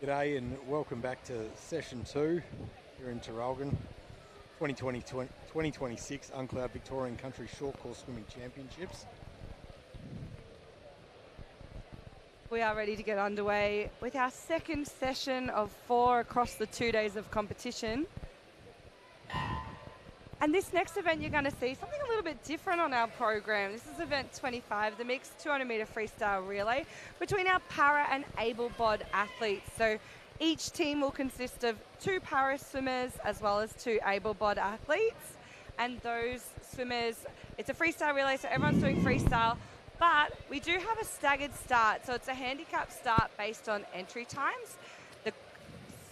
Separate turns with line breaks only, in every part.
G'day and welcome back to session 2 here in Traralgon, 2026 UNCLOUD Victorian Country Short Course Swimming Championships.
We are ready to get underway with our second session of 4 across the 2 days of competition. And this next event, you're going to see something a little bit different on our program. This is event 25, the mixed 200-metre freestyle relay between our para and able-bod athletes. So each team will consist of 2 para swimmers as well as 2 able-bod athletes. And those swimmers, it's a freestyle relay, so everyone's doing freestyle. But we do have a staggered start, so it's a handicap start based on entry times. The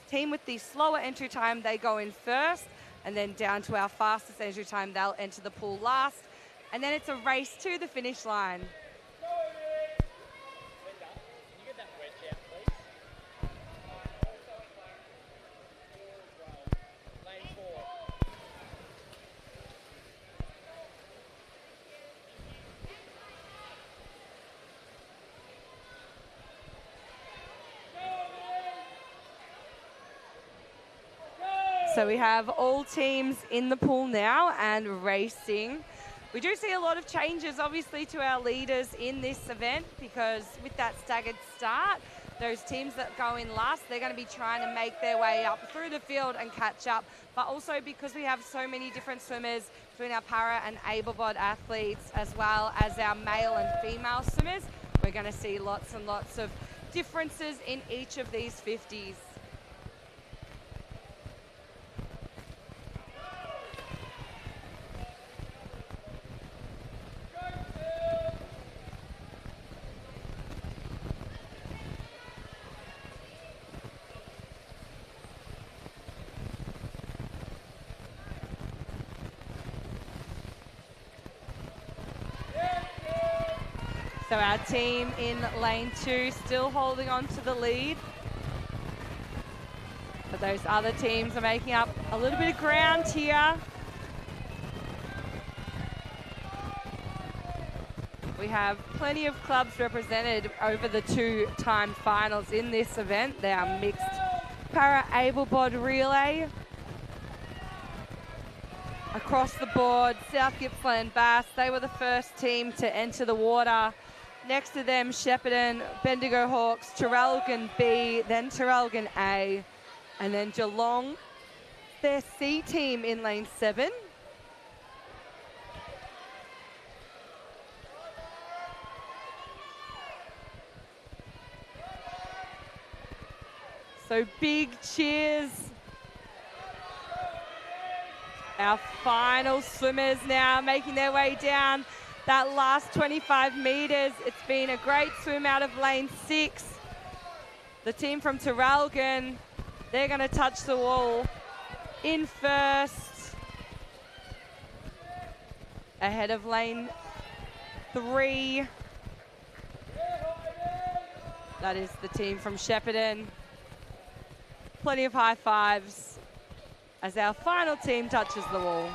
team with the slower entry time, they go in first, and then down to our fastest entry time, they'll enter the pool last. And then it's a race to the finish line. So we have all teams in the pool now and racing. We do see a lot of changes, obviously, to our leaders in this event because with that staggered start, those teams that go in last, they're going to be trying to make their way up through the field and catch up. But also because we have so many different swimmers between our para and able-bod athletes as well as our male and female swimmers, we're going to see lots and lots of differences in each of these 50s. So our team in lane 2 still holding on to the lead. But those other teams are making up a little bit of ground here. We have plenty of clubs represented over the 2-time finals in this event. They are mixed para able-bod relay. Across the board, South Gippsland Bass, they were the first team to enter the water. Next to them, Shepparton, Bendigo Hawks, Traralgon B, then Traralgon A, and then Geelong, their C team in lane 7. So big cheers. Our final swimmers now making their way down that last 25 metres. It's been a great swim out of lane 6. The team from Traralgon, they're going to touch the wall in first. Ahead of lane 3. That is the team from Shepparton. Plenty of high fives as our final team touches the wall.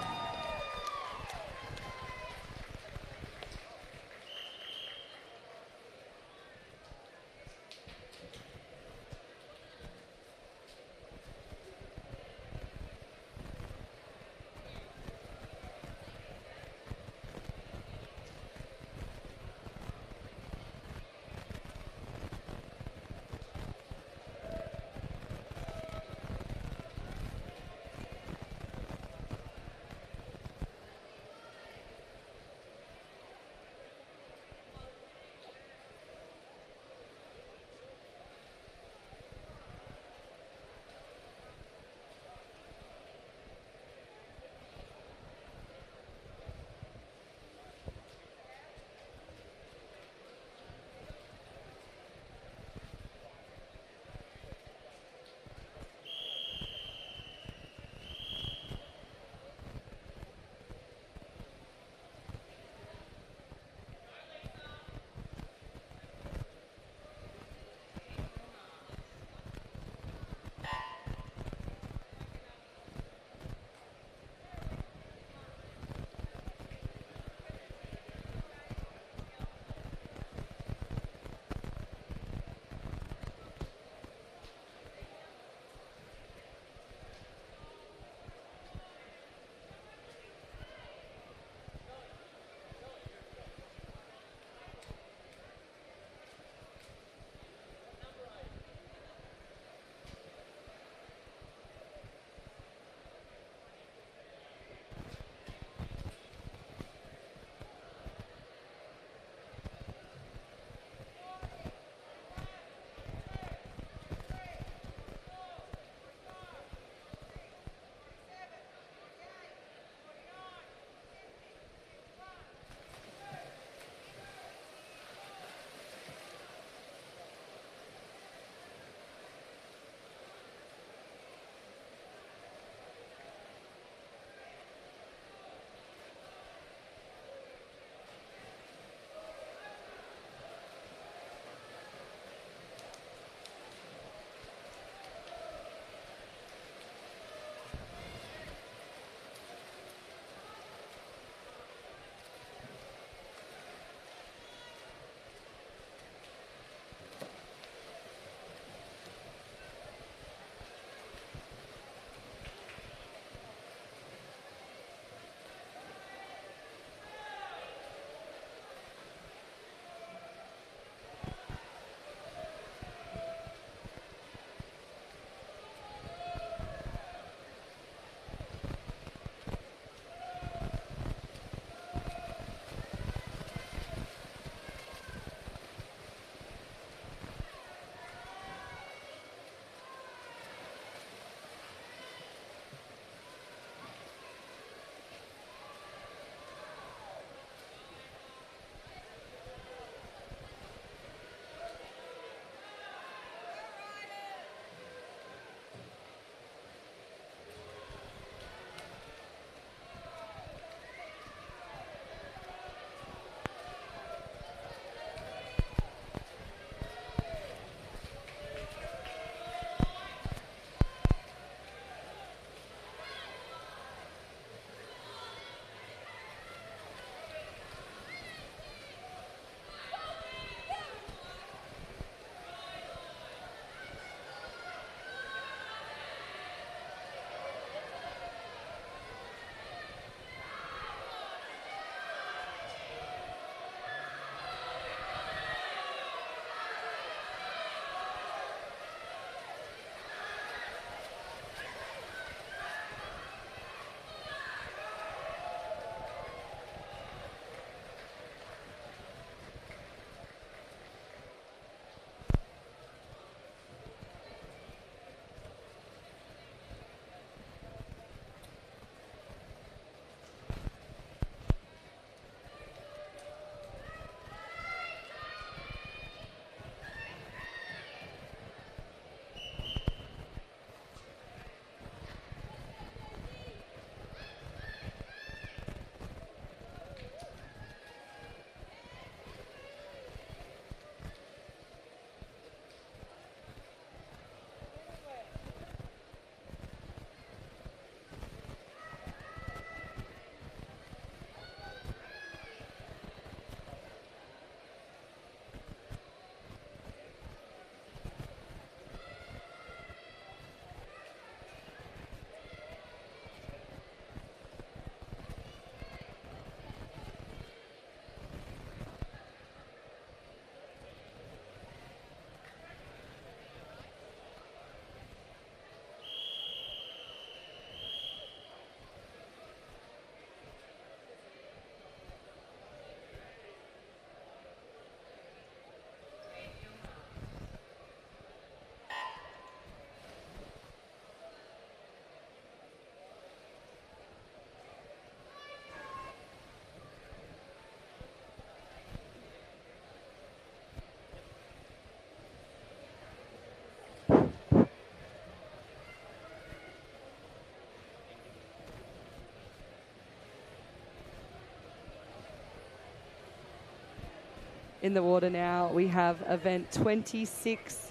in the water now. We have event 26.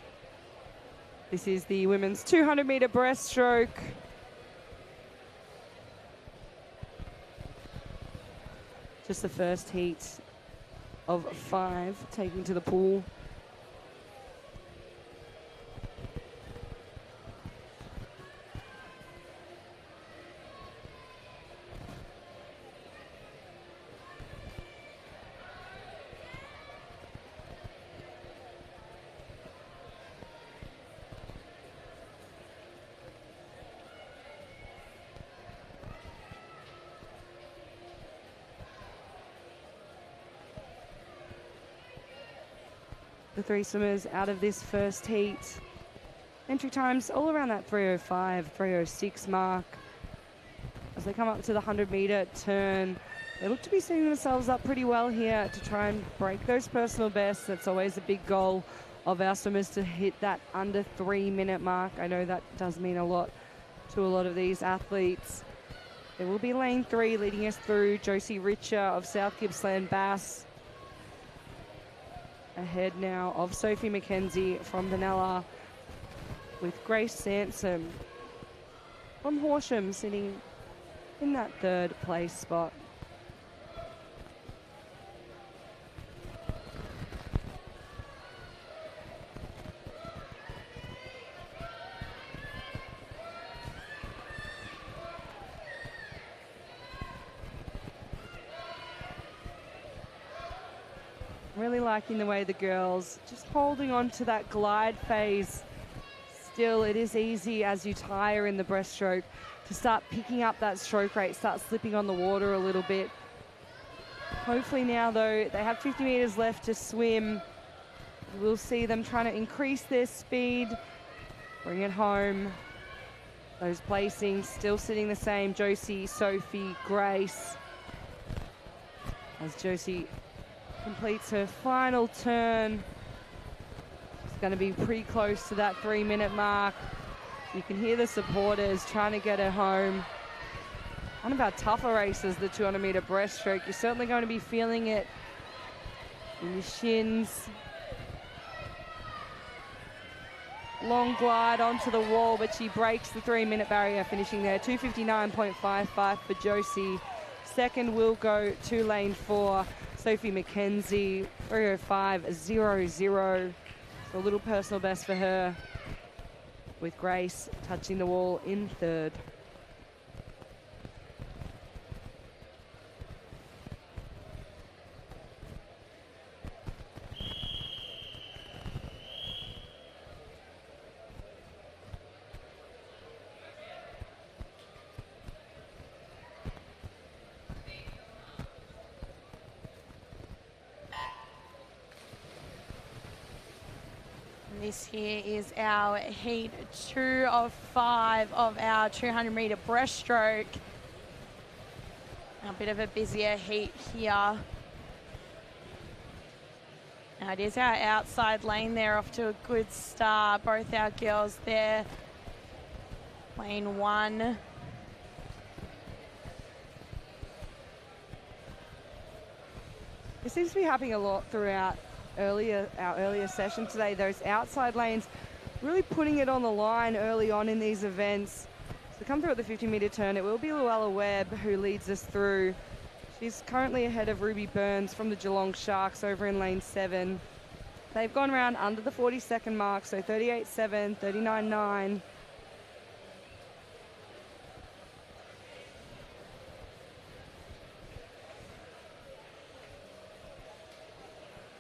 This is the women's 200-meter breaststroke. Just the first heat of 5 taking to the pool. The 3 swimmers out of this first heat. Entry times all around that 3:05, 3:06 mark. As they come up to the 100-meter turn, they look to be setting themselves up pretty well here to try and break those personal bests. That's always a big goal of our swimmers, to hit that under 3-minute mark. I know that does mean a lot to a lot of these athletes. There will be lane 3 leading us through. Josie Richer of South Gippsland Bass. Ahead now of Sophie McKenzie from Vanilla, with Grace Sansom from Horsham sitting in that 3rd place spot. Really liking the way the girls just holding on to that glide phase. Still, it is easy as you tire in the breaststroke to start picking up that stroke rate, start slipping on the water a little bit. Hopefully now, though, they have 50 meters left to swim. We'll see them trying to increase their speed, bring it home. Those placings still sitting the same. Josie, Sophie, Grace. As Josie completes her final turn. She's going to be pretty close to that 3-minute mark. You can hear the supporters trying to get her home. One of our tougher races, the 200-meter breaststroke. You're certainly going to be feeling it in your shins. Long glide onto the wall, but she breaks the 3-minute barrier, finishing there. 2:59.55 for Josie. Second will go to lane 4. Sophie McKenzie, 3:05.00. So a little personal best for her, with Grace touching the wall in 3rd.
This here is our heat 2 of 5 of our 200-meter breaststroke. A bit of a busier heat here. Now it is our outside lane there, off to a good start. Both our girls there. Lane 1.
It seems to be happening a lot throughout our earlier session today. Those outside lanes really putting it on the line early on in these events. So come through at the 50-meter turn, it will be Luella Webb who leads us through. She's currently ahead of Ruby Burns from the Geelong Sharks over in lane 7. They've gone around under the 40-second mark, so 38.7, 39.9.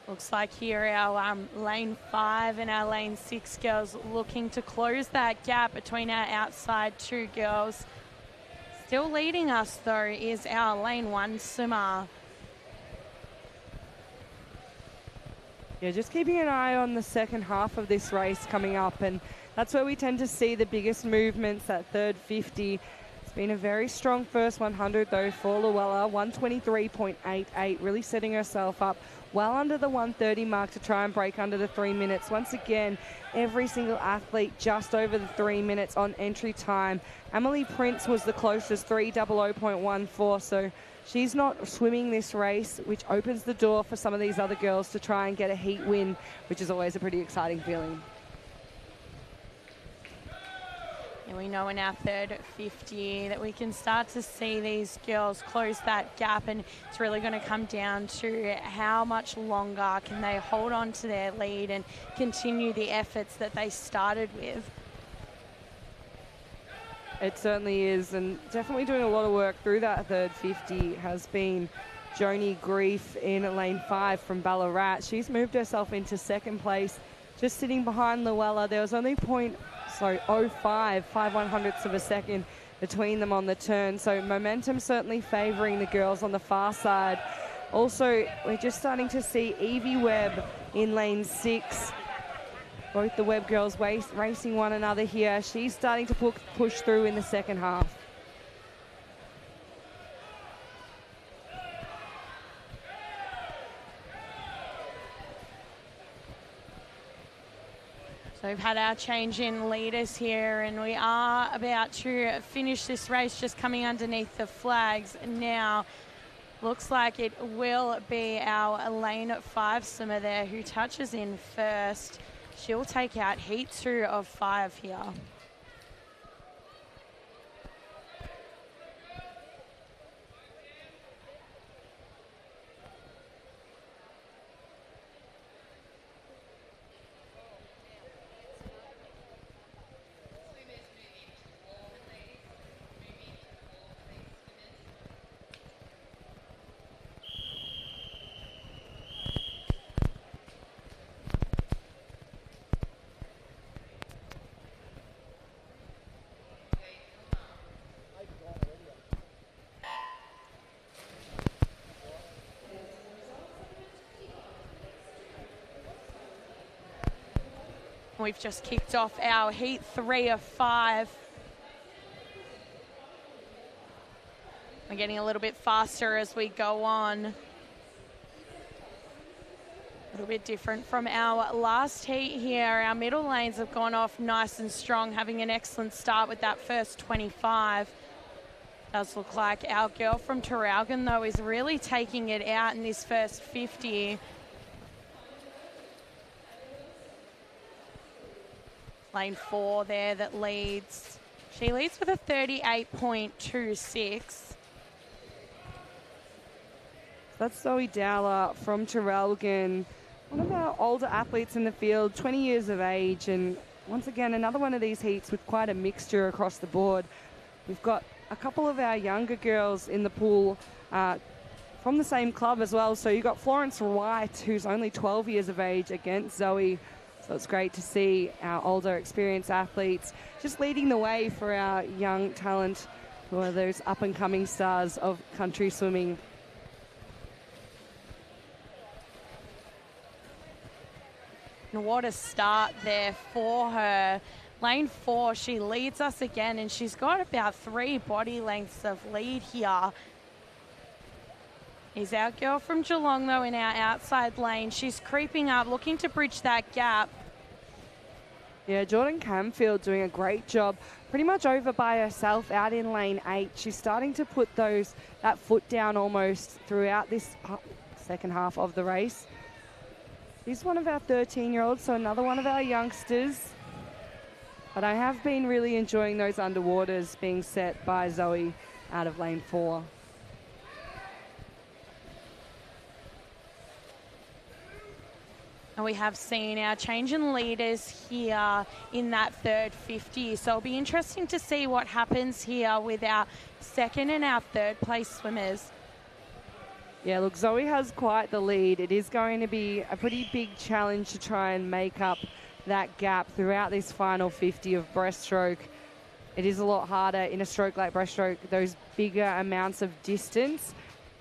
Looks like here our lane 5 and our lane 6 girls looking to close that gap between our outside 2 girls. Still leading us, though, is our lane 1 swimmer.
Yeah, just keeping an eye on the second half of this race coming up, and that's where we tend to see the biggest movements, that 3rd 50. It's been a very strong first 100, though, for Luella. 123.88, really setting herself up well under the 130 mark to try and break under the 3 minutes. Once again, every single athlete just over the 3 minutes on entry time. Emily Prince was the closest, 3:00.14, so she's not swimming this race, which opens the door for some of these other girls to try and get a heat win, which is always a pretty exciting feeling.
And we know in our third 50 that we can start to see these girls close that gap, and it's really going to come down to how much longer can they hold on to their lead and continue the efforts that they started with.
It certainly is, and definitely doing a lot of work through that third 50 has been Joni Grief in lane 5 from Ballarat. She's moved herself into second place, just sitting behind Luella. There was only 0.05 of a second between them on the turn, so momentum certainly favouring the girls on the far side. Also, we're just starting to see Evie Webb in lane 6. Both the Webb girls racing one another here. She's starting to push through in the second half.
So we've had our change in leaders here, and we are about to finish this race, just coming underneath the flags now. Looks like it will be our lane 5 swimmer there who touches in first. She'll take out heat 2 of 5 here. We've just kicked off our heat 3 of 5. We're getting a little bit faster as we go on. A little bit different from our last heat here. Our middle lanes have gone off nice and strong, having an excellent start with that first 25. Does look like our girl from Traralgon, though, is really taking it out in this first 50. Lane 4 there that leads. She leads with a 38.26.
That's Zoe Dowler from Traralgon, one of our older athletes in the field, 20 years of age, and once again, another one of these heats with quite a mixture across the board. We've got a couple of our younger girls in the pool from the same club as well. So you've got Florence White, who's only 12 years of age, against Zoe. So it's great to see our older, experienced athletes just leading the way for our young talent, who are those up-and-coming stars of country swimming.
And what a start there for her. Lane 4, she leads us again, and she's got about 3 body lengths of lead here. Is our girl from Geelong, though, in our outside lane. She's creeping up, looking to bridge that gap.
Yeah, Jordan Camfield doing a great job. Pretty much over by herself out in lane 8. She's starting to put that foot down almost throughout this second half of the race. She's one of our 13-year-olds, so another one of our youngsters. But I have been really enjoying those underwaters being set by Zoe out of lane 4. And we have seen our change in leaders here in that third 50. So it'll be interesting to see what happens here with our second and our third place swimmers. Yeah, look, Zoe has quite the lead. It is going to be a pretty big challenge to try and make up that gap throughout this final 50 of breaststroke. It is a lot harder in a stroke like breaststroke. Those bigger amounts of distance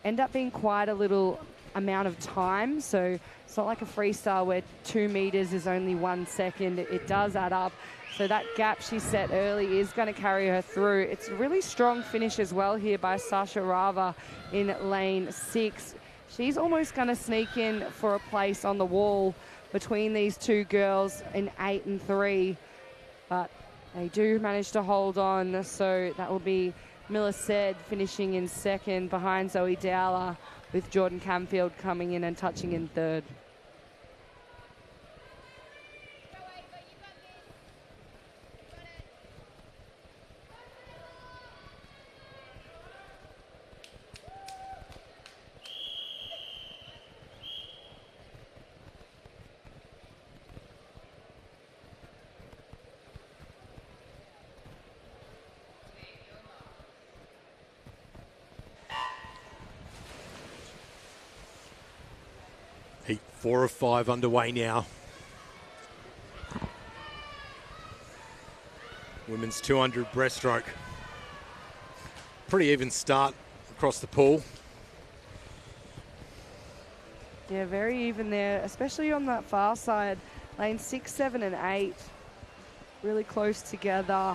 end up being quite a little amount of time. So it's not like a freestyle where 2 meters is only 1 second. It does add up. So that gap she set early is going to carry her through. It's a really strong finish as well here by Sasha Rava in lane 6. She's almost going to sneak in for a place on the wall between these two girls in 8 and 3. But they do manage to hold on. So that will be Miller said finishing in second behind Zoe Dowler, with Jordan Camfield coming in and touching in third.
Heat 4 of 5 underway now. Women's 200 breaststroke. Pretty even start across the pool.
Yeah, very even there, especially on that far side. Lane 6, 7 and 8 really close together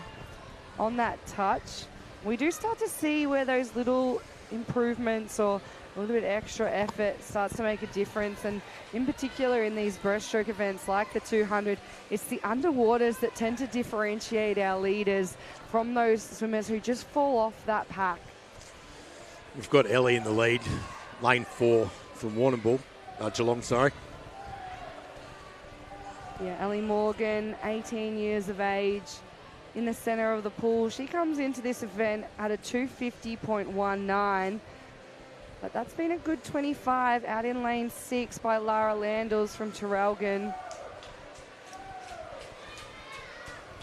on that touch. We do start to see where those little improvements or a little bit extra effort starts to make a difference, and in particular in these breaststroke events like the 200, it's the underwaters that tend to differentiate our leaders from those swimmers who just fall off that pack.
We've got Ellie in the lead, lane 4 from Warrnambool, Geelong, sorry.
Yeah, Ellie Morgan, 18 years of age, in the centre of the pool. She comes into this event at a 250.19. But that's been a good 25 out in lane 6 by Lara Landals from Traralgon.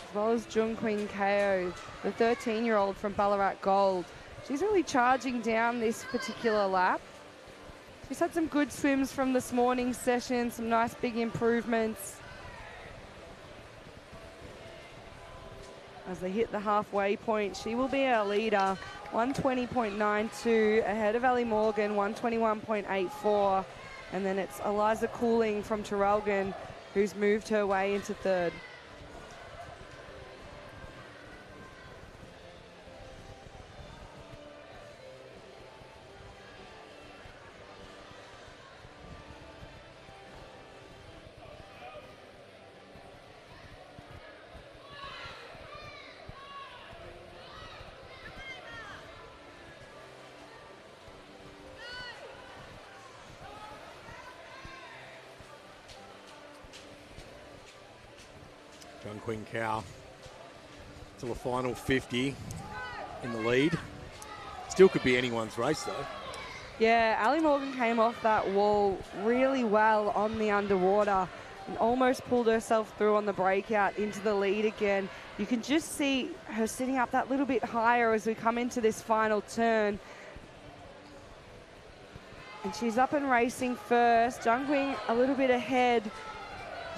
As well as Junquing Kao, the 13-year-old from Ballarat Gold. She's really charging down this particular lap. She's had some good swims from this morning's session, some nice big improvements. As they hit the halfway point, she will be our leader. 120.92 ahead of Ellie Morgan, 121.84. And then it's Eliza Cooling from Traralgon who's moved her way into third.
Junquing Kao to the final 50 in the lead. Still could be anyone's race though.
Yeah, Ali Morgan came off that wall really well on the underwater and almost pulled herself through on the breakout into the lead again. You can just see her sitting up that little bit higher as we come into this final turn. And she's up and racing first. Junquing a little bit ahead.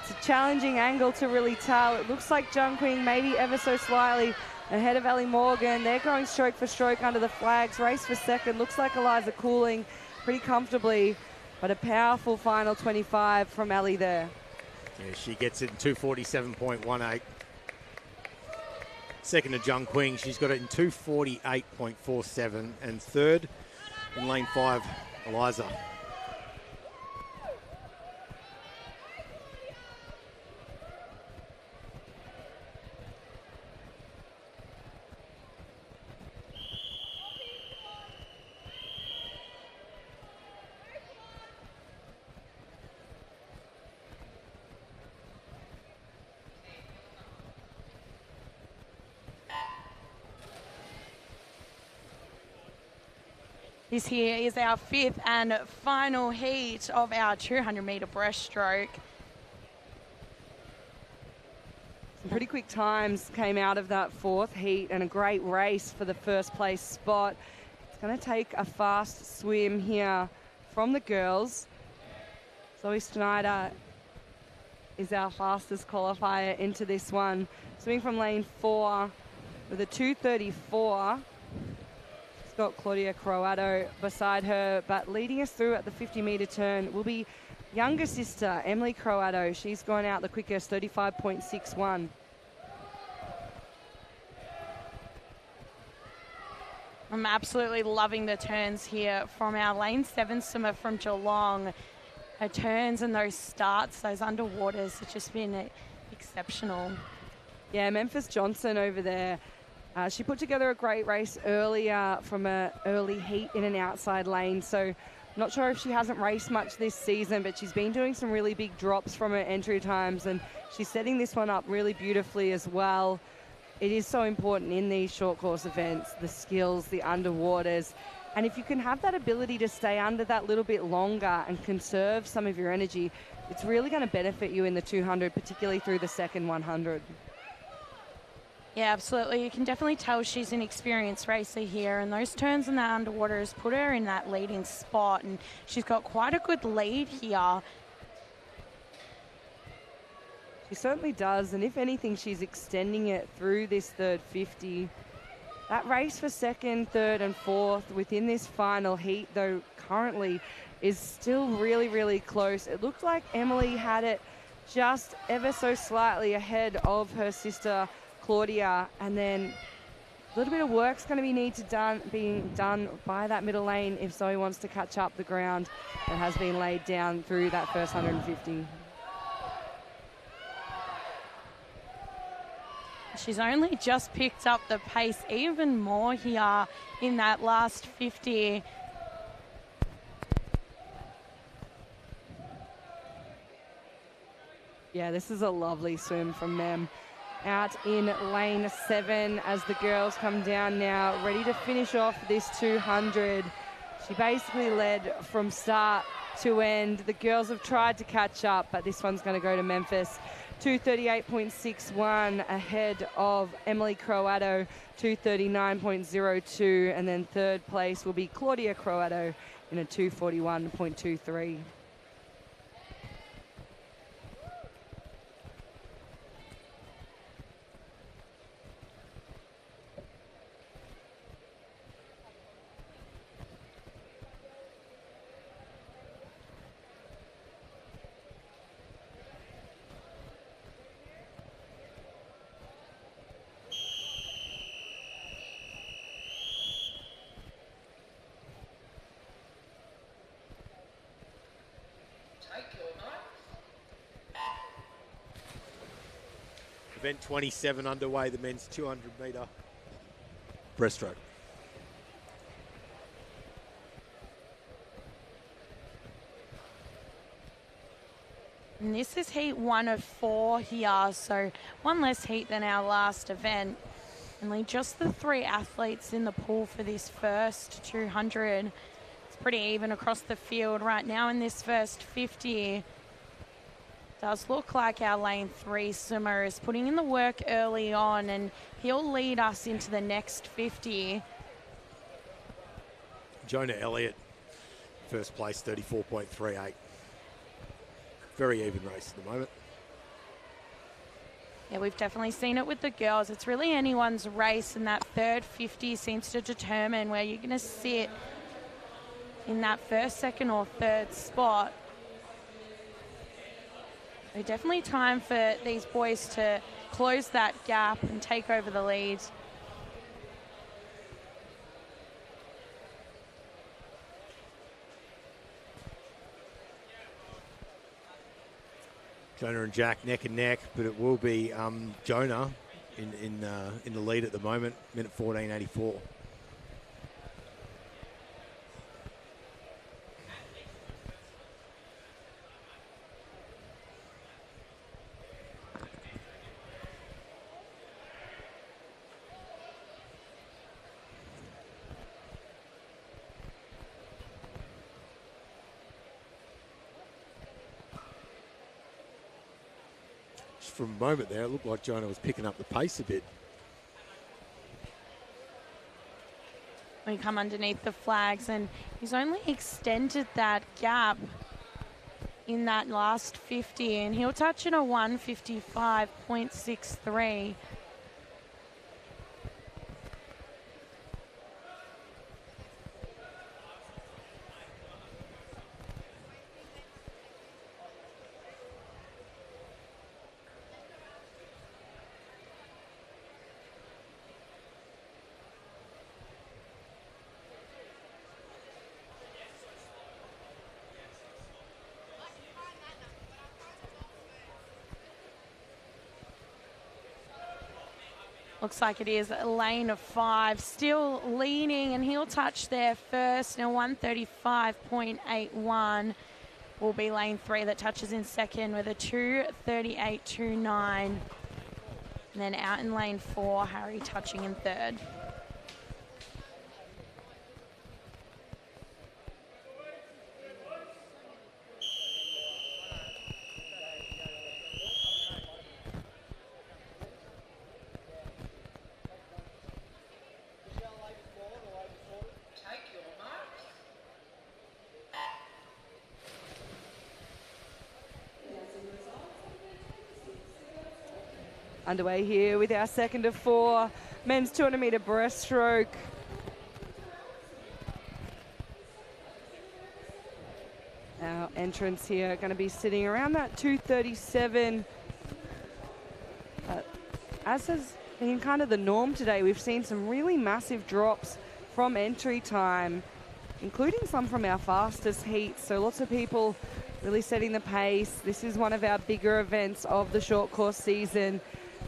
It's a challenging angle to really tell. It looks like Junquing maybe ever so slightly ahead of Ellie Morgan. They're going stroke for stroke under the flags. Race for second. Looks like Eliza Cooling pretty comfortably, but a powerful final 25 from Ellie there.
Yeah, she gets it in 247.18. Second to Junquing, she's got it in 248.47. And third in lane 5, Eliza.
This here is our 5th and final heat of our 200-metre breaststroke.
Some pretty quick times came out of that 4th heat and a great race for the first place spot. It's going to take a fast swim here from the girls. Zoe Schneider is our fastest qualifier into this one. Swimming from lane 4 with a 2:34. Got Claudia Croato beside her, but leading us through at the 50-metre turn will be younger sister Emily Croato. She's gone out the quickest, 35.61.
I'm absolutely loving the turns here from our lane 7 swimmer from Geelong. Her turns and those starts, those underwaters have just been exceptional.
Yeah, Memphis Johnson over there. She put together a great race earlier from an early heat in an outside lane, so not sure if she hasn't raced much this season, but she's been doing some really big drops from her entry times, and she's setting this one up really beautifully as well. It is so important in these short course events, the skills, the underwaters, and if you can have that ability to stay under that little bit longer and conserve some of your energy, it's really going to benefit you in the 200, particularly through the second 100.
Yeah, absolutely. You can definitely tell she's an experienced racer here, and those turns in the underwater has put her in that leading spot, and she's got quite a good lead here.
She certainly does, and if anything, she's extending it through this third 50. That race for second, third, and fourth within this final heat, though, currently is still really, really close. It looked like Emily had it just ever so slightly ahead of her sister Claudia, and then a little bit of work's going to be done by that middle lane if Zoe wants to catch up the ground that has been laid down through that first 150.
She's only just picked up the pace even more here in that last 50.
Yeah, this is a lovely swim from Mem. Out in lane 7 as the girls come down now, ready to finish off this 200. She basically led from start to end. The girls have tried to catch up, but this one's going to go to Memphis. 238.61 ahead of Emily Croatto, 239.02, and then third place will be Claudia Croatto in a 241.23.
Event 27 underway, the men's 200-metre breaststroke.
And this is heat 1 of 4 here, so one less heat than our last event. Only just the 3 athletes in the pool for this first 200. It's pretty even across the field right now in this first 50. Does look like our lane 3 swimmer is putting in the work early on, and he'll lead us into the next 50.
Jonah Elliott, first place, 34.38. Very even race at the moment.
Yeah, we've definitely seen it with the girls. It's really anyone's race, and that third 50 seems to determine where you're going to sit in that first, second, or third spot. So definitely time for these boys to close that gap and take over the lead.
Jonah and Jack neck and neck, but it will be Jonah in the lead at the moment, minute 14.84. From a moment there, it looked like Jonah was picking up the pace a bit.
We come underneath the flags, and he's only extended that gap in that last 50, and he'll touch in a 155.63. Looks like it is lane 5, still leading, and he'll touch there first. Now 135.81 will be lane 3 that touches in second with a 238.29. And then out in lane 4, Harry touching in third.
Underway here with our second of 4 men's 200-metre breaststroke. Our entrants here are going to be sitting around that 2:37. As has been kind of the norm today, we've seen some really massive drops from entry time, including some from our fastest heats. So lots of people really setting the pace. This is one of our bigger events of the short course season.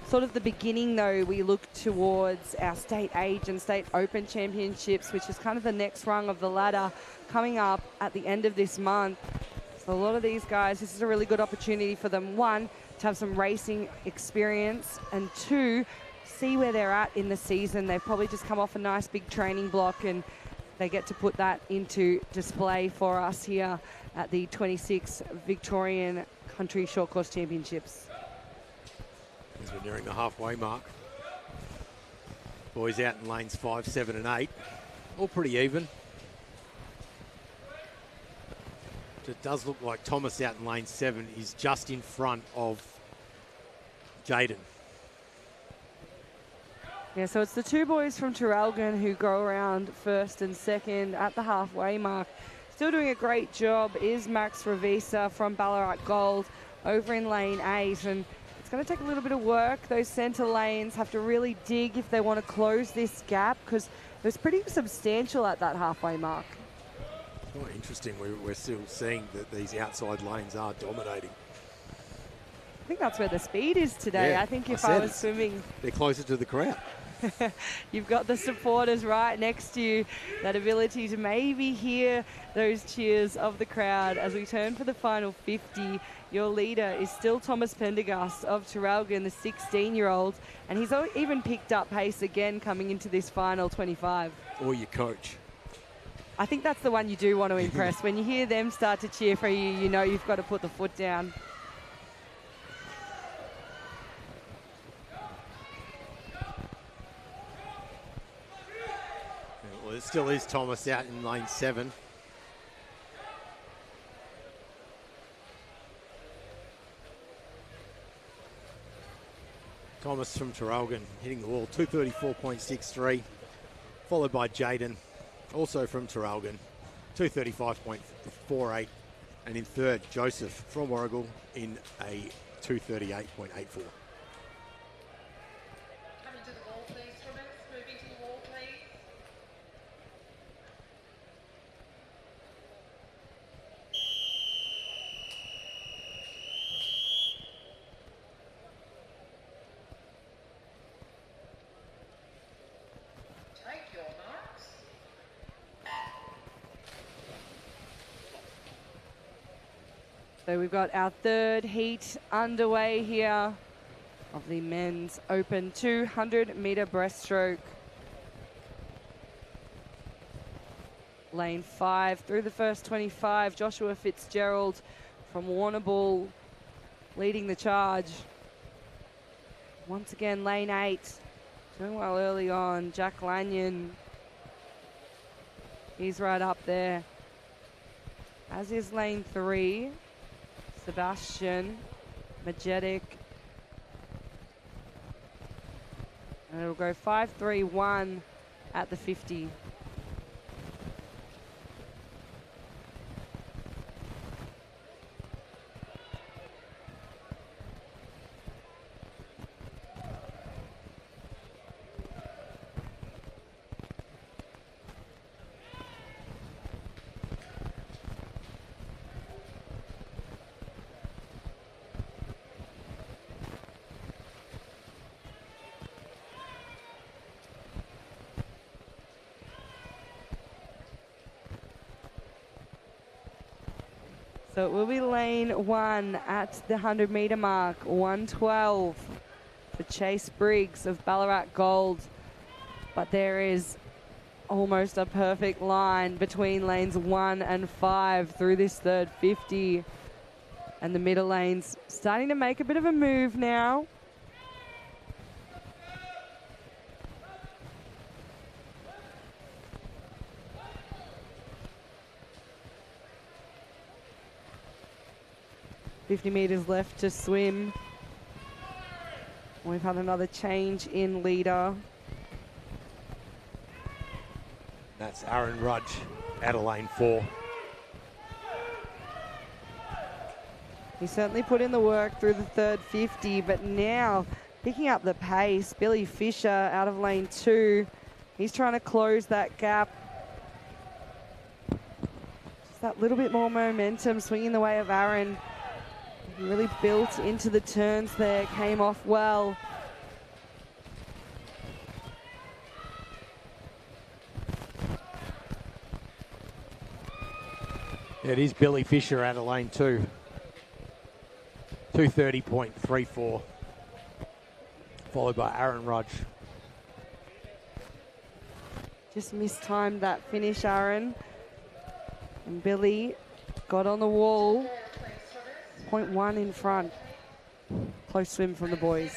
Sort of the beginning, though, we look towards our state age and state open championships, which is kind of the next rung of the ladder coming up at the end of this month. So a lot of these guys, this is a really good opportunity for them, 1, to have some racing experience, and 2, see where they're at in the season. They've probably just come off a nice big training block, and they get to put that into display for us here at the 26 Victorian Country Short Course Championships.
As we're nearing the halfway mark. Boys out in lanes 5, 7 and 8. All pretty even. It does look like Thomas out in lane 7 is just in front of Jaden.
Yeah, so it's the 2 boys from Traralgon who go around first and second at the halfway mark. Still doing a great job is Max Revisa from Ballarat Gold over in lane 8, and it's going to take a little bit of work. Those centre lanes have to really dig if they want to close this gap, because it was pretty substantial at that halfway mark.
Oh, interesting. We're still seeing that these outside lanes are dominating.
I think that's where the speed is today.
Yeah,
I think if I was
it's,
swimming...
They're closer to the crowd.
You've got the supporters right next to you, that ability to maybe hear those cheers of the crowd as we turn for the final 50. Your leader is still Thomas Pendergast of Traralgon, the 16-year-old, and he's even picked up pace again coming into this final 25.
Or your coach.
I think that's the one you do want to impress. When you hear them start to cheer for you, you know you've got to put the foot down.
Well, it still is Thomas out in lane 7. Thomas from Traralgon hitting the wall, 234.63, followed by Jaden, also from Traralgon, 235.48, and in third, Joseph from Warragul in a 238.84.
So we've got our third heat underway here of the men's open 200-metre breaststroke. Lane 5 through the first 25. Joshua Fitzgerald from Warrnambool leading the charge. Once again, lane 8 doing well early on. Jack Lanyon, he's right up there, as is lane 3. Sebastian Majetic. And it'll go 5-3-1 at the 50. So it will be lane 1 at the 100-metre mark, 112 for Chase Briggs of Ballarat Gold. But there is almost a perfect line between lanes 1 and 5 through this third 50. And the middle lanes starting to make a bit of a move now. $50 meters left to swim. We've had another change in leader.
That's Aaron Rudge out of lane 4.
He certainly put in the work through the third 50, but now picking up the pace, Billy Fisher out of lane 2. He's trying to close that gap. Just that little bit more momentum, swinging the way of Aaron. He really built into the turns there, came off well.
Yeah, it is Billy Fisher out of lane 2. 2:30.34. Followed by Aaron Rudge.
Just mistimed that finish, Aaron. And Billy got on the wall. 0.1 in front. Close swim from the boys.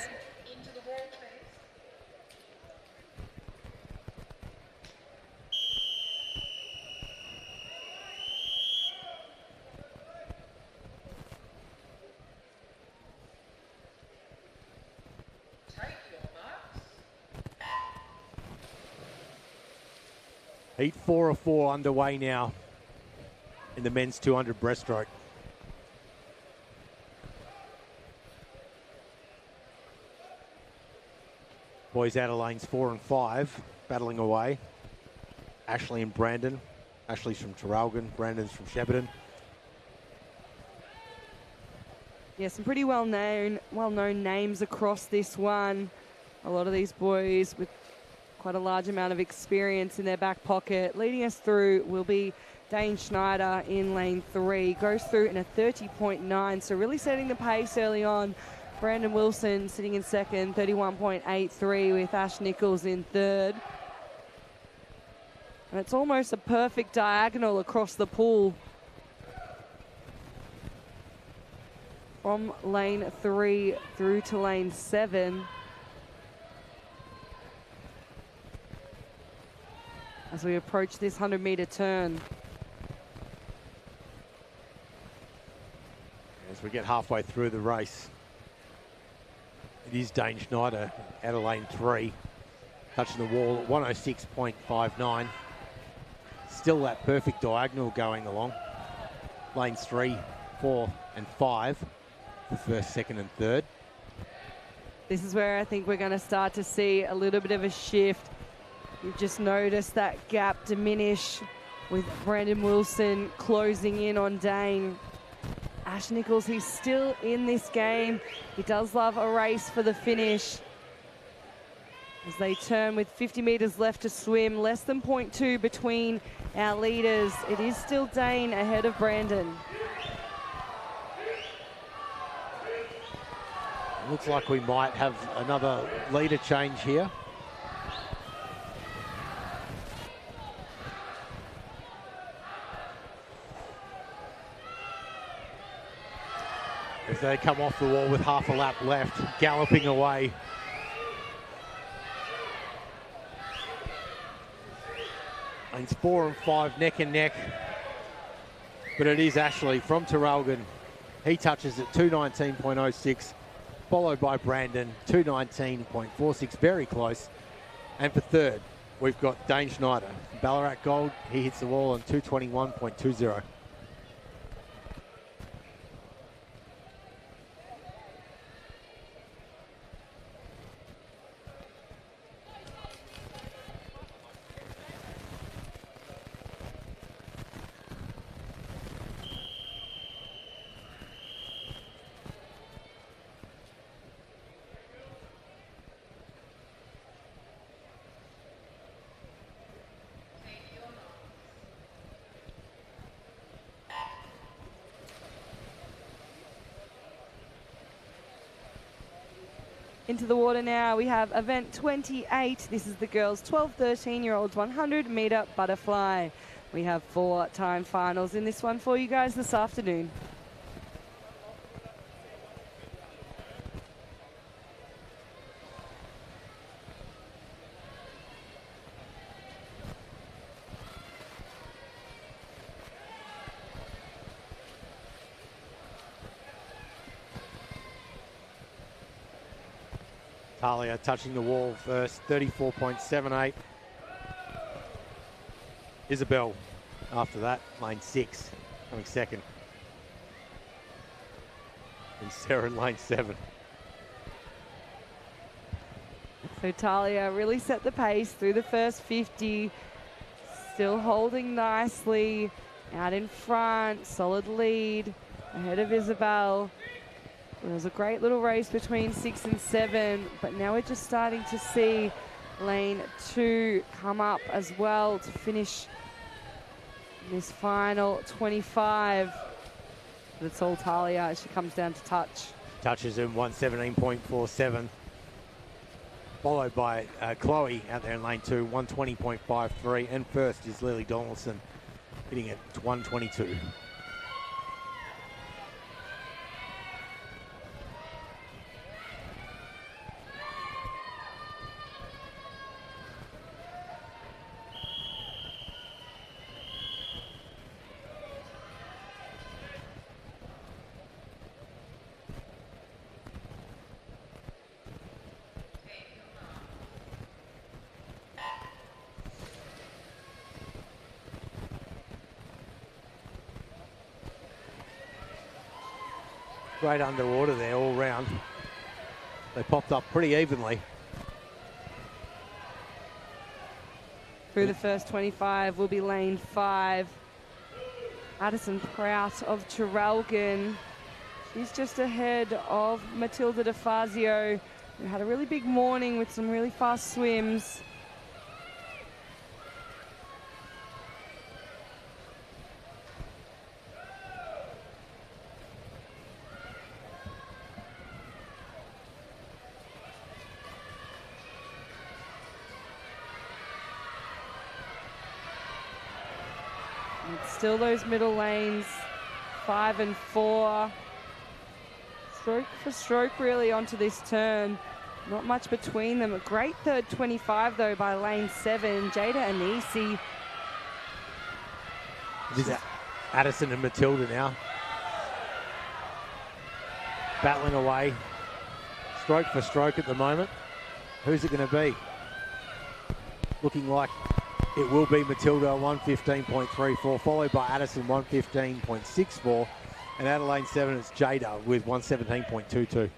Heat 4 of 4 underway now in the men's 200 breaststroke. Boys out of lanes 4 and 5, battling away. Ashley and Brandon. Ashley's from Traralgon, Brandon's from Shepparton.
Yeah, some pretty well-known names across this one. A lot of these boys with quite a large amount of experience in their back pocket. Leading us through will be Dane Schneider in lane 3. Goes through in a 30.9, so really setting the pace early on. Brandon Wilson sitting in second, 31.83, with Ash Nichols in third. And it's almost a perfect diagonal across the pool. From lane 3 through to lane 7. As we approach this 100-metre turn.
As we get halfway through the race, it is Dane Schneider out of lane 3, touching the wall at 106.59. Still that perfect diagonal going along. Lanes 3, 4 and 5 for first, second and third.
This is where I think we're going to start to see a little bit of a shift. You've just noticed that gap diminish with Brandon Wilson closing in on Dane. Ash Nichols, he's still in this game. He does love a race for the finish. As they turn with 50 meters left to swim, less than 0.2 between our leaders. It is still Dane ahead of Brandon.
Looks like we might have another leader change here. If they come off the wall with half a lap left, galloping away. Lanes 4 and 5 neck and neck. But it is Ashley from Traralgon. He touches at 2:19.06, followed by Brandon, 2:19.46, very close. And for third, we've got Dane Schneider. Ballarat Gold, he hits the wall on 2:21.20.
Into the water now, we have event 28. This is the girls 12, 13-year-olds 100 metre butterfly. We have 4 time finals in this one for you guys this afternoon.
Talia touching the wall first, 34.78. Isabel after that, lane 6, coming second. And Sarah in lane 7.
So Talia really set the pace through the first 50. Still holding nicely. Out in front, solid lead. Ahead of Isabel. It was a great little race between 6 and 7, but now we're just starting to see lane 2 come up as well to finish this final 25. But it's all Talia as she comes down to touch.
Touches in 117.47. Followed by Chloe out there in lane 2, 120.53. And first is Lily Donaldson hitting at 122. Great underwater there all round. They popped up pretty evenly.
Through the first 25 will be lane 5. Addison Prout of Traralgon. She's just ahead of Matilda DeFazio, who had a really big morning with some really fast swims. Still those middle lanes, 5 and 4. Stroke for stroke really onto this turn. Not much between them. A great third 25 though by lane 7, Jada Anisi.
This is Addison and Matilda now. Battling away. Stroke for stroke at the moment. Who's it going to be? Looking like it will be Matilda, 115.34, followed by Addison, 115.64. And out of lane 7, it's Jada with 117.22.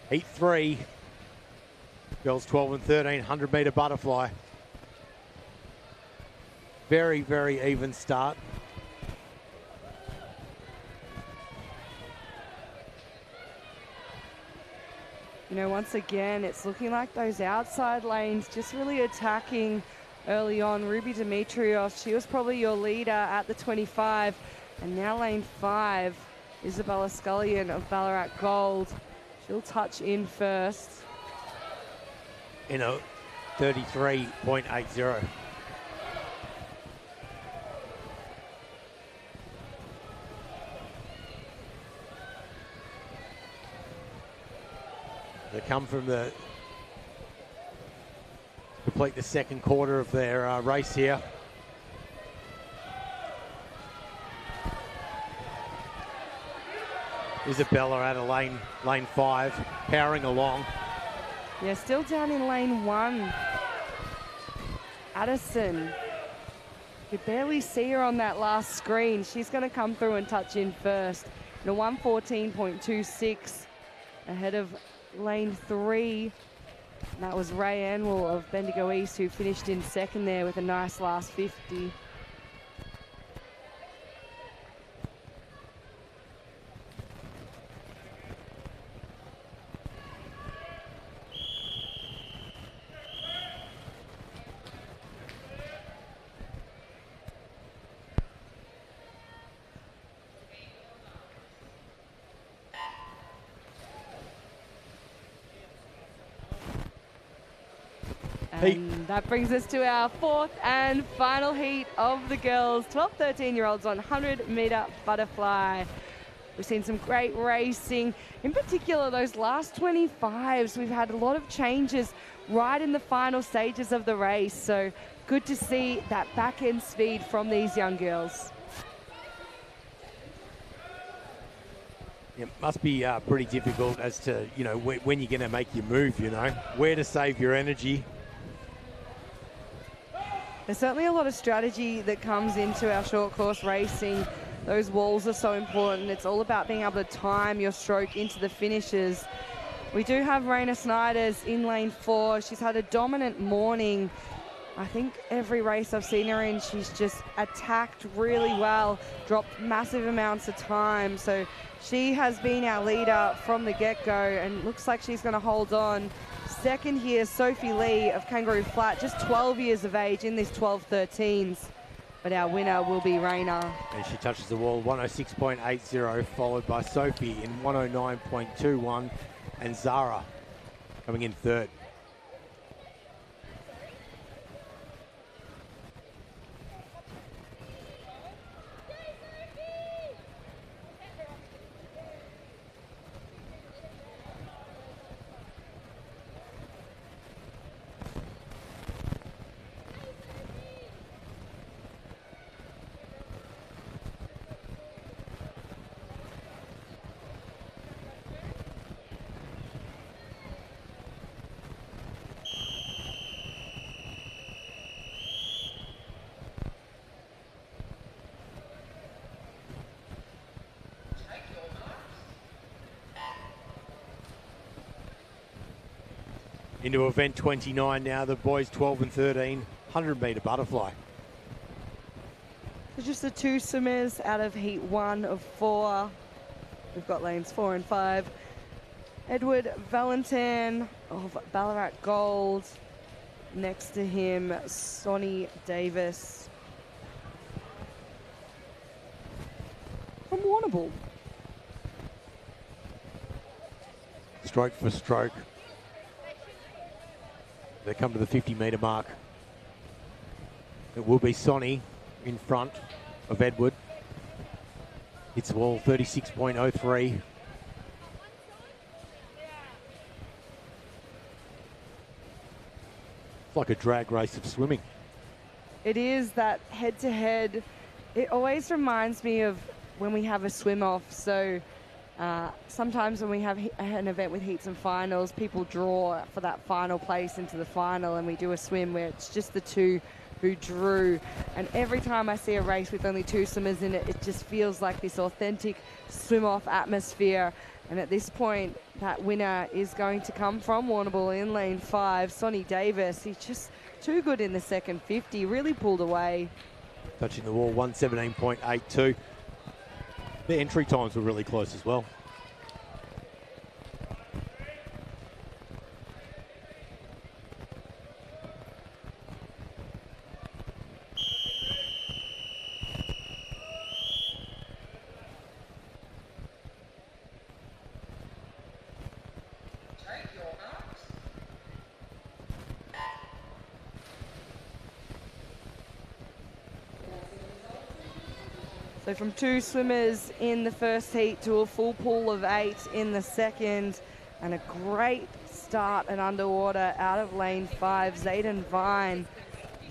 Heat 3, girls 12 and 13, 100 metre butterfly. Very, very even start.
You know, once again, it's looking like those outside lanes just really attacking early on. Ruby Dimitrios, she was probably your leader at the 25. And now lane 5, Isabella Scullion of Ballarat Gold. She'll touch in first.
In a 33.80. They come from the complete the second quarter of their race here. Isabella out of lane 5, powering along.
Yeah, still down in lane 1. Addison You could barely see her on that last screen. She's going to come through and touch in first. In a 1:14.26 ahead of lane 3. And that was Ray Anwell of Bendigo East who finished in second there with a nice last 50. And that brings us to our fourth and final heat of the girls, 12-13-year-olds on 100-metre butterfly. We've seen some great racing. In particular, those last 25s, we've had a lot of changes right in the final stages of the race. So good to see that back-end speed from these young girls.
It must be pretty difficult as to, you know, when you're going to make your move, you know, where to save your energy.
There's certainly a lot of strategy that comes into our short course racing. Those walls are so important. It's all about being able to time your stroke into the finishes. We do have Raina Snyders in lane 4. She's had a dominant morning. I think every race I've seen her in, she's just attacked really well, dropped massive amounts of time. So she has been our leader from the get-go and looks like she's going to hold on. Second here, Sophie Lee of Kangaroo Flat, just 12 years of age in this 12-13s. But our winner will be Raina.
And she touches the wall, 106.80, followed by Sophie in 109.21, and Zara coming in third. Into event 29 now, the boys 12 and 13, 100-metre butterfly.
So just the two swimmers out of heat 1 of 4. We've got lanes 4 and 5. Edward Valentin of Ballarat Gold. Next to him, Sonny Davis from Warrnambool.
Stroke for stroke. They come to the 50-metre mark. It will be Sonny in front of Edward. Hits the wall, 36.03. It's like a drag race of swimming.
It is that head-to-head. It always reminds me of when we have a swim-off. So sometimes when we have an event with heats and finals, people draw for that final place into the final, and we do a swim where it's just the two who drew. And every time I see a race with only two swimmers in it, it just feels like this authentic swim-off atmosphere. And at this point, that winner is going to come from Warrnambool in lane 5, Sonny Davis. He's just too good in the second 50, really pulled away.
Touching the wall, 117.82. The entry times were really close as well.
So from two swimmers in the first heat to a full pool of 8 in the second, and a great start and underwater out of lane 5, Zayden Vine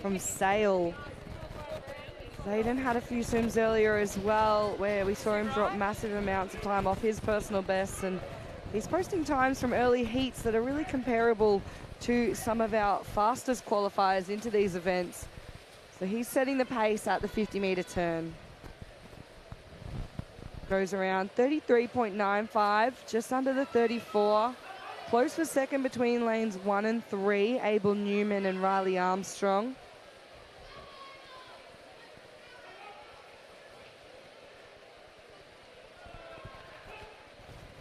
from Sale. Zayden had a few swims earlier as well where we saw him drop massive amounts of time off his personal bests, and he's posting times from early heats that are really comparable to some of our fastest qualifiers into these events. So he's setting the pace at the 50-meter turn. Goes around 33.95, just under the 34. Close for second between lanes 1 and 3, Abel Newman and Riley Armstrong.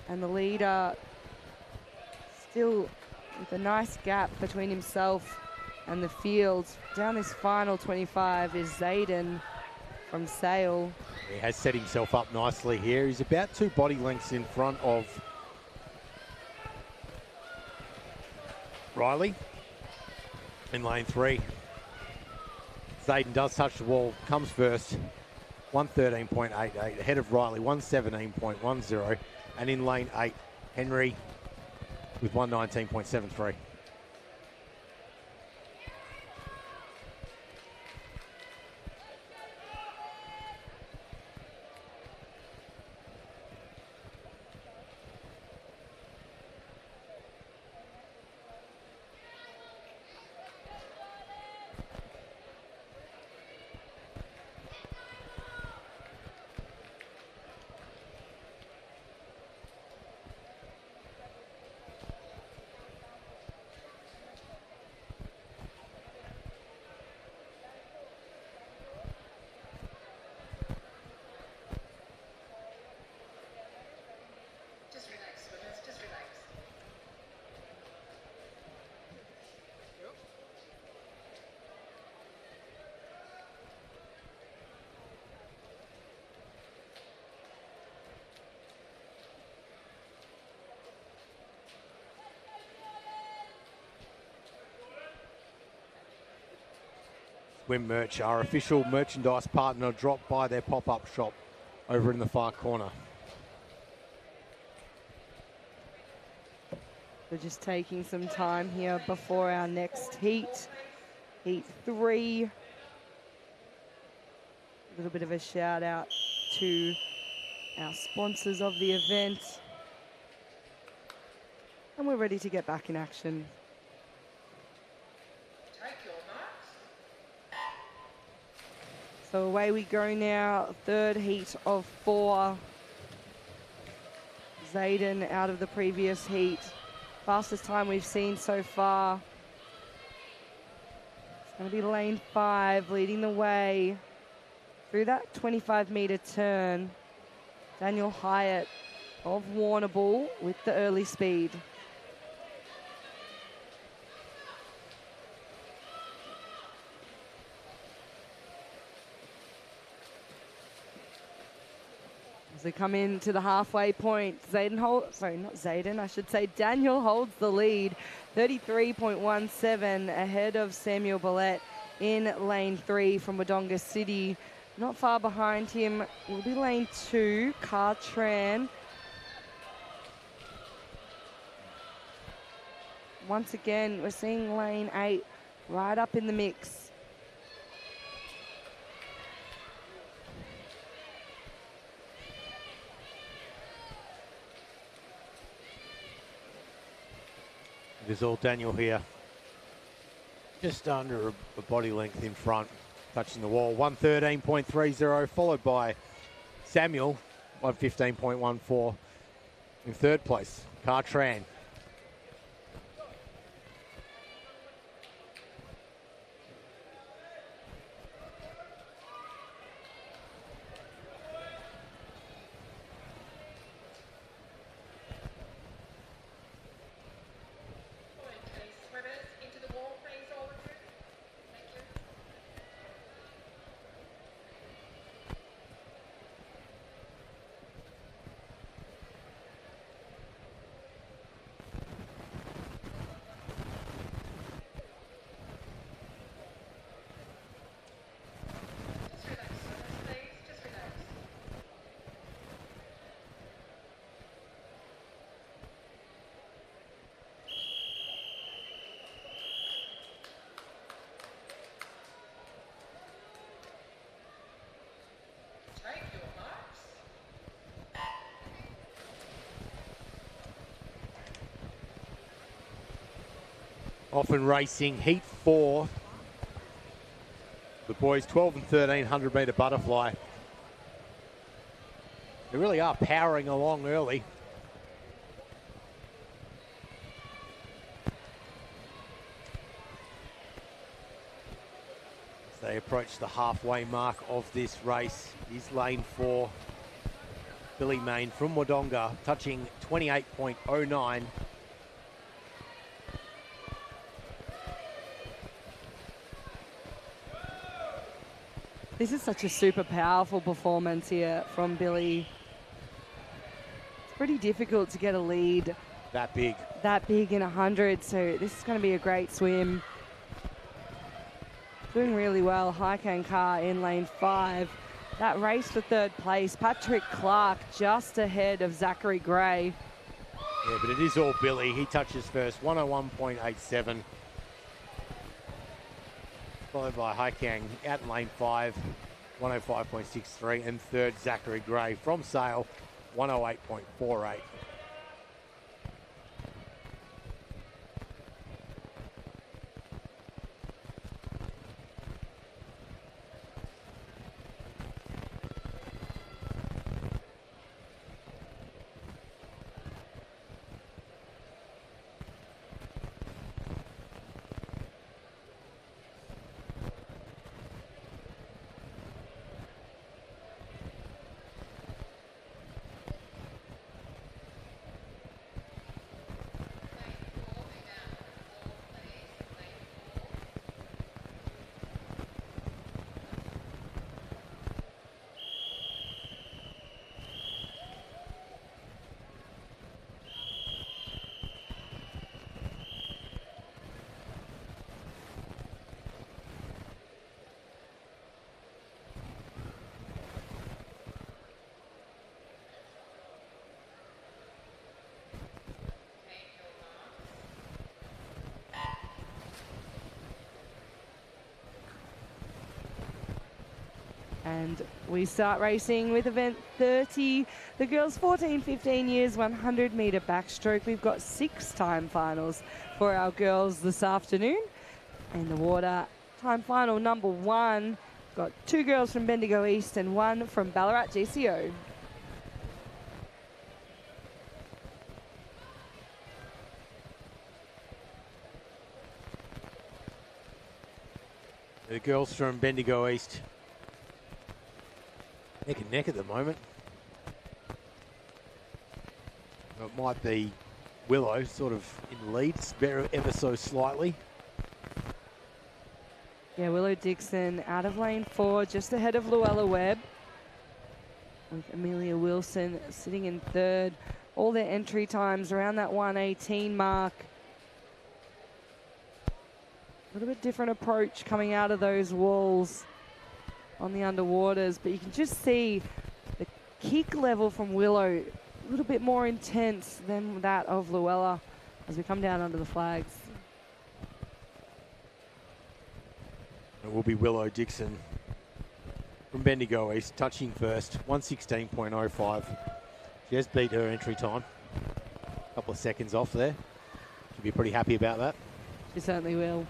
And the leader still with a nice gap between himself and the field. Down this final 25 is Zayden from Sale.
He has set himself up nicely here. He's about 2 body lengths in front of Riley in lane 3. Zayden does touch the wall, comes first, 113.88, ahead of Riley, 117.10. And in lane 8, Henry with 119.73. Swim Merch, our official merchandise partner, dropped by their pop-up shop over in the far corner.
We're just taking some time here before our next heat. Heat 3. A little bit of a shout out to our sponsors of the event. And we're ready to get back in action. So away we go now, third heat of 4. Zayden out of the previous heat. Fastest time we've seen so far. It's going to be lane 5 leading the way through that 25-meter turn. Daniel Hyatt of Warrnambool with the early speed. As they come into the halfway point, Daniel holds the lead, 33.17 ahead of Samuel Billette in lane 3 from Wodonga City. Not far behind him will be lane 2, Car Tran. Once again, we're seeing lane 8 right up in the mix.
It is all Daniel here. Just under a body length in front, touching the wall. 113.30, followed by Samuel, 115.14 in third place. Car Tran. Often racing, heat 4. The boys 12 and 13 100-metre butterfly. They really are powering along early. As they approach the halfway mark of this race, is lane 4. Billy Main from Wodonga touching 28.09.
This is such a super powerful performance here from Billy. It's pretty difficult to get a lead
That big.
in 100, so this is going to be a great swim. Doing really well, Haikan Car in lane 5. That race for 3rd place, Patrick Clark just ahead of Zachary Gray.
Yeah, but it is all Billy. He touches first, 101.87. Followed by Haikang out in lane 5, 105.63. And 3rd, Zachary Gray from Sale, 108.48.
And we start racing with event 30. The girls 14, 15 years, 100-metre backstroke. We've got 6 time finals for our girls this afternoon. And the water time final number 1. Got 2 girls from Bendigo East and 1 from Ballarat GCO.
The girls from Bendigo East neck and neck at the moment. It might be Willow sort of in lead, ever so slightly.
Yeah, Willow Dixon out of lane 4, just ahead of Luella Webb. With Amelia Wilson sitting in 3rd. All their entry times around that 118 mark. A little bit different approach coming out of those walls on the underwaters, but you can just see the kick level from Willow a little bit more intense than that of Luella as we come down under the flags.
It will be Willow Dixon from Bendigo East touching first, 116.05. She has beat her entry time. A couple of seconds off there. She'll be pretty happy about that.
She certainly will.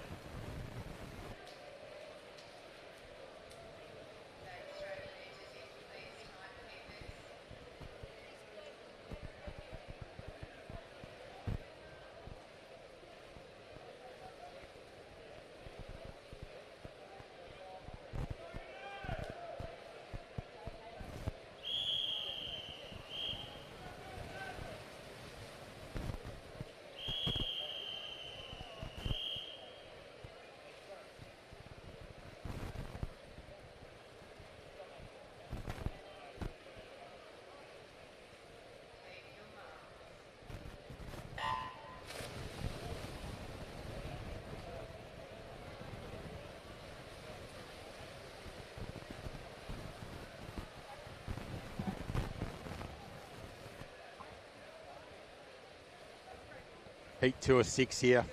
Heat 2 of 6 here.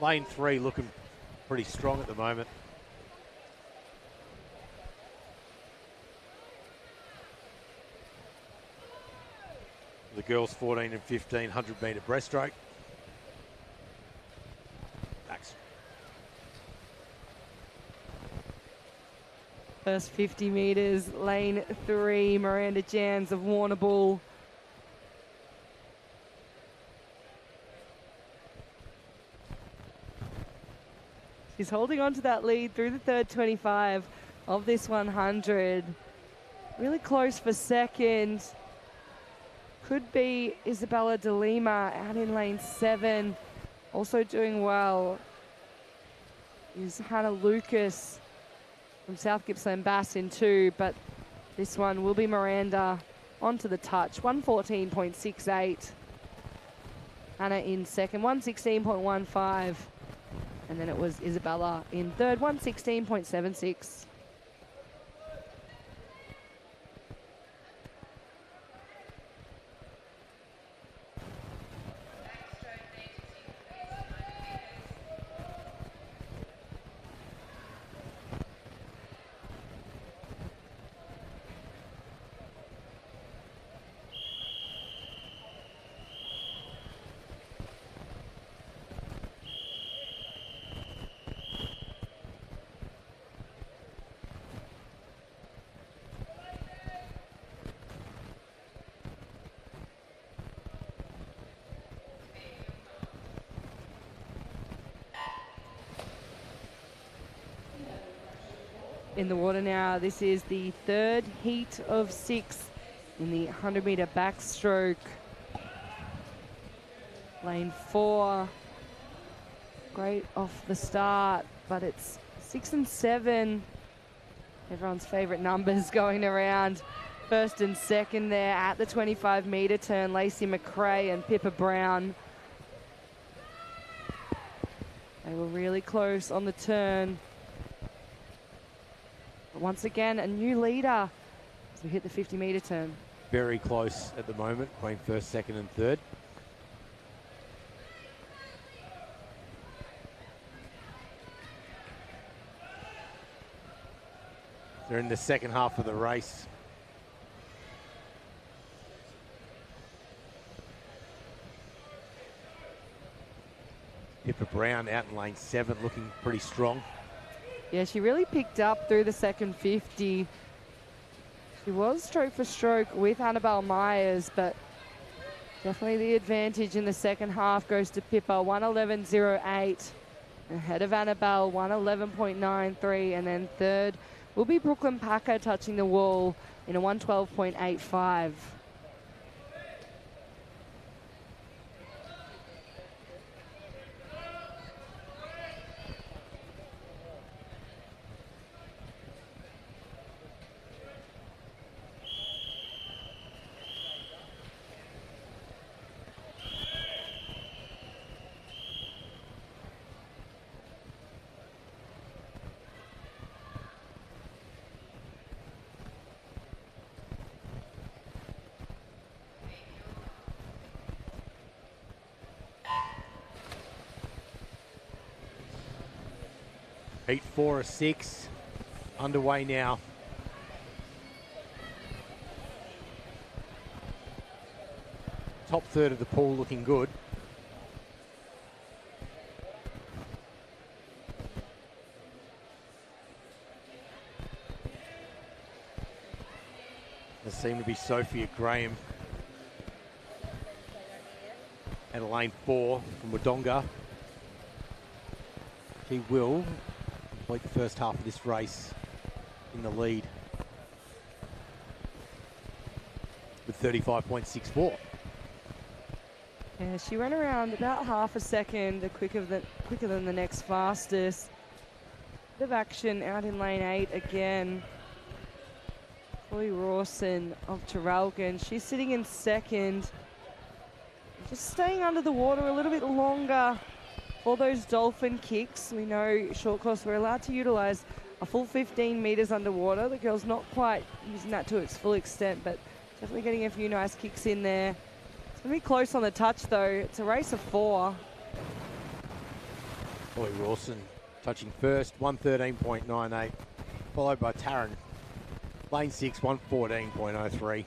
Lane 3 looking pretty strong at the moment. The girls 14 and 15 100-metre breaststroke.
First 50 metres, lane 3, Miranda Jans of Warrnambool. She's holding on to that lead through the third 25 of this 100. Really close for second. Could be Isabella De Lima out in lane 7. Also doing well is Hannah Lucas from South Gippsland Bass in 2, but this one will be Miranda onto the touch. 114.68. Hannah in second, 116.15. And then it was Isabella in third, 116.76. In the water now. This is the third heat of 6 in the 100-metre backstroke. Lane 4. Great off the start, but it's 6 and 7. Everyone's favourite numbers going around. First and second there at the 25-metre turn. Lacey McRae and Pippa Brown. They were really close on the turn. Once again, a new leader as we hit the 50-metre turn.
Very close at the moment, between first, second and third. They're in the second half of the race. Pippa Brown out in lane 7, looking pretty strong.
Yeah, she really picked up through the second 50. She was stroke for stroke with Annabelle Myers, but definitely the advantage in the second half goes to Pippa, 111.08. Ahead of Annabelle, 111.93. And then third will be Brooklyn Packer touching the wall in a 112.85.
Heat 4 of 6 underway now. Top third of the pool looking good. There seemed to be Sophia Graham at lane 4 from Wodonga. She will complete the first half of this race in the lead with 35.64.
Yeah, she ran around about half a second quicker than the next fastest. Bit of action out in lane 8 again. Chloe Rawson of Traralgon. She's sitting in second. Just staying under the water a little bit longer. For those dolphin kicks, we know short course we're allowed to utilise a full 15 metres underwater. The girl's not quite using that to its full extent, but definitely getting a few nice kicks in there. It's going to be close on the touch though. It's a race of 4.
Chloe Rawson touching first, 113.98, followed by Taryn. Lane 6, 114.03.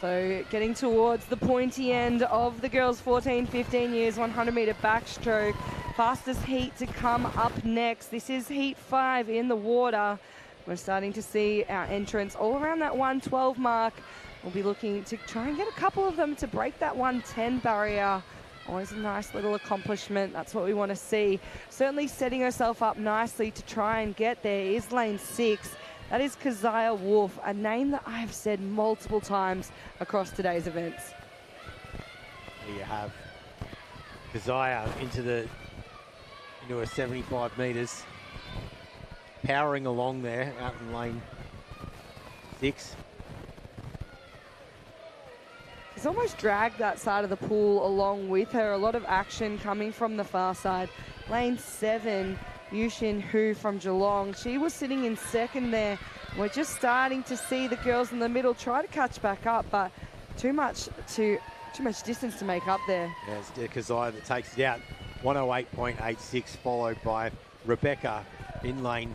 So getting towards the pointy end of the girls 14-15 years 100-meter backstroke. Fastest heat to come up next. This is heat 5 in the water. We're starting to see our entrants all around that 112 mark. We'll be looking to try and get a couple of them to break that 110 barrier. Always a nice little accomplishment. That's what we want to see. Certainly setting herself up nicely to try and get there is lane 6. That is Keziah Wolf, a name that I have said multiple times across today's events.
There you have Keziah into her 75 metres. Powering along there out in lane 6.
She's almost dragged that side of the pool along with her. A lot of action coming from the far side. Lane 7, Yushin Hu from Geelong. She was sitting in second there. We're just starting to see the girls in the middle try to catch back up, but too much distance to make up there.
Yeah, it's Keziah that takes it out. 108.86, followed by Rebecca in lane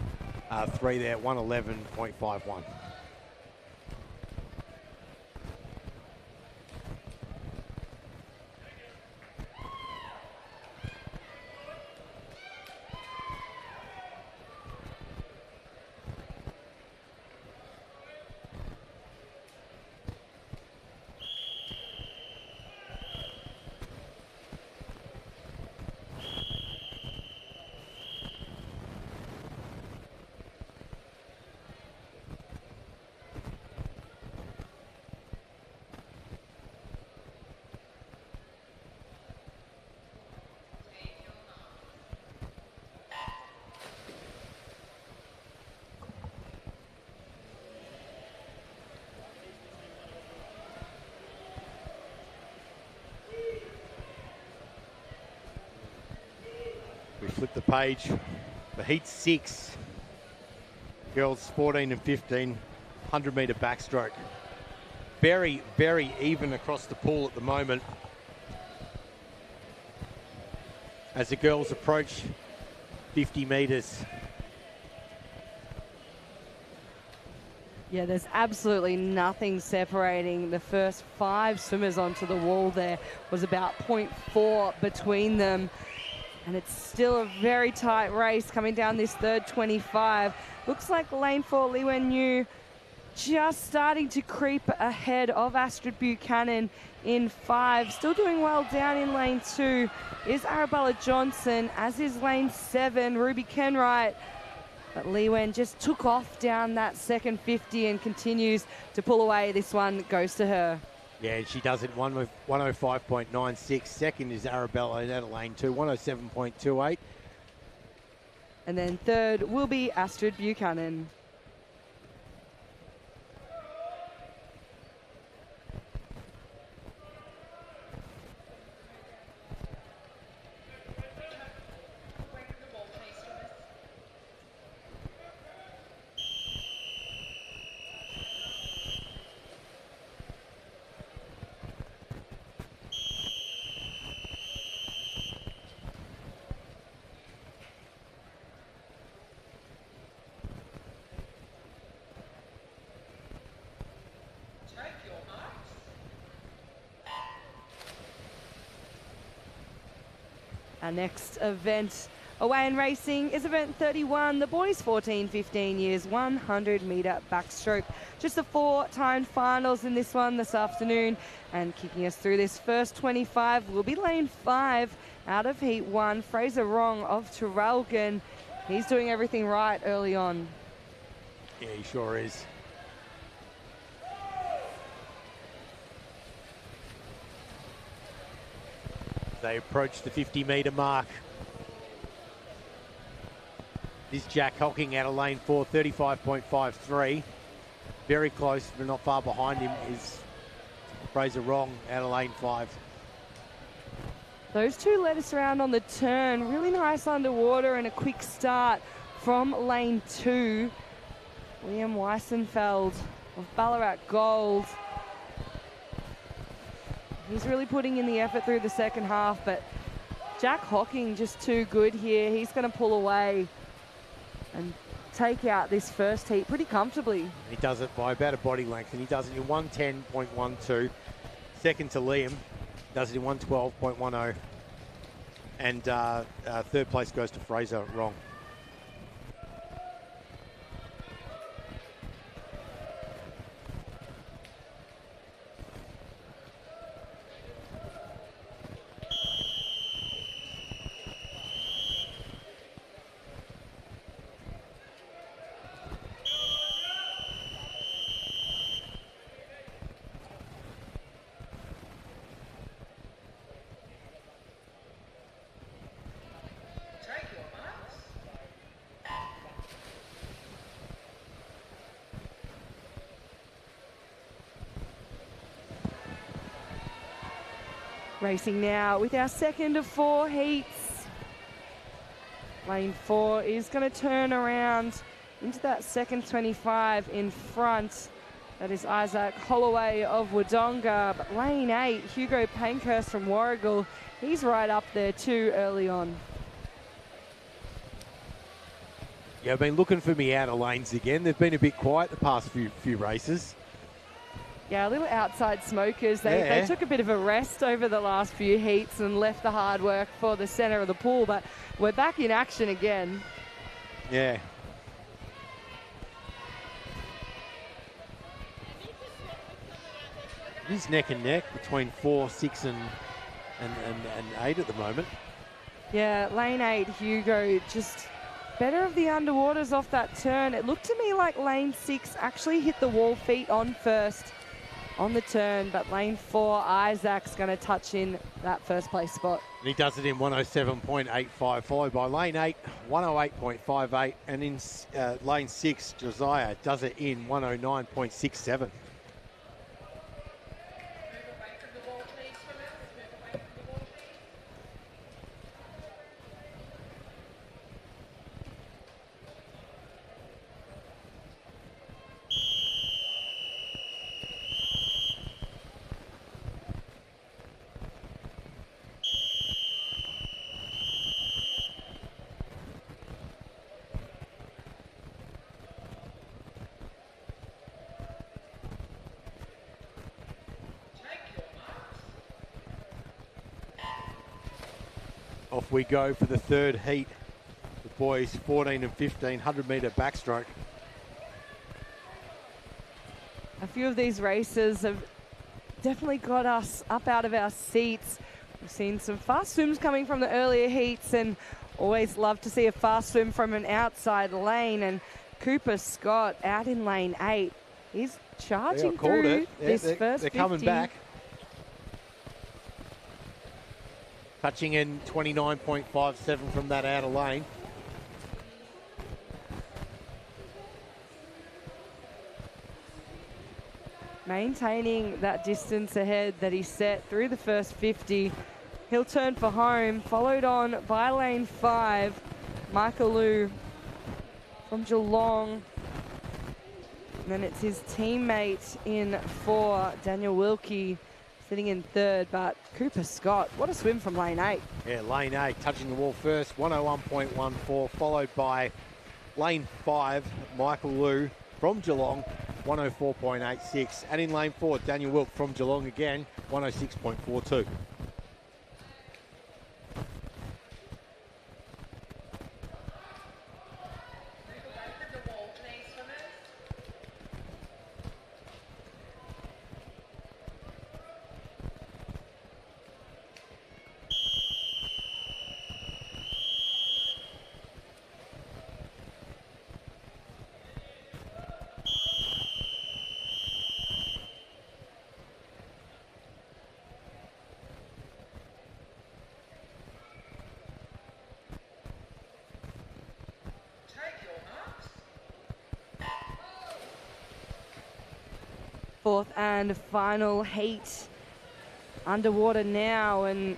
3 there, 111.51. We flip the page for heat 6. Girls 14 and 15, 100-metre backstroke. Very, very even across the pool at the moment. As the girls approach 50 metres.
Yeah, there's absolutely nothing separating the first 5 swimmers onto the wall. There was about 0.4 between them. And it's still a very tight race coming down this third 25. Looks like lane 4, Li Wen Yu, just starting to creep ahead of Astrid Buchanan in 5. Still doing well down in lane 2 is Arabella Johnson, as is lane 7, Ruby Kenwright. But Li Wen just took off down that second 50 and continues to pull away. This one goes to her.
Yeah, and she does it 105.96. Second is Arabella out of lane 2, 107.28.
And then third will be Astrid Buchanan. Our next event away in racing is event 31, the boys 14-15 years 100-metre backstroke. Just the 4-time finals in this one this afternoon, and kicking us through this first 25 will be lane 5 out of heat 1, Fraser Wrong of Traralgon. He's doing everything right early on.
Yeah, he sure is. They approach the 50-metre mark. This Jack Hocking out of lane 4, 35.53. Very close, but not far behind him is Fraser Wrong out of lane 5.
Those two led us around on the turn. Really nice underwater and a quick start from lane 2. Liam Weissenfeld of Ballarat Gold. He's really putting in the effort through the second half, but Jack Hocking just too good here. He's going to pull away. And take out this first heat pretty comfortably.
He does it by about a body length, and he does it in 110.12. Second to Liam, does it in 112.10. And third place goes to Fraser, wrong.
Racing now with our second of 4 heats. Lane 4 is going to turn around into that second 25 in front. That is Isaac Holloway of Wodonga. But lane 8, Hugo Pankhurst from Warragul, he's right up there too early on.
Yeah, I've been looking for me outer lanes again. They've been a bit quiet the past few races.
Yeah, a little outside smokers. They took a bit of a rest over the last few heats and left the hard work for the centre of the pool, but we're back in action again.
Yeah. It is neck and neck between 4, 6 and 8 at the moment.
Yeah, lane 8, Hugo, just better of the underwaters off that turn. It looked to me like lane 6 actually hit the wall feet on first on the turn, but lane 4, Isaac's going to touch in that first place spot.
And he does it in 107.85, followed by lane 8, 108.58, and in lane 6, Josiah does it in 109.67. Off we go for the third heat. The boys 14 and 15, 100-metre backstroke.
A few of these races have definitely got us up out of our seats. We've seen some fast swims coming from the earlier heats, and always love to see a fast swim from an outside lane. And Cooper Scott out in lane 8. He's charging through this first 50.
They're coming back. Touching in 29.57 from that outer lane.
Maintaining that distance ahead that he set through the first 50. He'll turn for home, followed on by lane 5, Michael Liu from Geelong. And then it's his teammate in 4, Daniel Wilkie, sitting in 3rd, but Cooper Scott, what a swim from lane 8.
Yeah, lane 8 touching the wall first, 101.14, followed by lane 5, Michael Liu from Geelong, 104.86. And in lane 4, Daniel Wilk from Geelong again, 106.42.
Fourth and final heat underwater now, and we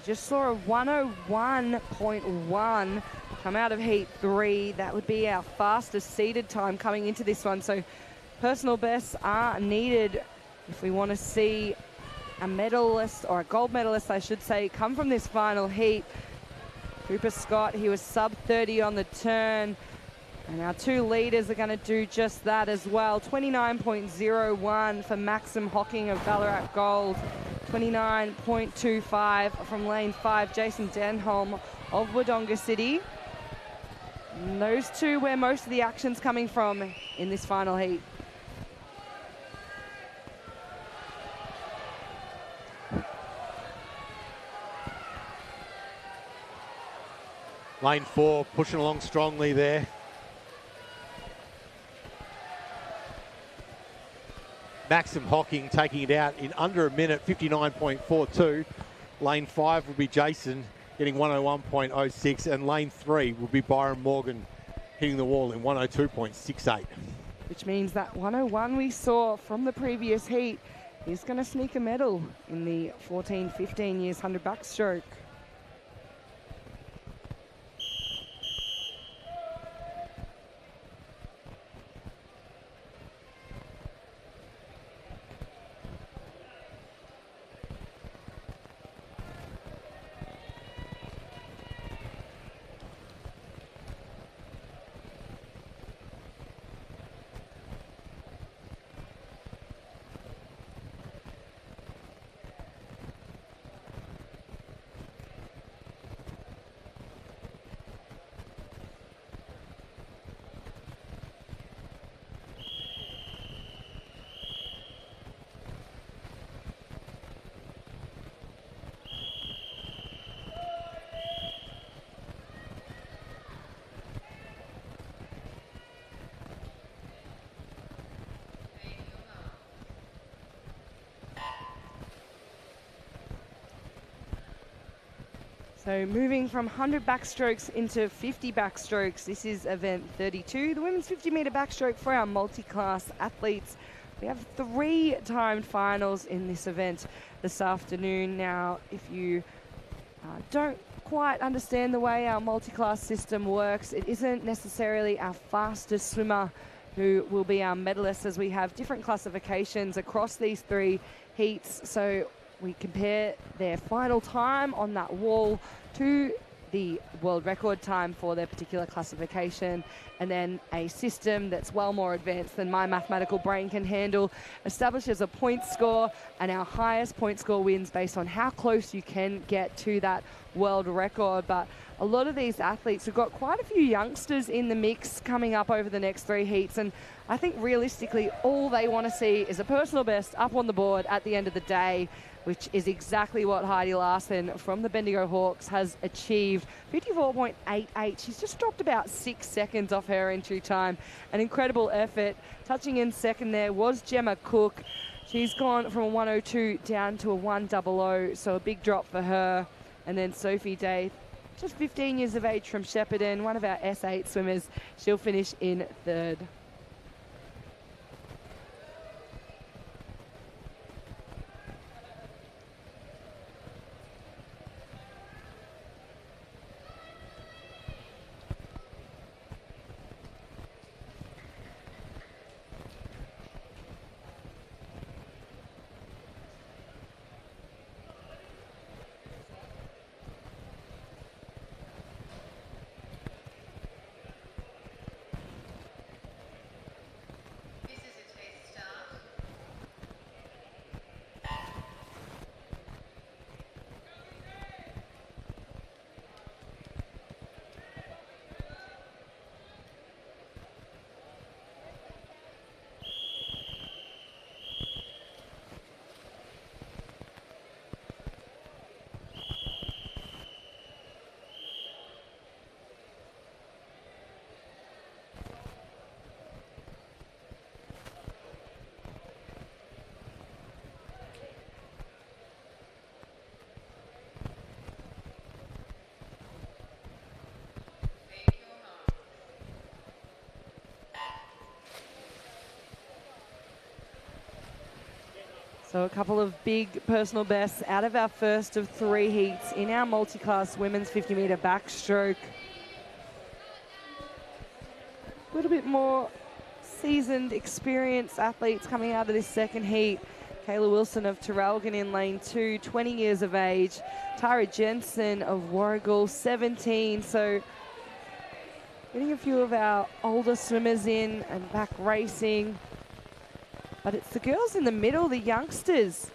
just saw a 101.1 come out of heat 3. That would be our fastest seeded time coming into this one. So personal bests are needed if we want to see a medalist, or a gold medalist I should say, come from this final heat. Cooper Scott, he was sub 30 on the turn. And our two leaders are going to do just that as well. 29.01 for Maxim Hocking of Ballarat Gold. 29.25 from lane 5, Jason Denholm of Wodonga City. And those two where most of the action's coming from in this final heat.
Lane 4 pushing along strongly there. Maxim Hocking taking it out in under a minute, 59.42. Lane 5 will be Jason getting 101.06, and lane 3 will be Byron Morgan hitting the wall in 102.68.
Which means that 101 we saw from the previous heat is going to sneak a medal in the 14-15 years 100 backstroke. So moving from 100 backstrokes into 50 backstrokes, this is event 32, the women's 50-metre backstroke for our multi-class athletes. We have 3 timed finals in this event this afternoon. Now, if you don't quite understand the way our multi-class system works, it isn't necessarily our fastest swimmer who will be our medalist, as we have different classifications across these 3 heats. So we compare their final time on that wall to the world record time for their particular classification, and then a system that's well more advanced than my mathematical brain can handle establishes a point score, and our highest point score wins based on how close you can get to that world record. But a lot of these athletes, we've got quite a few youngsters in the mix coming up over the next 3 heats, and I think realistically all they want to see is a personal best up on the board at the end of the day, which is exactly what Heidi Larson from the Bendigo Hawks has achieved. 54.88. She's just dropped about 6 seconds off her entry time. An incredible effort. Touching in second there was Gemma Cook. She's gone from a 102 down to a 100, so a big drop for her. And then Sophie Day, just 15 years of age from Shepparton, one of our S8 swimmers. She'll finish in third. So a couple of big personal bests out of our first of 3 heats in our multi-class women's 50-metre backstroke. A little bit more seasoned, experienced athletes coming out of this second heat. Kayla Wilson of Traralgon in lane 2, 20 years of age. Tara Jensen of Warragul, 17. So Getting a few of our older swimmers in and back racing. But it's the girls in the middle, the youngsters.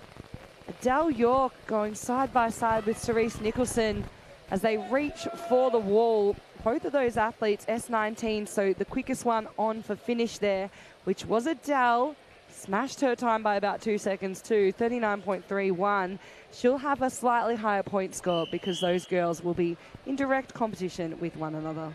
Adele York going side by side with Cerise Nicholson as they reach for the wall. Both of those athletes, S19, so the quickest one on for finish there, which was Adele. Smashed her time by about 2 seconds too, 39.31. She'll have a slightly higher point score because those girls will be in direct competition with one another.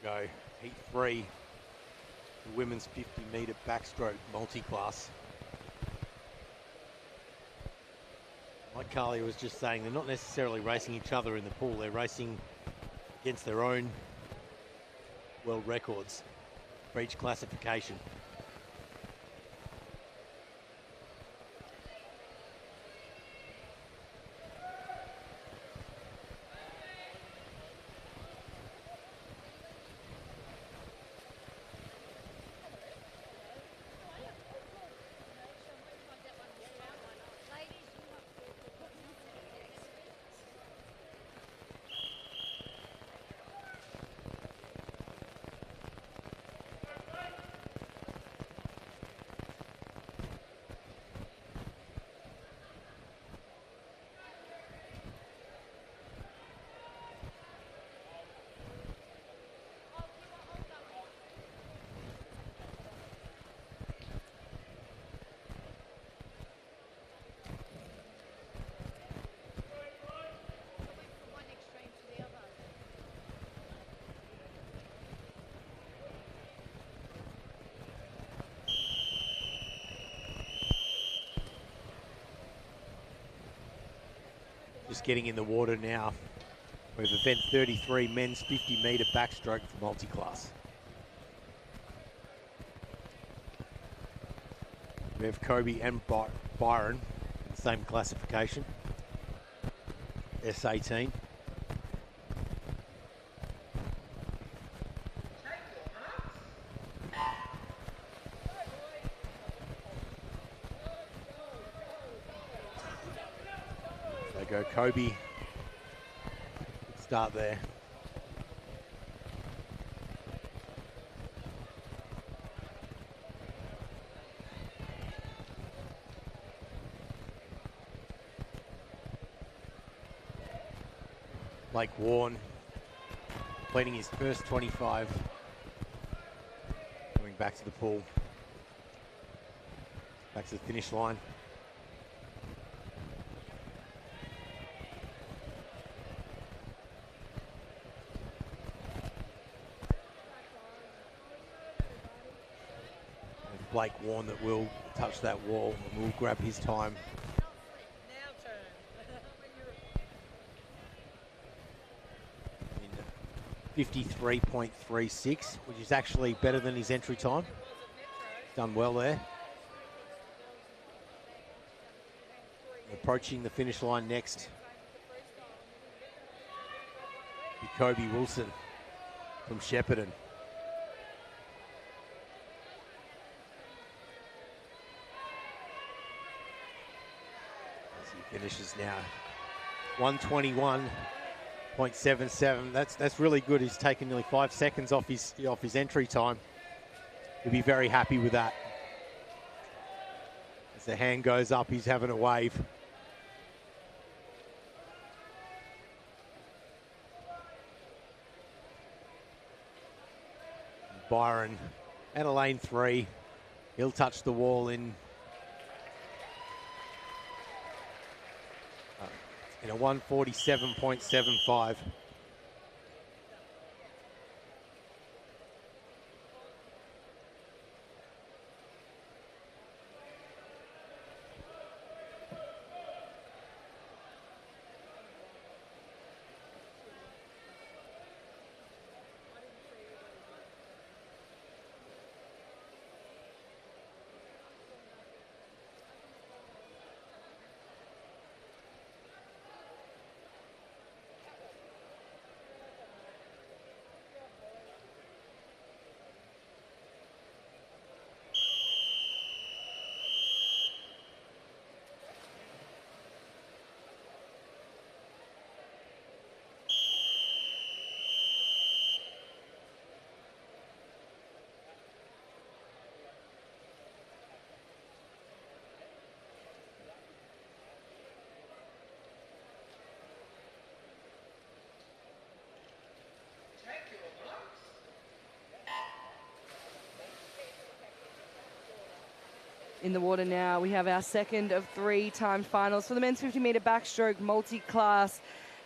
Go heat 3, the women's 50-metre backstroke multi-class. Like Carly was just saying, they're not necessarily racing each other in the pool, they're racing against their own world records for each classification. Just getting in the water now. We have event 33, men's 50-metre backstroke for multi-class. We have Kobe and Byron in the same classification, S18. Go Kobe. Good start there. Blake Warren completing his first 25. Coming back to the pool. Back to the finish line. Blake Warren that will touch that wall and will grab his time. In 53.36, which is actually better than his entry time. Done well there. Approaching the finish line next. Kobe Wilson from Shepparton. Finishes now 121.77. That's really good. He's taken nearly 5 seconds off his entry time. He'll be very happy with that. As the hand goes up, he's having a wave. Byron. And a lane 3. He'll touch the wall in a 147.75.
In the water now, we have our second of 3 time finals for the men's 50-metre backstroke multi-class.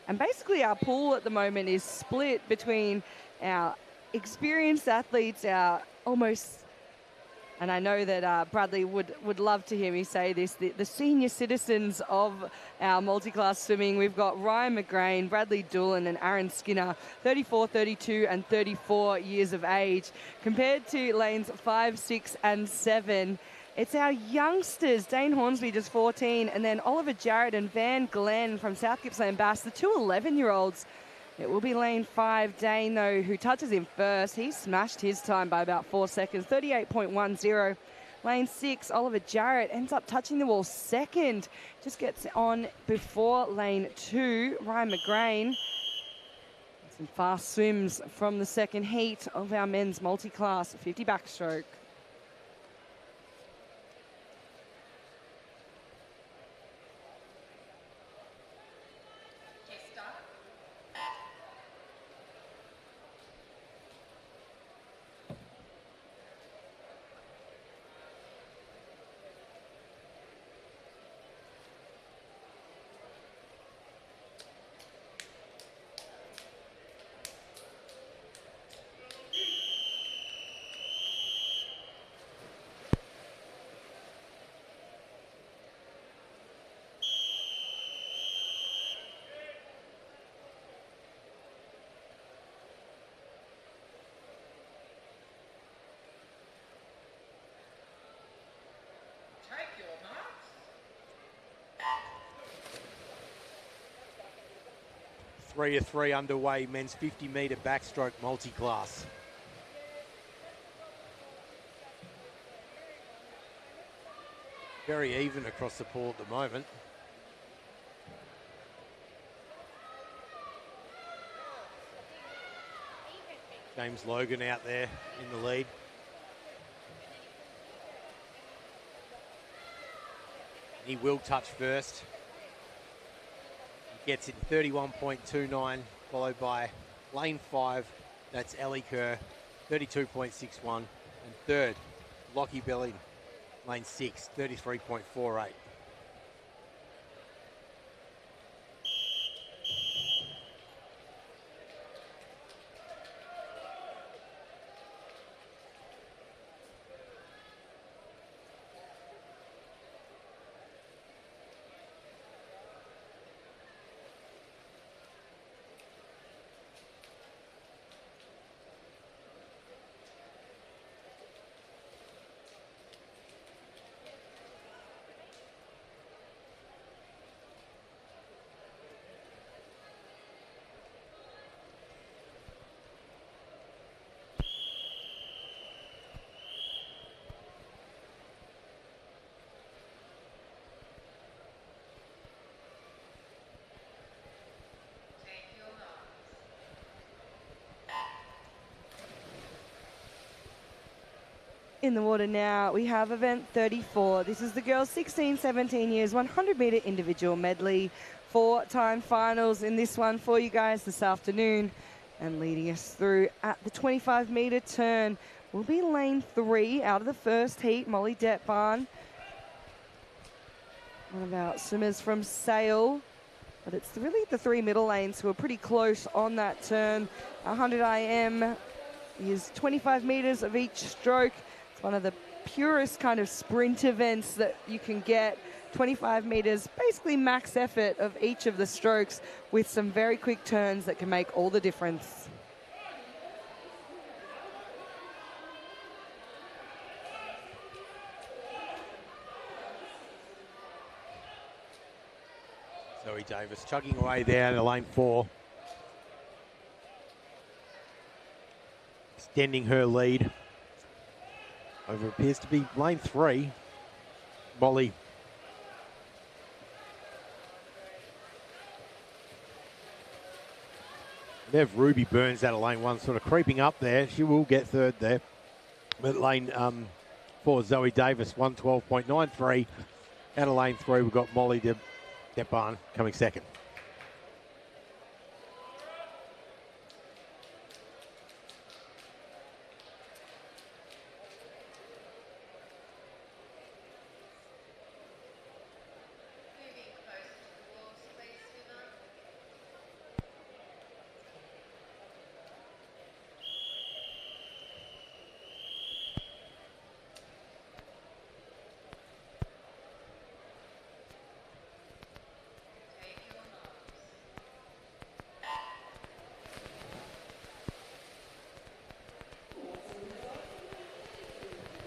And basically our pool at the moment is split between our experienced athletes, our almost, and I know that Bradley would love to hear me say this, the senior citizens of our multi-class swimming. We've got Ryan McGrain, Bradley Doolan and Aaron Skinner, 34, 32 and 34 years of age. Compared to lanes 5, 6 and 7, it's our youngsters, Dane Hornsby, just 14, and then Oliver Jarrett and Van Glen from South Gippsland Bass, the two 11-year-olds. It will be lane 5, Dane, though, who touches him first. He smashed his time by about 4 seconds, 38.10. Lane 6, Oliver Jarrett ends up touching the wall second. Just gets on before lane 2, Ryan McGrain. Some fast swims from the second heat of our men's multi-class 50 backstroke.
Three of 3 underway, men's 50-metre backstroke multi-class. Very even across the pool at the moment. James Logan out there in the lead. He will touch first. Gets it 31.29, followed by lane 5, that's Ellie Kerr, 32.61. And third, Lockie Belly, lane 6, 33.48.
In the water now, we have event 34. This is the girls 16, 17 years, 100-metre individual medley. 4 time finals in this one for you guys this afternoon. And leading us through at the 25-metre turn will be lane 3 out of the first heat, Molly Detbarn. One of our swimmers from Sale. But it's really the 3 middle lanes who are pretty close on that turn. 100 IM is 25 metres of each stroke. It's one of the purest kind of sprint events that you can get. 25 metres, basically max effort of each of the strokes with some very quick turns that can make all the difference.
Zoe Davis chugging away there to lane 4. Extending her lead over appears to be lane 3. Molly. Bev Ruby Burns out of lane 1, sort of creeping up there. She will get third there. But lane 4, Zoe Davis, 112.93. Out of lane 3, we've got Molly Detbarn coming second.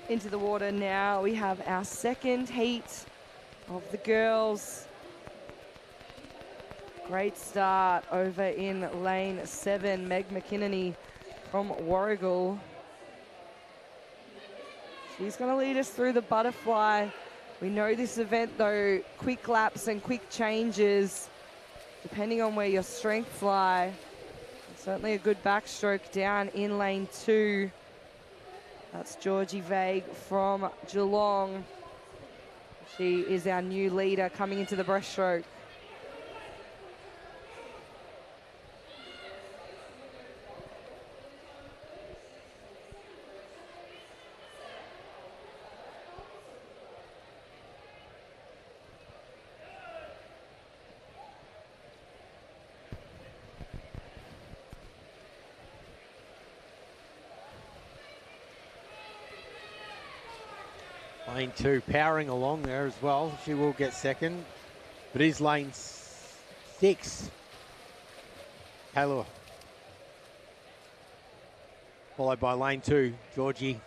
Into the water now. We have our second heat of the girls. Great start over in lane 7. Meg McKinney from Warragul. She's going to lead us through the butterfly. We know this event, though, quick laps and quick changes, depending on where your strengths lie. Certainly a good backstroke down in lane 2. That's Georgie Vague from Geelong. She is our new leader coming into the breaststroke.
Lane 2 powering along there as well. She will get second. But is lane 6. Taylor. Followed by lane 2, Georgie.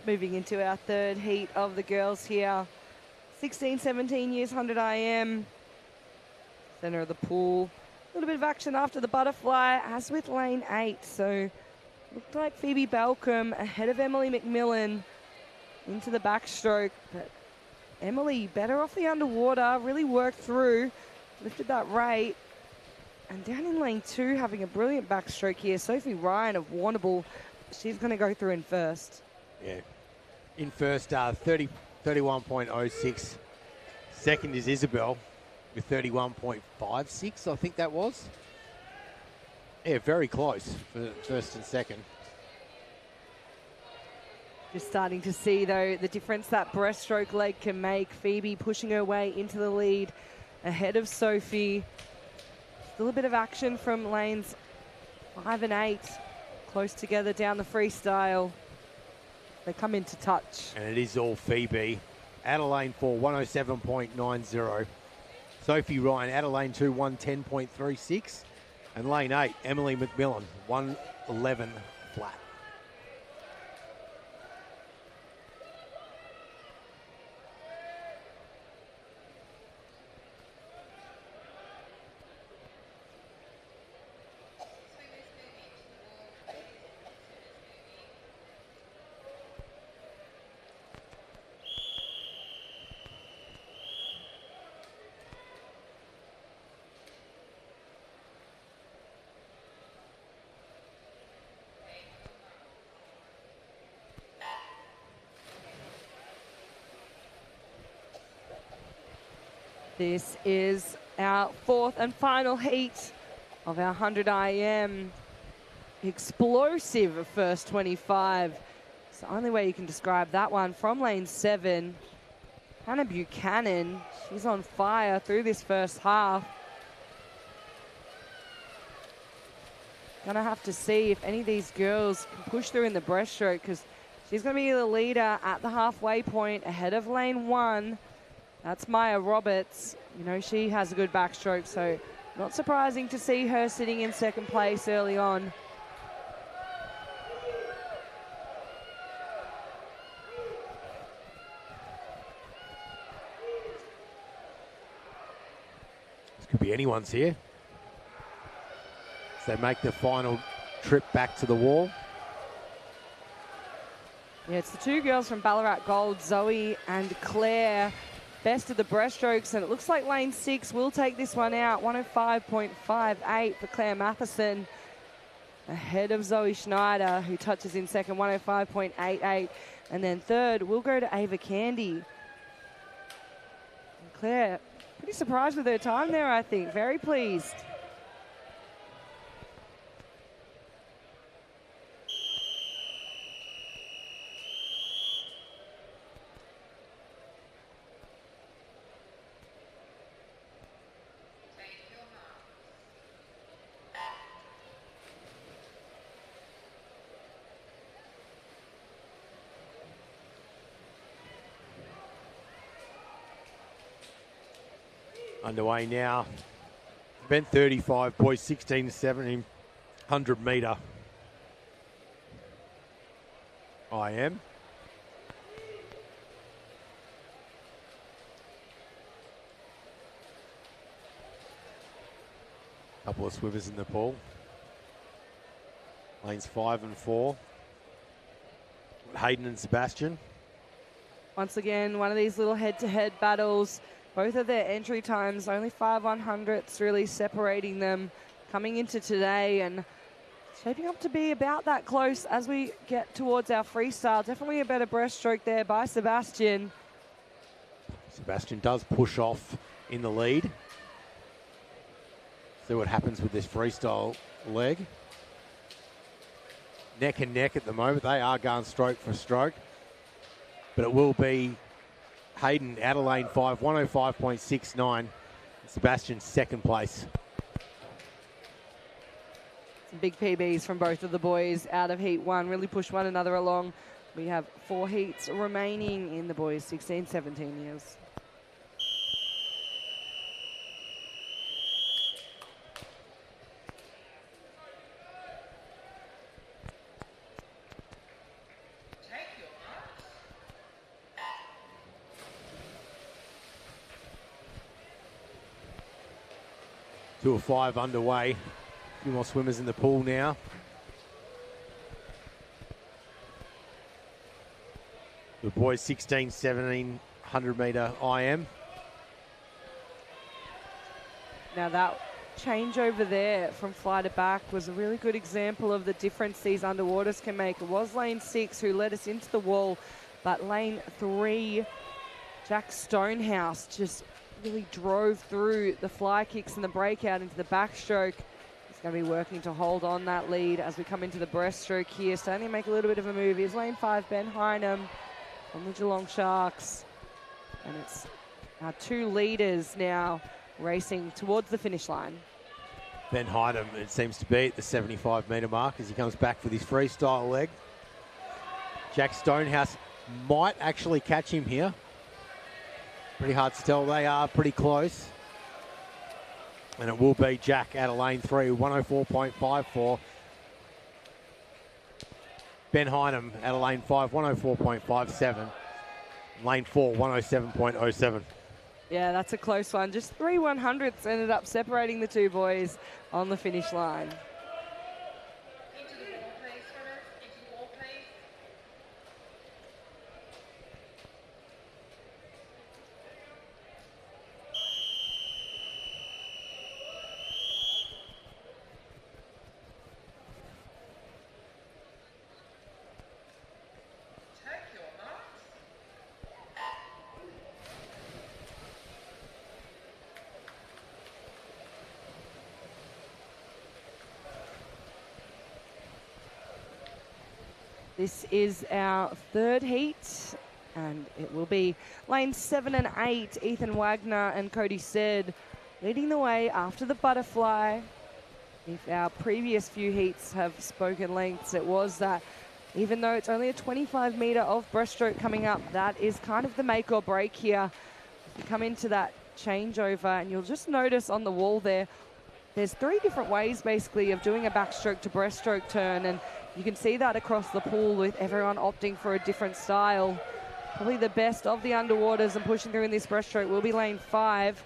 Moving into our third heat of the girls here. 16, 17 years, 100 IM. Center of the pool. A little bit of action after the butterfly, as with lane 8. So looked like Phoebe Balcom ahead of Emily McMillan into the backstroke. But Emily better off the underwater, really worked through, lifted that rate. And down in lane 2, having a brilliant backstroke here, Sophie Ryan of Warrnambool. She's going to go through in first.
Yeah. In first, 31.06. Second is Isabel with 31.56, I think that was. Yeah, very close for first and second.
Just starting to see, though, the difference that breaststroke leg can make. Phoebe pushing her way into the lead ahead of Sophie. Still a bit of action from lanes 5 and 8. Close together down the freestyle. They come into touch.
And it is all Phoebe. Out of lane 4, 107.90. Sophie Ryan, out of lane 2, 110.36. And lane 8, Emily McMillan, 111 flat.
This is our fourth and final heat of our 100 IM. Explosive first 25. It's the only way you can describe that one. From lane 7, Hannah Buchanan. She's on fire through this first half. Gonna have to see if any of these girls can push through in the breaststroke, because she's gonna be the leader at the halfway point ahead of lane 1. That's Maya Roberts. You know, she has a good backstroke, so not surprising to see her sitting in second place early on.
This could be anyone's here. As they make the final trip back to the wall.
Yeah, it's the two girls from Ballarat Gold, Zoe and Claire. Best of the breaststrokes, and it looks like lane 6 will take this one out. 105.58 for Claire Matheson, ahead of Zoe Schneider, who touches in second, 105.88. And then third will go to Ava Candy. And Claire, pretty surprised with her time there, I think. Very pleased.
Underway now. Event 35, boys 16 to 17, 100 metre. IM. Couple of swimmers in the pool. Lanes 5 and 4. Hayden and Sebastian.
Once again, one of these little head-to-head battles. Both of their entry times, only 5 100ths really separating them coming into today, and shaping up to be about that close as we get towards our freestyle. Definitely a better breaststroke there by Sebastian.
Sebastian does push off in the lead. See what happens with this freestyle leg. Neck and neck at the moment. They are going stroke for stroke. But it will be Hayden out of lane 5, 105.69. Sebastian second place.
Some big PBs from both of the boys out of heat 1. Really push one another along. We have 4 heats remaining in the boys, 16, 17 years.
Two of 5 underway. A few more swimmers in the pool now. The boys 16, 17, 100 metre IM.
Now that change over there from fly to back was a really good example of the difference these underwaters can make. It was lane 6 who led us into the wall, but lane 3, Jack Stonehouse, just really drove through the fly kicks and the breakout into the backstroke. He's going to be working to hold on that lead as we come into the breaststroke here. Starting to make a little bit of a move. Here's lane 5, Ben Hynam from the Geelong Sharks. And it's our 2 leaders now racing towards the finish line.
Ben Hynam, it seems to be at the 75 metre mark as he comes back with his freestyle leg. Jack Stonehouse might actually catch him here. Pretty hard to tell. They are pretty close. And it will be Jack out of lane 3, 104.54. Ben Hynam out of lane 5, 104.57. Lane 4, 107.07.
Yeah, that's a close one. Just 3 100ths ended up separating the two boys on the finish line.
Into the wall, please, swimmers. Into the wall, please. Take your marks.
This is our third heat, and it will be lanes 7 and 8. Ethan Wagner and Cody Said leading the way after the butterfly. If our previous few heats have spoken lengths, it was that even though it's only a 25 metre of breaststroke coming up, that is kind of the make or break here. You come into that changeover, and you'll just notice on the wall there's 3 different ways basically of doing a backstroke to breaststroke turn, and you can see that across the pool with everyone opting for a different style. Probably the best of the underwaters and pushing through in this breaststroke will be lane 5.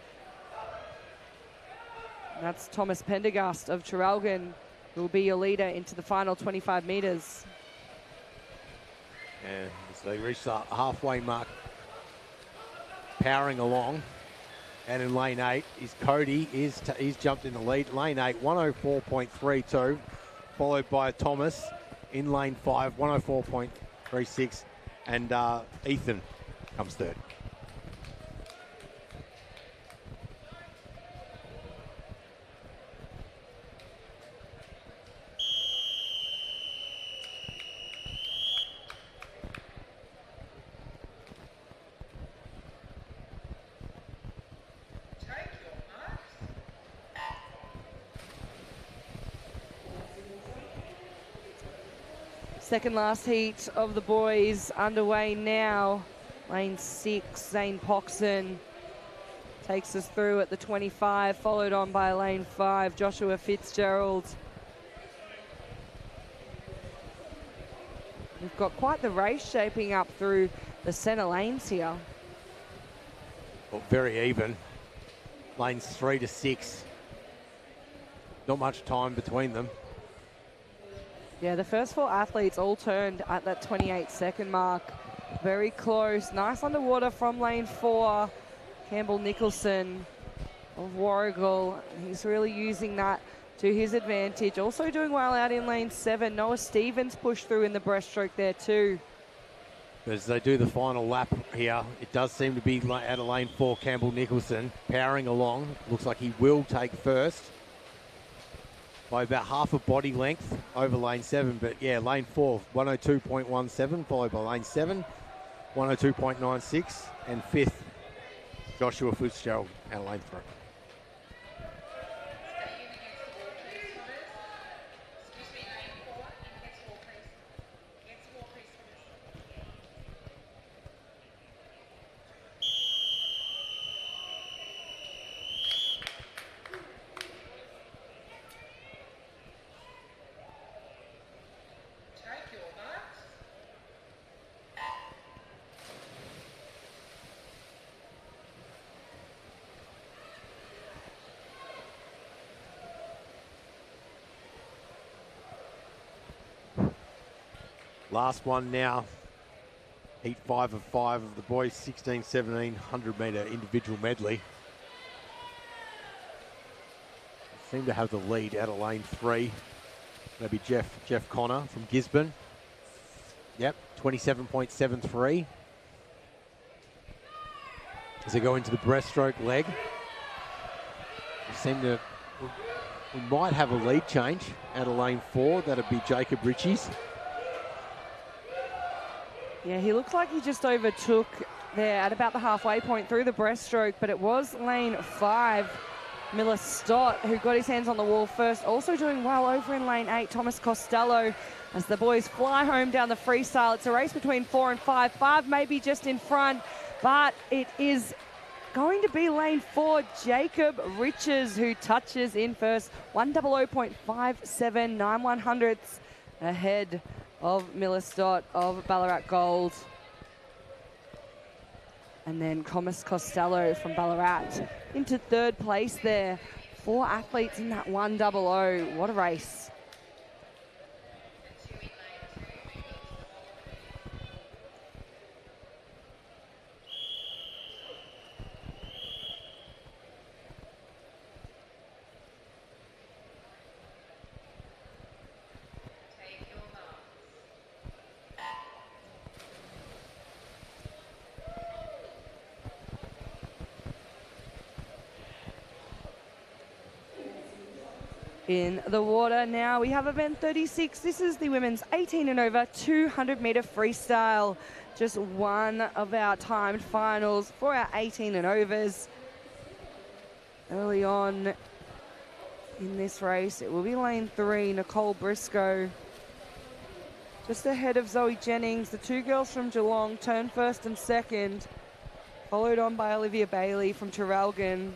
And that's Thomas Pendergast of Traralgon, who will be your leader into the final 25 metres.
And as they reach the halfway mark, powering along. And in lane 8 is Cody. He's jumped in the lead. Lane 8, 104.32, followed by Thomas in lane 5, 104.36, and Ethan comes third.
Second last heat of the boys underway now. Lane 6, Zane Poxon takes us through at the 25, followed on by lane 5, Joshua Fitzgerald. We've got quite the race shaping up through the centre lanes here.
Well, very even. Lanes 3 to 6. Not much time between them.
Yeah, the first 4 athletes all turned at that 28-second mark. Very close. Nice underwater from lane 4. Campbell Nicholson of Warragul. He's really using that to his advantage. Also doing well out in lane 7. Noah Stevens pushed through in the breaststroke there too.
As they do the final lap here, it does seem to be out of lane 4, Campbell Nicholson powering along. Looks like he will take first by about half a body length over lane 7. But yeah, lane 4, 102.17, followed by lane 7, 102.96, and 5th, Joshua Fitzgerald out of lane 3. Last one now, heat 5 of 5 of the boys 16-17 100-metre individual medley. Seem to have the lead out of lane 3. Maybe Jeff Connor from Gisborne. Yep, 27.73. As they go into the breaststroke leg, we might have a lead change out of lane 4. That'd be Jacob Ritchie's.
Yeah, he looked like he just overtook there at about the halfway point through the breaststroke, but it was lane 5, Miller Stott, who got his hands on the wall first. Also doing well over in lane 8, Thomas Costello, as the boys fly home down the freestyle. It's a race between 4 and 5. 5 maybe just in front, but it is going to be lane 4, Jacob Riches, who touches in first. 100.57, 9 100ths ahead of Miller Stott of Ballarat Gold. And then Thomas Costello from Ballarat into 3rd place there. 4 athletes in that 100. What a race. in the water now. We have event 36. This is the women's 18 and over 200 meter freestyle. Just one of our timed finals for our 18 and overs. Early on in this race, it will be lane 3, Nicole Briscoe. Just ahead of Zoe Jennings. The two girls from Geelong turn first and second, followed on by Olivia Bailey from Traralgon.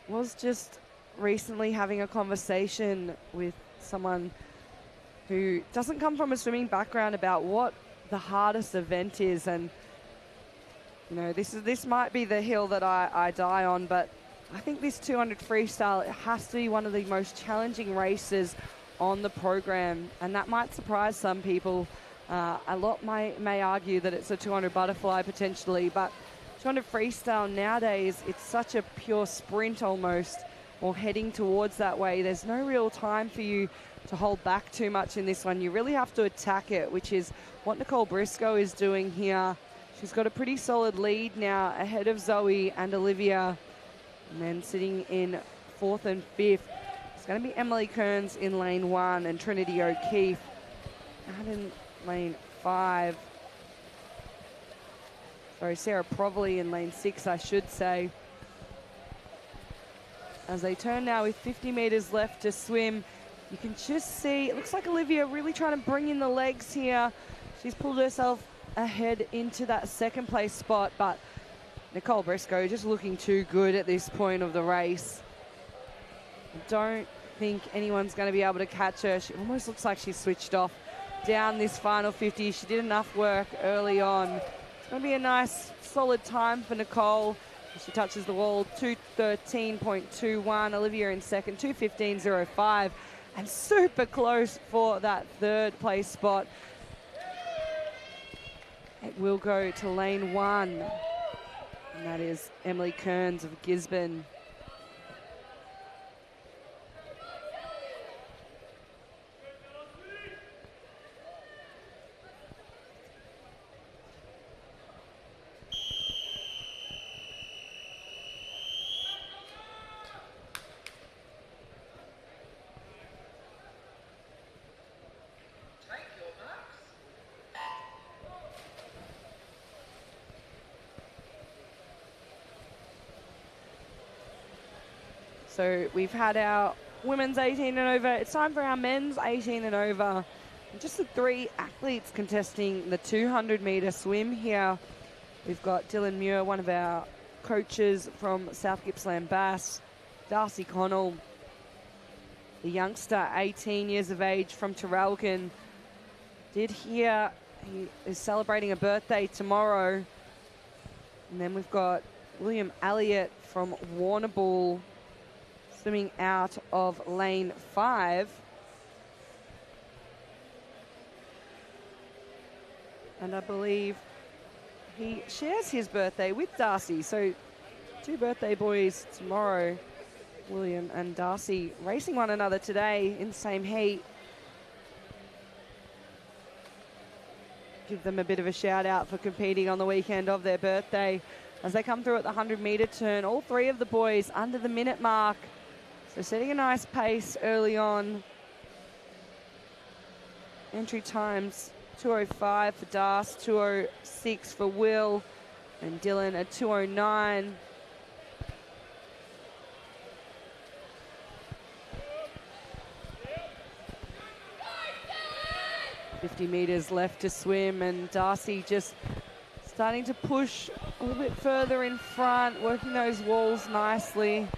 Was just recently having a conversation with someone who doesn't come from a swimming background about what the hardest event is, and you know, this might be the hill that I die on, but I think this 200 freestyle, it has to be one of the most challenging races on the program, and that might surprise some people. A lot may argue that it's a 200 butterfly potentially, but 200 freestyle nowadays, it's such a pure sprint almost, or heading towards that way. There's no real time for you to hold back too much in this one. You really have to attack it, which is what Nicole Briscoe is doing here. She's got a pretty solid lead now ahead of Zoe and Olivia. And then sitting in 4th and 5th, it's going to be Emily Kearns in lane 1 and Trinity O'Keefe out in lane 5. Sorry, Sarah Provely in lane 6, I should say. As they turn now with 50 metres left to swim, you can just see, it looks like Olivia really trying to bring in the legs here. She's pulled herself ahead into that second place spot, but Nicole Briscoe just looking too good at this point of the race. I don't think anyone's going to be able to catch her. She almost looks like she's switched off down this final 50. She did enough work early on. It's going to be a nice solid time for Nicole. She touches the wall, 2:13.21. Olivia in second, 2:15.05. And super close for that third place spot. It will go to lane 1. And that is Emily Kearns of Gisborne. So we've had our women's 18 and over. It's time for our men's 18 and over. And just the 3 athletes contesting the 200 metre swim here. We've got Dylan Muir, one of our coaches from South Gippsland Bass. Darcy Connell, the youngster, 18 years of age from Traralgon. He is celebrating a birthday tomorrow. And then we've got William Elliott from Warrnambool, swimming out of lane 5. And I believe he shares his birthday with Darcy. So 2 birthday boys tomorrow, William and Darcy, racing one another today in the same heat. Give them a bit of a shout out for competing on the weekend of their birthday. As they come through at the 100 metre turn, all 3 of the boys under the minute mark. So setting a nice pace early on. Entry times 2:05 for Das, 2:06 for Will, and Dylan at 2:09. $50 metres left to swim, and Darcy just starting to push a little bit further in front, working those walls nicely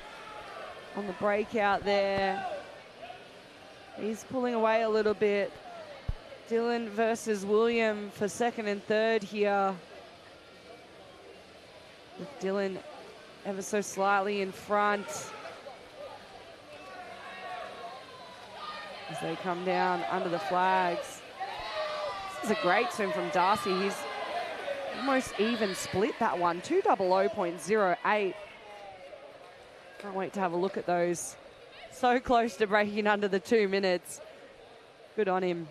on the breakout there. He's pulling away a little bit. Dylan versus William for second and third here. With Dylan ever so slightly in front. As they come down under the flags. This is a great swim from Darcy. He's almost even split that one, 2:00.08. Can't wait to have a look at those. So close to breaking under the 2 minutes. Good on him.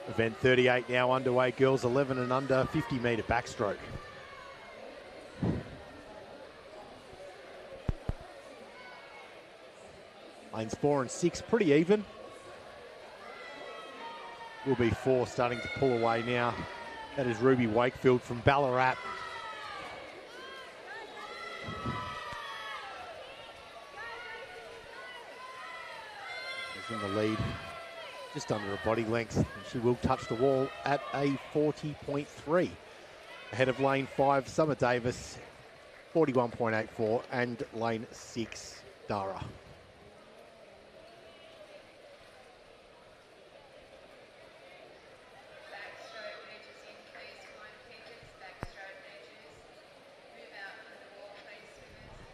Event 38 now underway. Girls 11 and under, 50 metre backstroke. Lanes 4 and 6, pretty even. Will be 4 starting to pull away now. That is Ruby Wakefield from Ballarat. She's in the lead, just under a body length. And she will touch the wall at a 40.3. Ahead of lane 5, Summer Davis, 41.84, and lane 6, Dara.
Backstroke edges in, please. Fine pickets, backstroke edges. Move out on the wall, please, swimmers.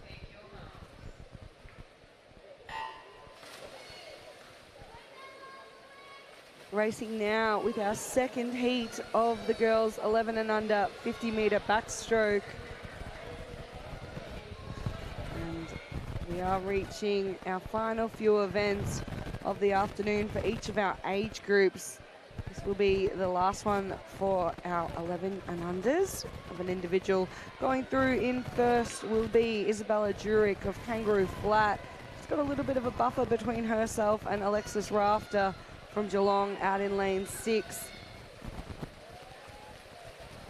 Take your marks.
Racing now with our second heat of the girls 11 and under 50 metre backstroke. And we are reaching our final few events of the afternoon for each of our age groups. This will be the last one for our 11 and unders of an individual. Going through in first will be Isabella Jurek of Kangaroo Flat. She's got a little bit of a buffer between herself and Alexis Rafter from Geelong out in lane 6.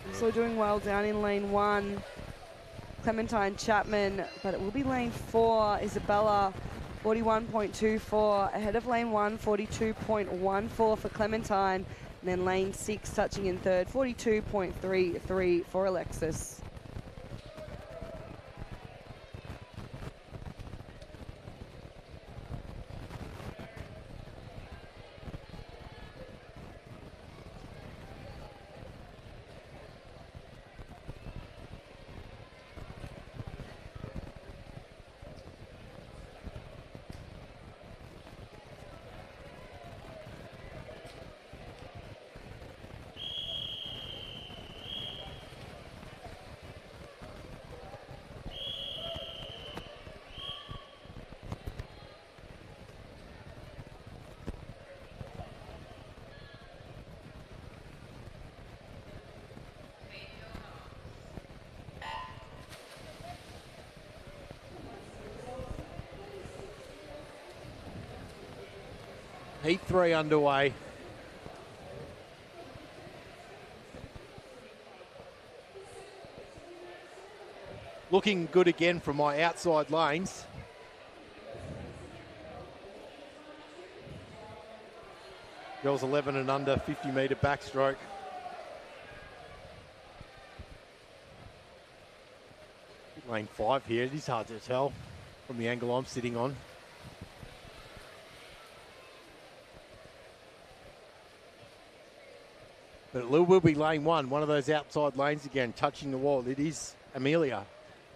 Also doing well down in lane 1, Clementine Chapman, but it will be lane 4, Isabella, 41.24, ahead of lane 1, 42.14 for Clementine, and then lane 6 touching in third, 42.33 for Alexis.
Heat 3 underway. Looking good again from my outside lanes. Girls 11 and under, 50 metre backstroke. Lane 5 here, it is hard to tell from the angle I'm sitting on. But it will be lane 1, one of those outside lanes again, touching the wall. It is Amelia,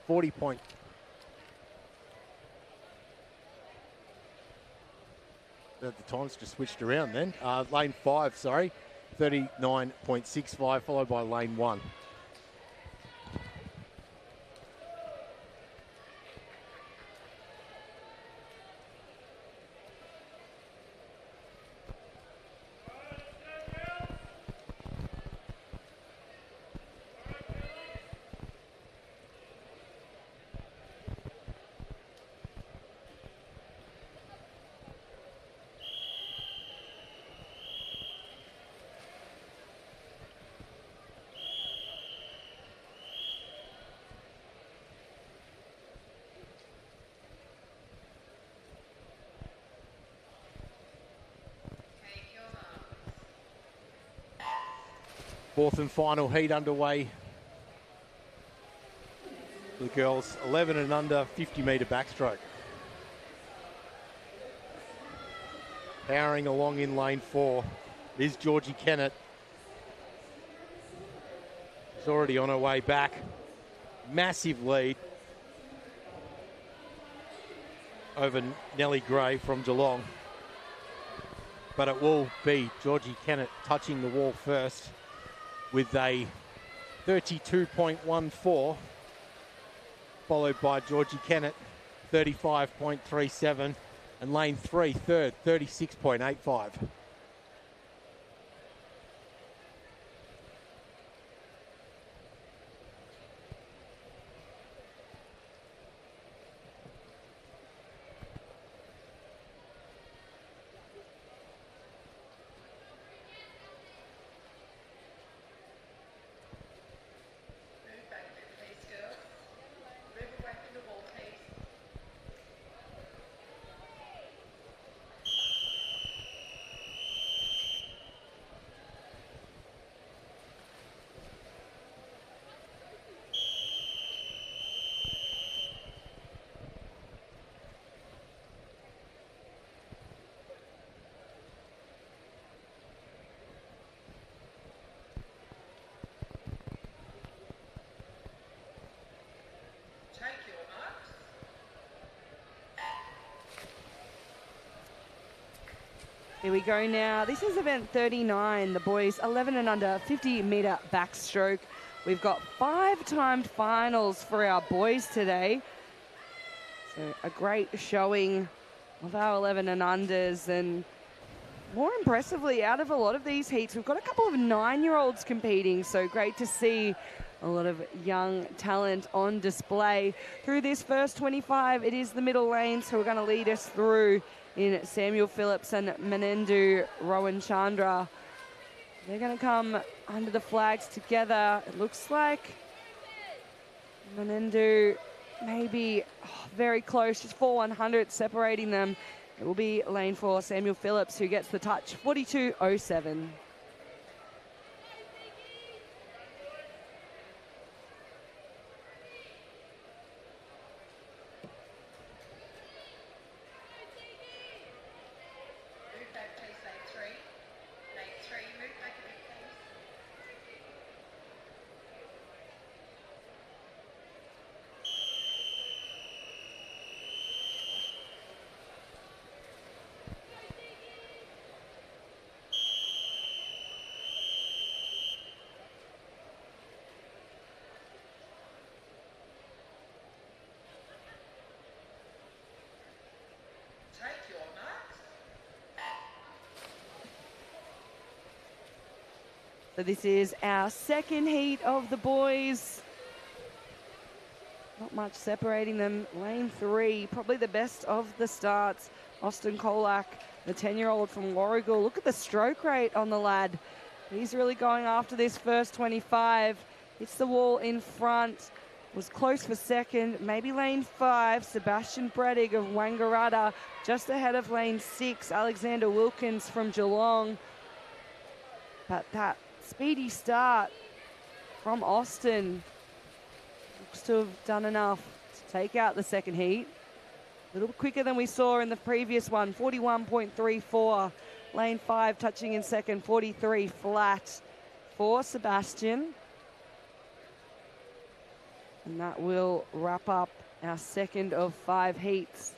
40 point. At the time's just switched around then. Lane 5, sorry, 39.65, followed by lane 1.
Take your marks.
Fourth and final heat underway for the girls 11 and under 50-metre backstroke. Powering along in lane 4 is Georgie Kennett. She's already on her way back. Massive lead over Nellie Gray from Geelong. But it will be Georgie Kennett touching the wall first with a 32.14, followed by Georgie Kennett, 35.37, and lane 3, third, 36.85.
Move back a bit, please, girls. Move away from the wall, please. Take your marks.
Here we go now. This is event 39, the boys 11 and under 50-metre backstroke. We've got 5 timed finals for our boys today. So a great showing of our 11 and unders, and more impressively, out of a lot of these heats, we've got a couple of 9-year-olds competing. So great to see a lot of young talent on display. Through this first 25, it is the middle lanes who are going to lead us through in Samuel Phillips and Menendu Rowan Chandra. They're going to come under the flags together. It looks like Menendu maybe very close, just 4/100 separating them. It will be lane 4, Samuel Phillips, who gets the touch, 42.07.
Move back, please, lane 3. Lane 3, move back a bit, please. Take your marks.
So this is our second heat of the boys. Not much separating them. Lane 3, probably the best of the starts. Austin Kolak, the 10-year-old from Warragul. Look at the stroke rate on the lad. He's really going after this first 25. Hits the wall in front. Was close for second. Maybe lane 5, Sebastian Bredig of Wangaratta. Just ahead of lane 6, Alexander Wilkins from Geelong. But that speedy start from Austin looks to have done enough to take out the second heat. A little quicker than we saw in the previous one, 41.34. Lane 5 touching in second, 43 flat for Sebastian. And that will wrap up our second of 5 heats.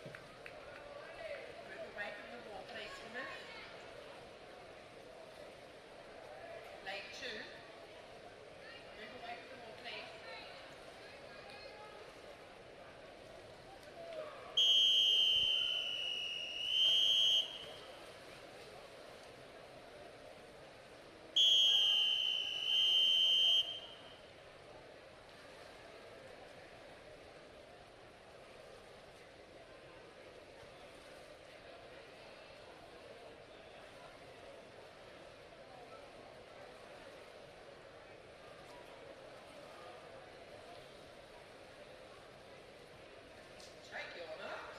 Move away from the wall, please, women. Lane 2. Move away from the wall, please. Take your marks.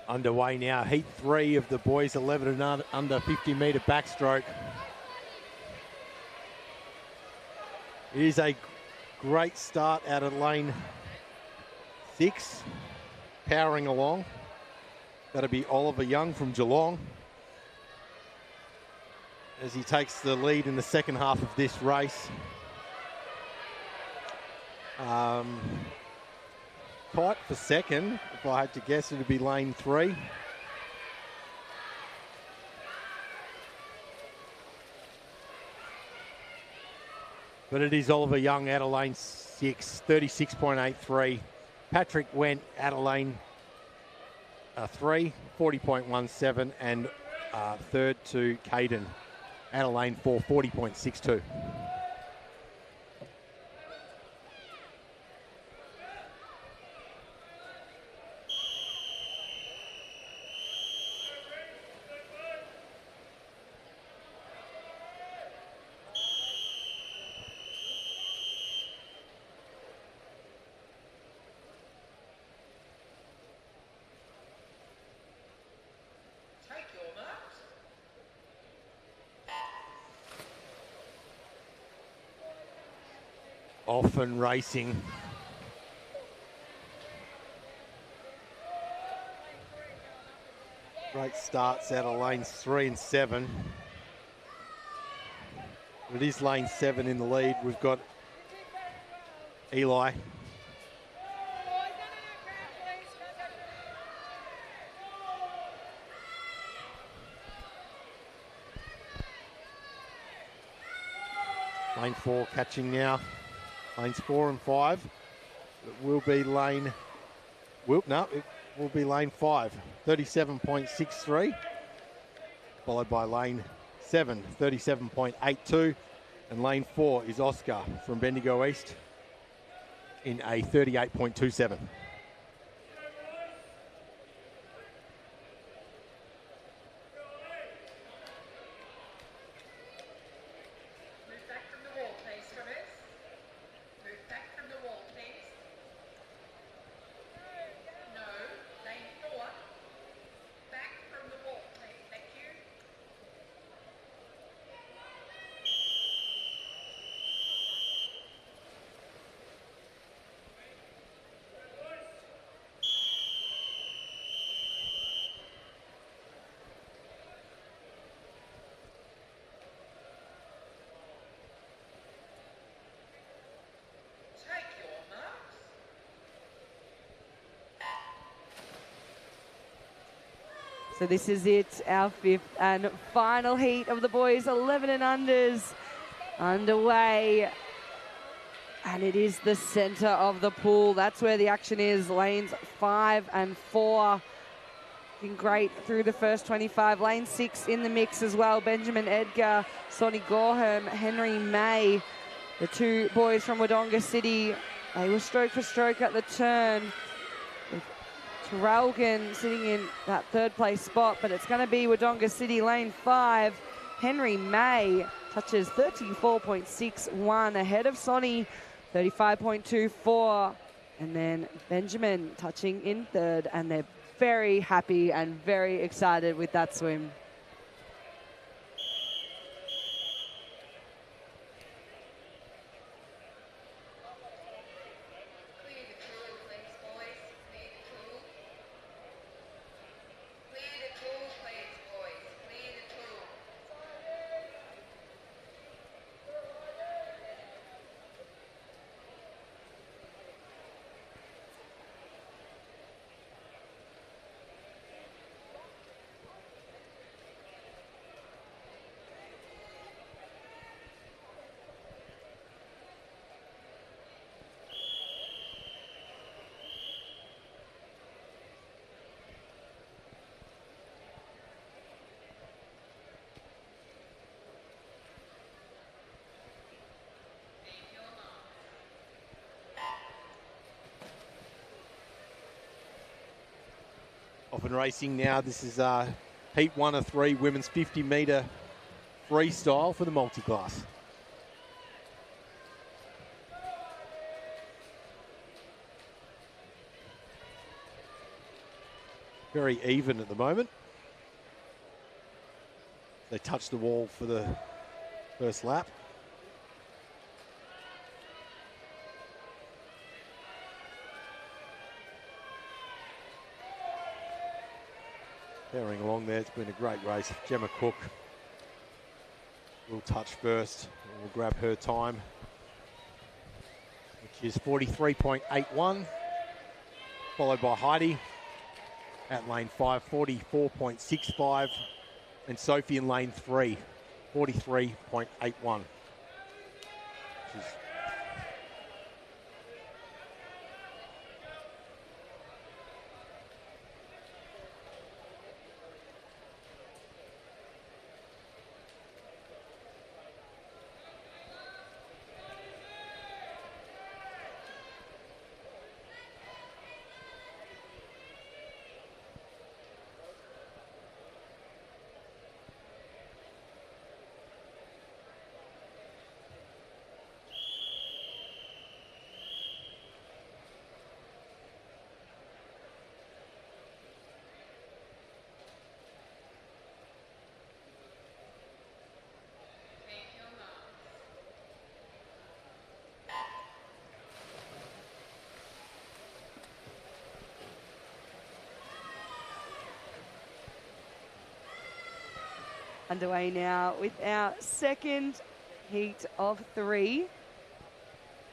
Underway now, heat 3 of the boys 11 and under 50-metre backstroke. It is a great start out of lane 6, powering along. That'll be Oliver Young from Geelong, as he takes the lead in the second half of this race. Tight for second. If I had to guess, it would be lane 3. But it is Oliver Young out of lane 6, 36.83. Patrick went out of lane 3, 40.17, and third to Caden out of lane 4, 40.62. Often racing. Great starts out of lanes 3 and 7. It is lane 7 in the lead. We've got Eli. Lane 4 catching now. Lanes 4 and 5. It will be lane. No, it will be lane 5. 37.63. Followed by lane 7, 37.82. And lane 4 is Oscar from Bendigo East in a 38.27.
So this is it, our 5th and final heat of the boys 11 and unders underway. And it is the centre of the pool. That's where the action is. Lanes 5 and 4. Been great through the first 25. Lane 6 in the mix as well. Benjamin Edgar, Sonny Gorham, Henry May. The 2 boys from Wodonga City. They were stroke for stroke at the turn. Traralgon sitting in that 3rd place spot, but it's going to be Wodonga City, lane 5. Henry May touches 34.61 ahead of Sonny, 35.24. And then Benjamin touching in 3rd, and they're very happy and very excited with that swim.
Often racing now. This is heat 1 of 3 women's 50-metre freestyle for the multi-class. Very even at the moment. They touch the wall for the first lap. Powering along there. It's been a great race. Gemma Cook will touch first. We'll grab her time, which is 43.81. Followed by Heidi at lane 5, 44.65. And Sophie in lane 3, 43.81. Which is
Take your marks.
Underway now with our second heat of 3.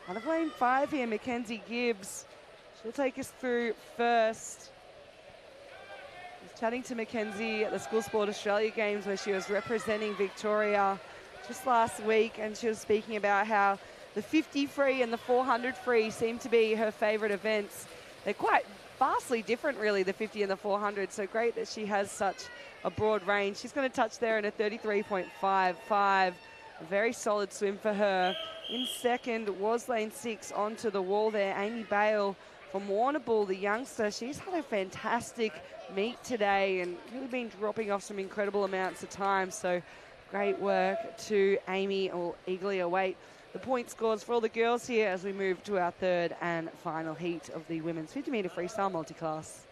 Out of lane 5 here, Mackenzie Gibbs. She'll take us through first. I was chatting to Mackenzie at the School Sport Australia Games where she was representing Victoria just last week, and she was speaking about how the 50 free and the 400 free seem to be her favourite events. They're quite vastly different, really, the 50 and the 400, so great that she has such a broad range. She's going to touch there in a 33.55. A very solid swim for her. In second was lane 6 onto the wall there. Amy Bale from Warrnambool, the youngster. She's had a fantastic meet today and really been dropping off some incredible amounts of time. So great work to Amy. We'll eagerly await the point scores for all the girls here as we move to our third and final heat of the women's 50-metre freestyle multi-class.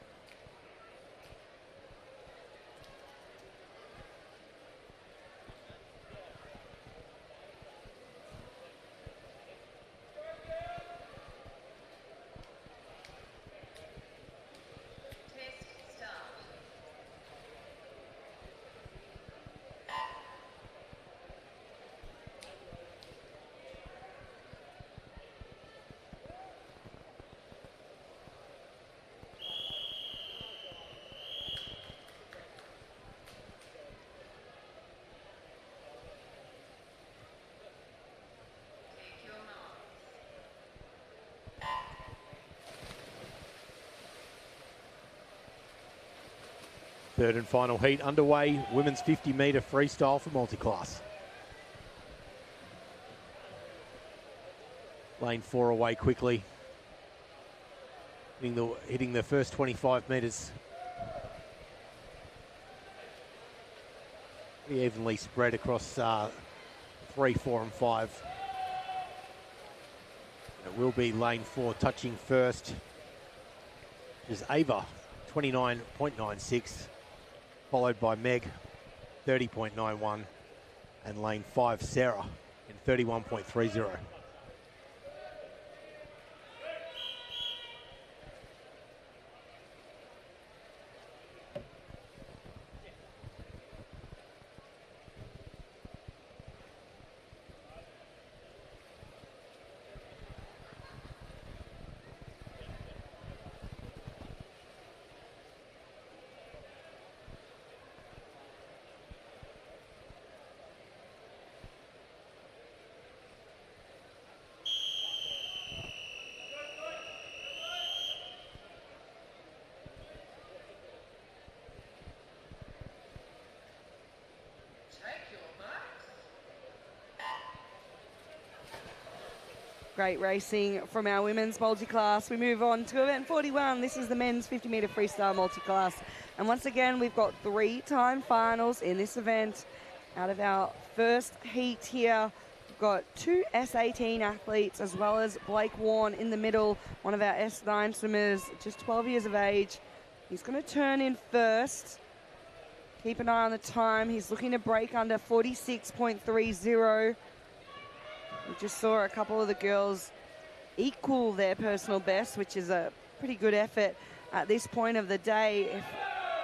Test start. Take your marks.
third and final heat underway. Women's 50-metre freestyle for multi-class. Lane 4 away quickly. Hitting the first 25 metres. Pretty evenly spread across 3, 4 and 5. It will be lane 4 touching first. Is Ava, 29.96. Followed by Meg, 30.91. And lane 5, Sarah, in 31.30.
Take your marks.
Great racing from our women's multi-class. We move on to event 41. This is the men's 50-metre freestyle multi-class. And once again, we've got 3-time finals in this event. Out of our first heat here, we've got 2 S18 athletes as well as Blake Warren in the middle, one of our S9 swimmers, just 12 years of age. He's going to turn in first. Keep an eye on the time. He's looking to break under 46.30. We just saw a couple of the girls equal their personal best, which is a pretty good effort at this point of the day. If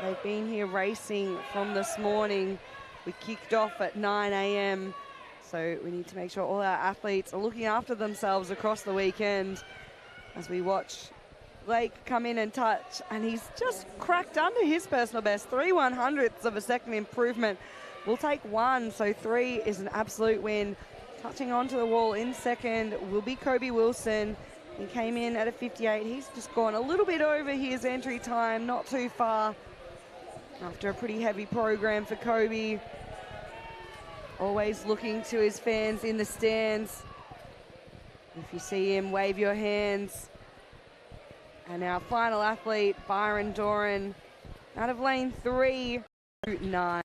They've been here racing from this morning. We kicked off at 9 a.m. So we need to make sure all our athletes are looking after themselves across the weekend as we watch Blake come in and touch, and he's just cracked under his personal best. 3/100ths of a second improvement. We'll take one, so 3 is an absolute win. Touching onto the wall in second will be Kobe Wilson. He came in at a 58. He's just gone a little bit over his entry time, not too far. After a pretty heavy program for Kobe. Always looking to his fans in the stands. If you see him, wave your hands. And our final athlete, Byron Doran, out of lane 3, 9.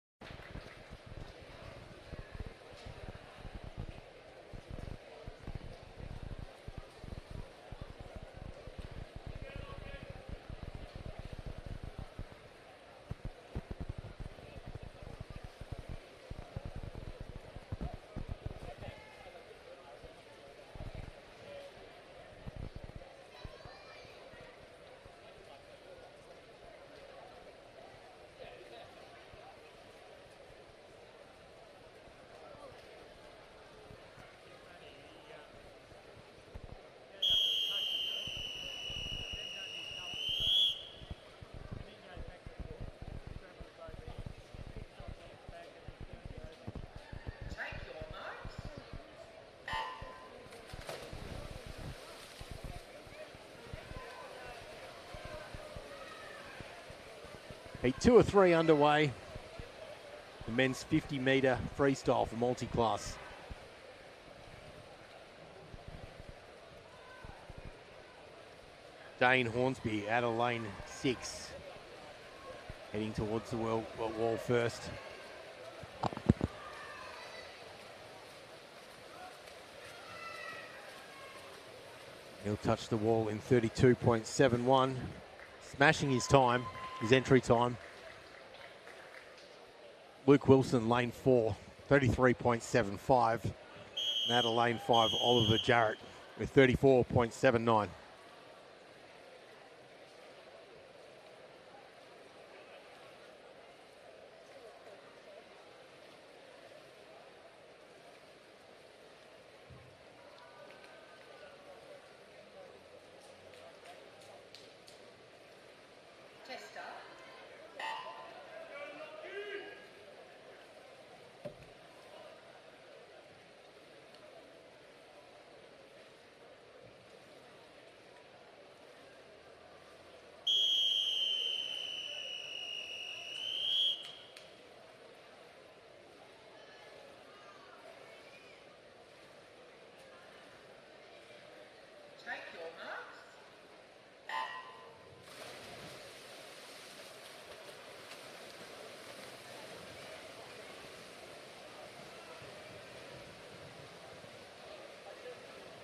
Heat 2 or 3 underway. The men's 50-metre freestyle for multi-class. Dane Hornsby out of lane 6. Heading towards the wall first. He'll touch the wall in 32.71. Smashing his time. His entry time. Luke Wilson, lane 4, 33.75. And out of lane 5, Oliver Jarrett with 34.79.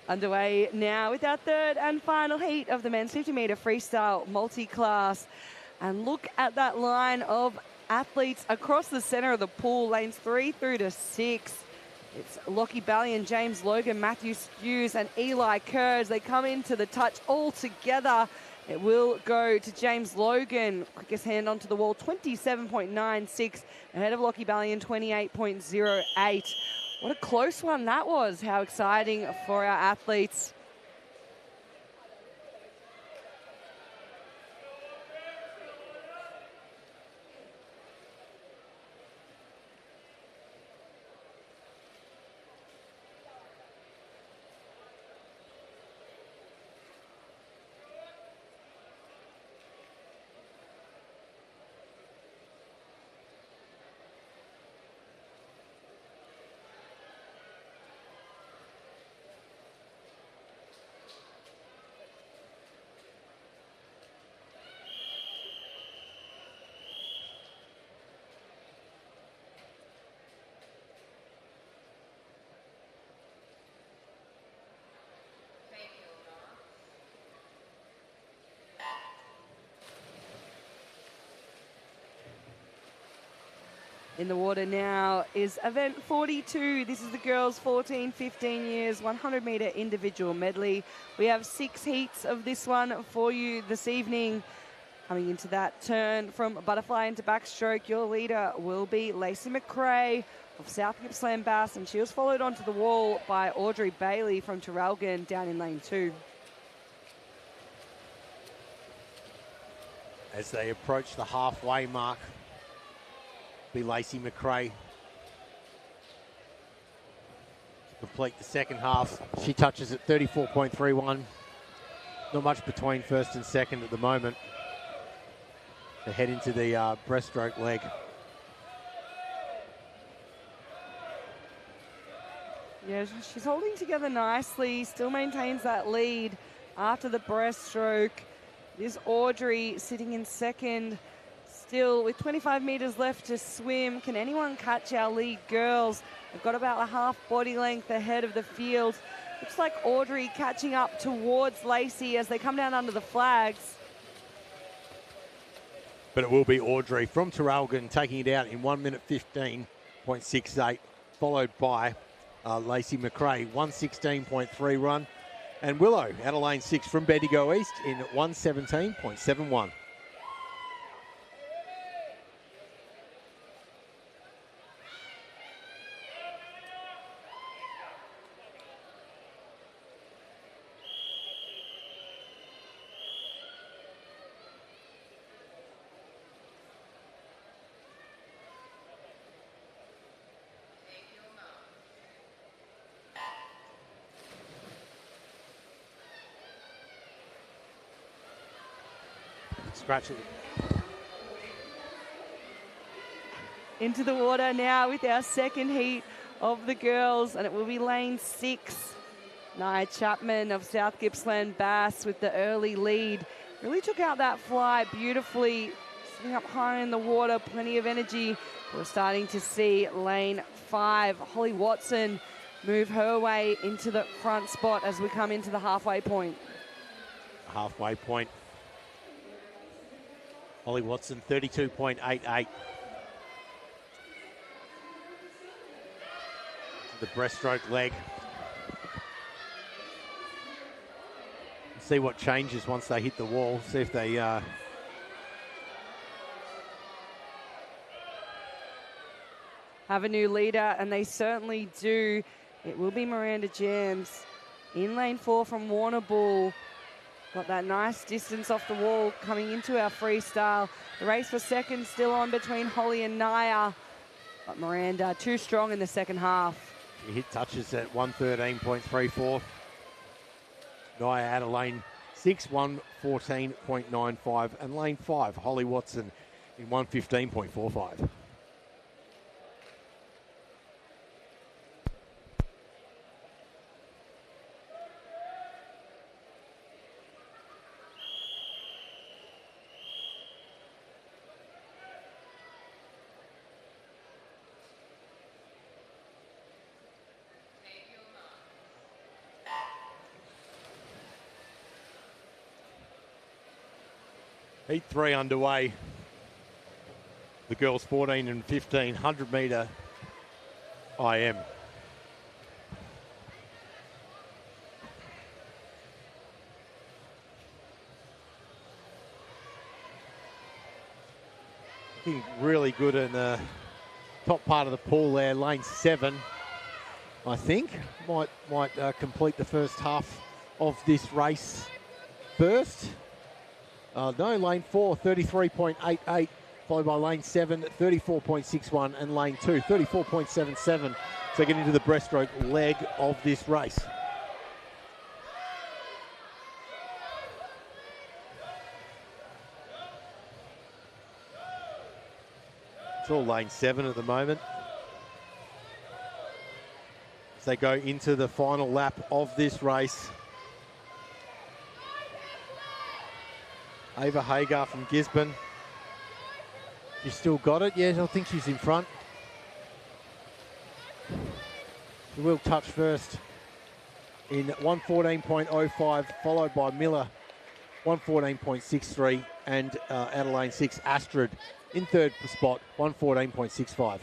Underway now with our third and final heat of the men's 50-metre freestyle multi-class. And look at that line of athletes across the centre of the pool, lanes 3 through to 6. It's Lockie Ballion, James Logan, Matthew Skews and Eli Kurz. They come into the touch all together. It will go to James Logan. Quickest hand onto the wall, 27.96. Ahead of Lockie Ballion, 28.08. What a close one that was. How exciting for our athletes. In the water now is event 42. This is the girls 14, 15 years, 100-metre individual medley. We have 6 heats of this one for you this evening. Coming into that turn from butterfly into backstroke, your leader will be Lacey McRae of South Gippsland Bass, and she was followed onto the wall by Audrey Bailey from Traralgon down in lane 2.
As they approach the halfway mark, be Lacey McRae to complete the second half. She touches at 34.31. Not much between first and second at the moment. They head into the breaststroke leg.
Yeah, she's holding together nicely, still maintains that lead after the breaststroke. This Audrey sitting in second, still with 25 metres left to swim. Can anyone catch our lead girls? They've got about a half body length ahead of the field. Looks like Audrey catching up towards Lacey as they come down under the flags.
But it will be Audrey from Traralgon taking it out in 1 minute 15.68, followed by Lacey McRae, 1:16.3 run. And Willow out of lane 6 from Bendigo East in 1:17.71. Scratch it.
Into the water now with our second heat of the girls, and it will be lane 6. Nia Chapman of South Gippsland Bass with the early lead. Really took out that fly beautifully, sitting up high in the water, plenty of energy. We're starting to see lane 5, Holly Watson, move her way into the front spot as we come into the halfway point.
Halfway point. Holly Watson, 32.88. The breaststroke leg. See what changes once they hit the wall. See if they
have a new leader, and they certainly do. It will be Miranda Jams in lane 4 from Warrnambool. Got that nice distance off the wall coming into our freestyle. The race for second still on between Holly and Naya. But Miranda too strong in the second half.
She hit touches at 1:13.34. Naya out of lane 6, 1:14.95. And lane 5, Holly Watson in 1:15.45. Heat 3 underway. The girls 14 and 15, 100 metre IM. Looking really good in the top part of the pool there, lane 7, I think. Might complete the first half of this race first. No, lane 4, 33.88, followed by lane 7, 34.61, and lane 2, 34.77. So get into the breaststroke leg of this race. It's all lane 7 at the moment. As they go into the final lap of this race. Ava Hagar from Gisborne. She's still got it. Yeah, I think she's in front. She will touch first in 1:14.05, followed by Miller, 1:14.63, and out of lane 6, Astrid in third spot, 1:14.65.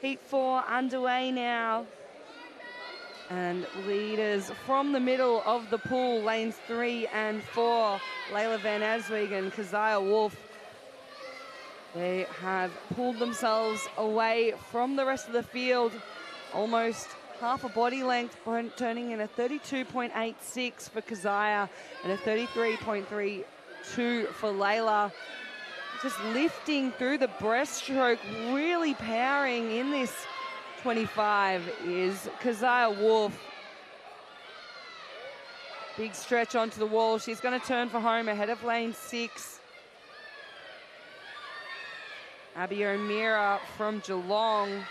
Heat 4 underway now. And leaders from the middle of the pool, lanes 3 and 4, Layla Van Asweg and Keziah Wolf. They have pulled themselves away from the rest of the field, almost half a body length, turning in a 32.86 for Keziah and a 33.32 for Layla. Just lifting through the breaststroke, really powering in this 25 is Keziah Wolf. Big stretch onto the wall. She's going to turn for home ahead of lane 6. Abby O'Meara from Geelong,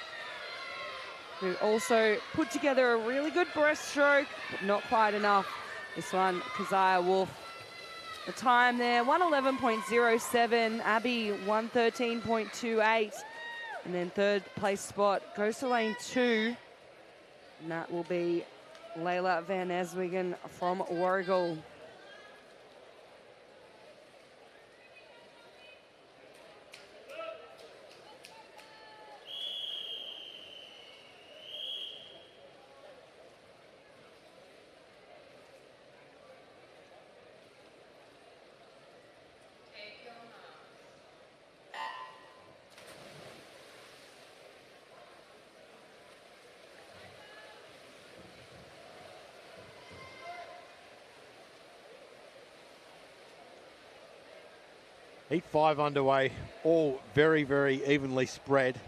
who also put together a really good breaststroke, but not quite enough. This one, Keziah Wolf. The time there, 111.07. Abby, 113.28. And then third place spot goes to lane 2. And that will be Layla Van Aswegen from Warragul.
Take your marks.
Heat 5 underway, all very, very evenly spread.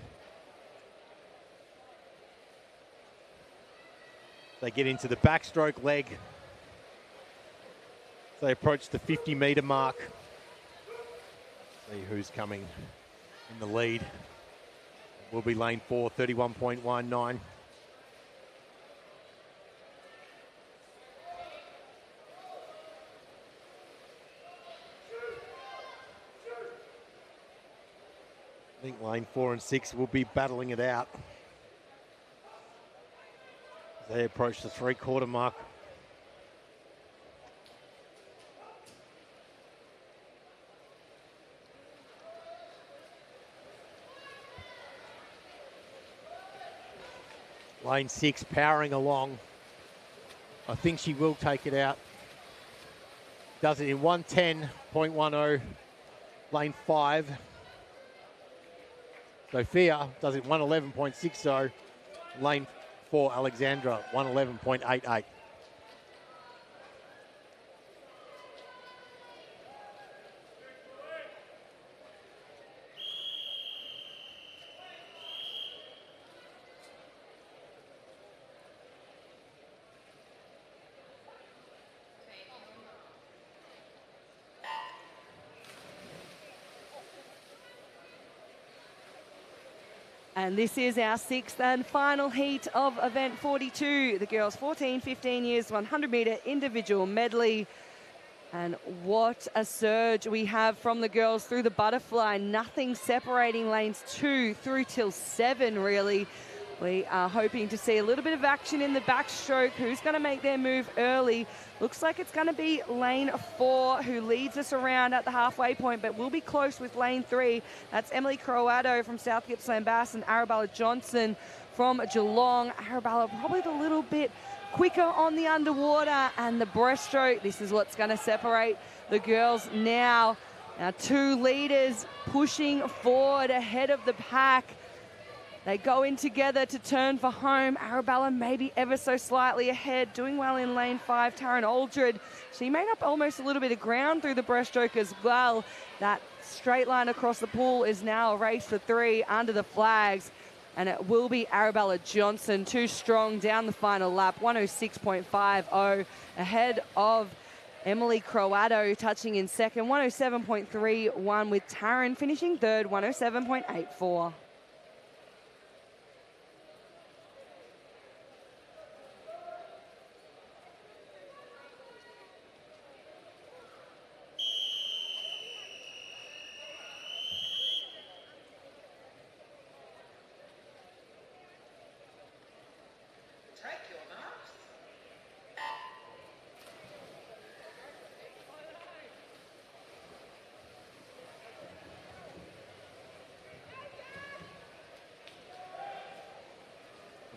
They get into the backstroke leg. They approach the 50-metre mark. See who's coming in the lead. Will be lane 4, 31.19. I think lane 4 and 6 will be battling it out. They approach the 3/4 mark. Lane 6 powering along. I think she will take it out. Does it in 110.10. Lane 5. Sophia does it 111.60. Lane 4, Alexandra, 111.88.
And this is our 6th and final heat of event 42. The girls 14, 15 years, 100-metre individual medley. And what a surge we have from the girls through the butterfly. Nothing separating lanes 2 through till 7, really. We are hoping to see a little bit of action in the backstroke. Who's going to make their move early? Looks like it's going to be lane 4 who leads us around at the halfway point, but we'll be close with lane 3. That's Emily Croatto from South Gippsland Bass and Arabella Johnson from Geelong. Arabella probably a little bit quicker on the underwater and the breaststroke. This is what's going to separate the girls now. Our 2 leaders pushing forward ahead of the pack. They go in together to turn for home. Arabella maybe ever so slightly ahead, doing well in lane 5. Taryn Aldred, she made up almost a little bit of ground through the breaststroke as well. That straight line across the pool is now a race for 3 under the flags. And it will be Arabella Johnson, too strong down the final lap, 106.50 ahead of Emily Croatto touching in second, 107.31 with Taryn finishing third, 107.84.
Take your marks.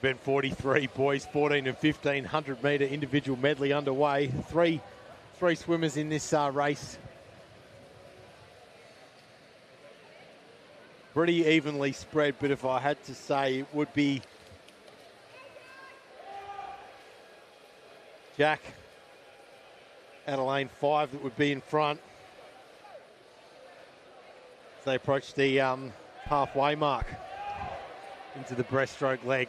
Event 43, boys 14 and 15, 100-metre individual medley underway. Three swimmers in this race. Pretty evenly spread, but if I had to say, it would be Jack out of lane 5 that would be in front as they approach the halfway mark into the breaststroke leg.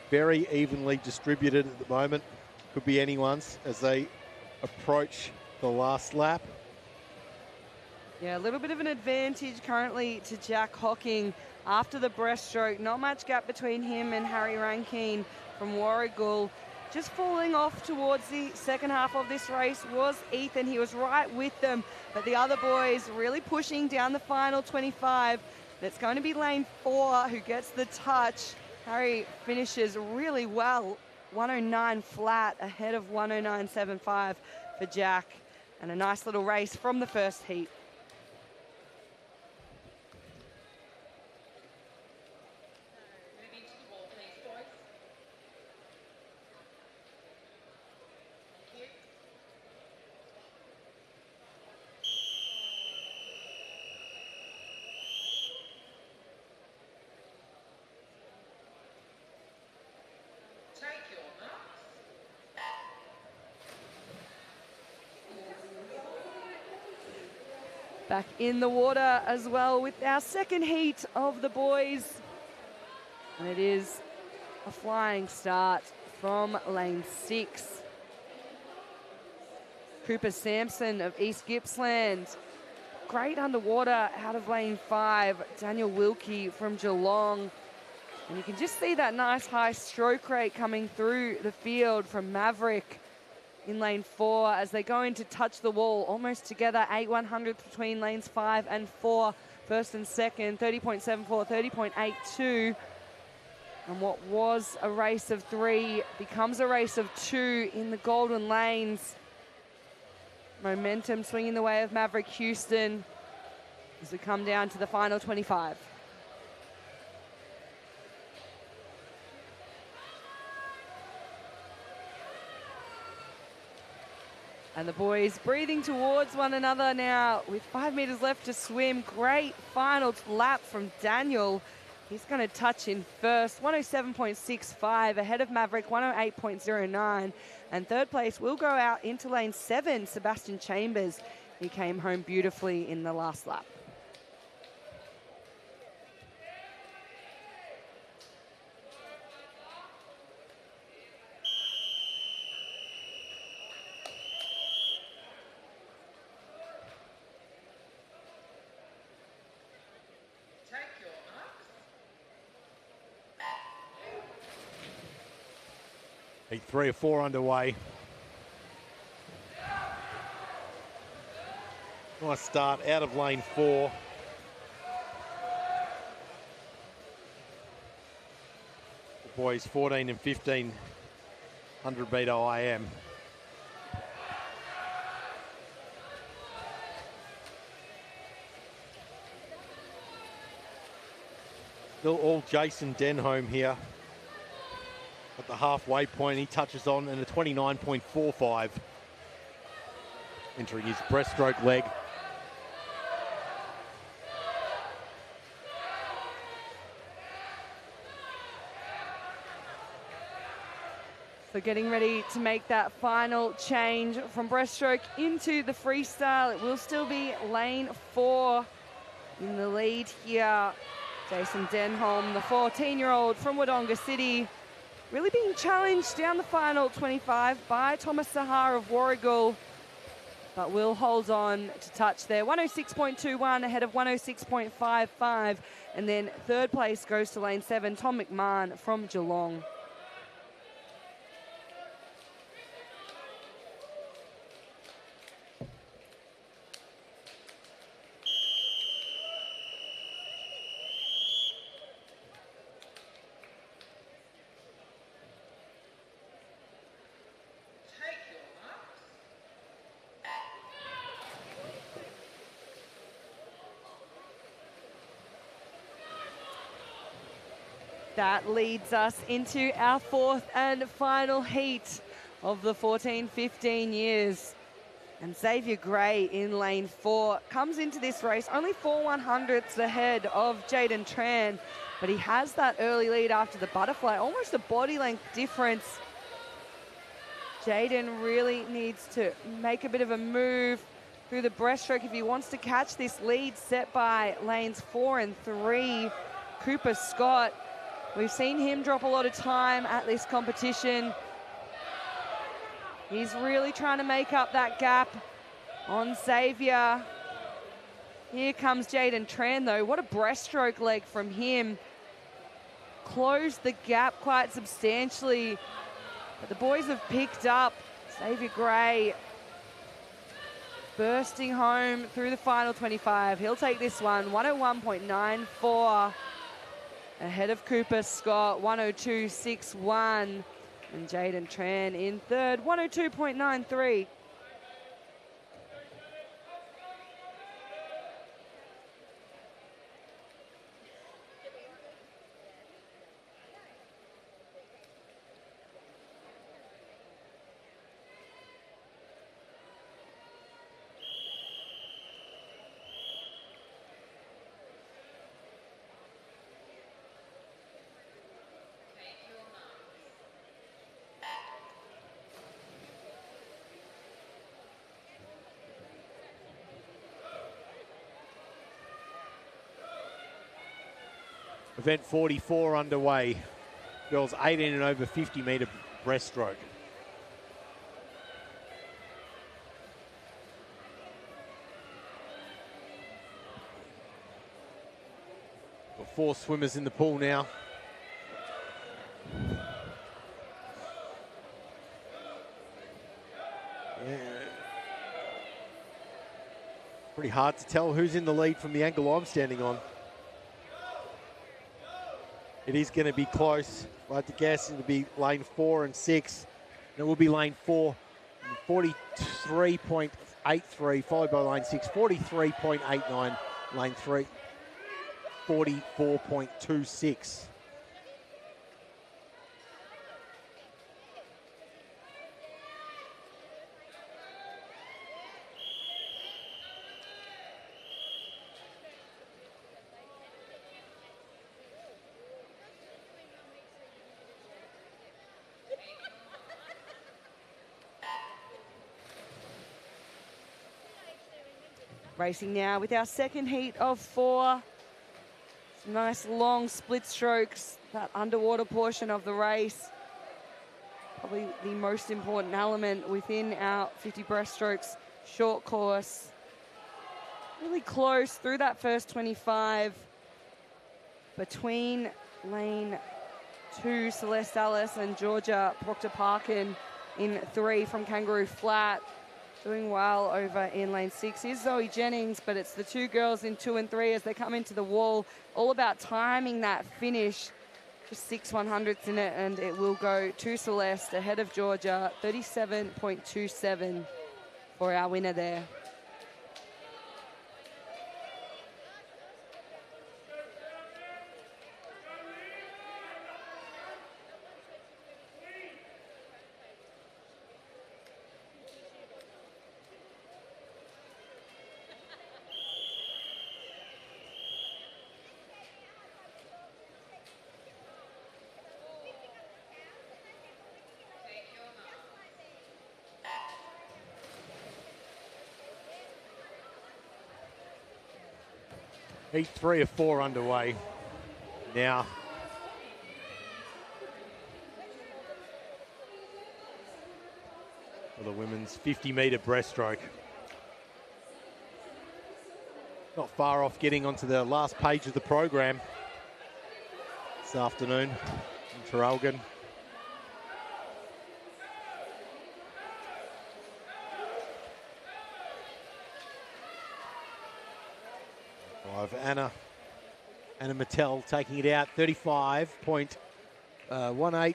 Very evenly distributed at the moment. Could be anyone's as they approach the last lap.
Yeah, a little bit of an advantage currently to Jack Hocking after the breaststroke. Not much gap between him and Harry Rankine from Warragul. Just falling off towards the second half of this race was Ethan. He was right with them, but the other boys really pushing down the final 25. That's going to be lane 4 who gets the touch. Harry finishes really well, 109 flat ahead of 109.75 for Jack, and a nice little race from the first heat.
Moving to the wall, please, boys. Thank you. Take your marks.
Back in the water as well with our second heat of the boys. And it is a flying start from lane 6. Cooper Sampson of East Gippsland. Great underwater out of lane 5. Daniel Wilkie from Geelong. And you can just see that nice high stroke rate coming through the field from Maverick in lane 4 as they go in to touch the wall almost together. 8/100 between lanes 5 and 4, first and second, 30.74, 30.82. And what was a race of 3 becomes a race of 2 in the golden lanes. Momentum swinging the way of Maverick Houston as we come down to the final 25. And the boys breathing towards one another now with 5 meters left to swim. Great final lap from Daniel. He's going to touch in first, 107.65 ahead of Maverick, 108.09. And third place will go out into lane 7, Sebastian Chambers. He came home beautifully in the last lap.
Take your marks.
Heat 3 or 4 underway. Nice start out of lane 4. The boys 14 and 15, 100-metre IM. Still all Jason Denholm here at the halfway point. He touches on in a 29.45, entering his breaststroke leg.
So getting ready to make that final change from breaststroke into the freestyle. It will still be lane 4 in the lead here. Jason Denholm, the 14-year-old from Wodonga City, really being challenged down the final 25 by Thomas Sahar of Warragul, but will hold on to touch there. 106.21 ahead of 106.55, and then third place goes to lane 7, Tom McMahon from Geelong.
Take your marks.
That leads us into our fourth and final heat of the 14-15 years. And Xavier Gray in lane 4 comes into this race only 4/100ths ahead of Jaden Tran, but he has that early lead after the butterfly, almost a body length difference. Jaden really needs to make a bit of a move through the breaststroke if he wants to catch this lead set by lanes 4 and 3. Cooper Scott, we've seen him drop a lot of time at this competition. He's really trying to make up that gap on Xavier. Here comes Jaden Tran though. What a breaststroke leg from him. Closed the gap quite substantially. But the boys have picked up. Xavier Gray bursting home through the final 25. He'll take this one, 101.94. Ahead of Cooper Scott, 102.61. And Jaden Tran in third, 102.93.
Event 44 underway. Girls 18 and over 50 metre breaststroke. Got 4 swimmers in the pool now. Yeah. Pretty hard to tell who's in the lead from the angle I'm standing on. It is going to be close. If I had to guess, it'll be lane 4 and 6. And it will be lane 4, 43.83, followed by lane 6, 43.89, lane 3, 44.26.
Racing now with our second heat of 4. Some nice long split strokes, that underwater portion of the race. Probably the most important element within our 50 breaststrokes short course. Really close through that first 25. Between lane 2, Celeste Ellis, and Georgia Proctor-Parkin in 3 from Kangaroo Flat. Doing well over in lane 6 is Zoe Jennings, but it's the 2 girls in 2 and 3 as they come into the wall. All about timing that finish. Just 6/100ths in it, and it will go to Celeste ahead of Georgia, 37.27 for our winner there.
Heat 3 of 4 underway now. For the women's 50 metre breaststroke. Not far off getting onto the last page of the program this afternoon in Traralgon. Anna Mattel taking it out, 35.18.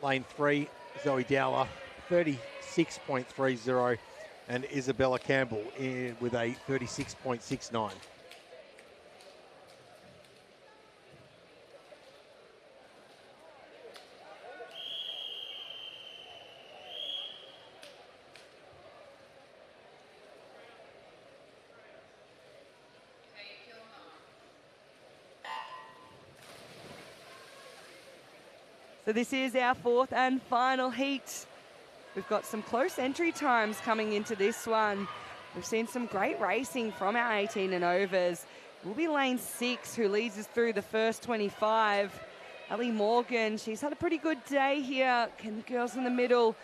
Lane 3, Zoe Dowler, 36.30. And Isabella Campbell in with a 36.69.
So this is our fourth and final heat. We've got some close entry times coming into this one. We've seen some great racing from our 18 and overs. Will be lane 6 who leads us through the first 25. Ellie Morgan, she's had a pretty good day here. Can the girls in the middle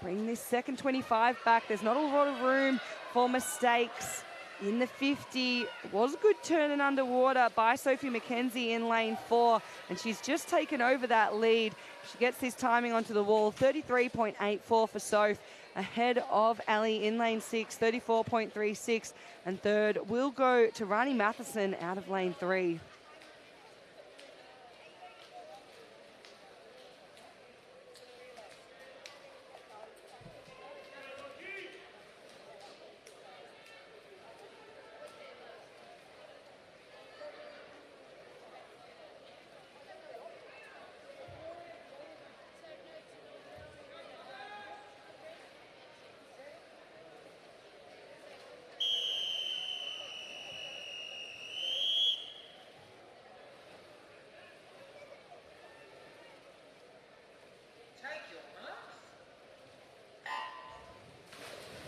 bring this second 25 back? There's not a lot of room for mistakes. In the 50, it was a good turn and underwater by Sophie McKenzie in lane 4, and she's just taken over that lead. She gets this timing onto the wall, 33.84 for Soph, ahead of Ali in lane 6, 34.36, and third will go to Rani Matheson out of lane 3.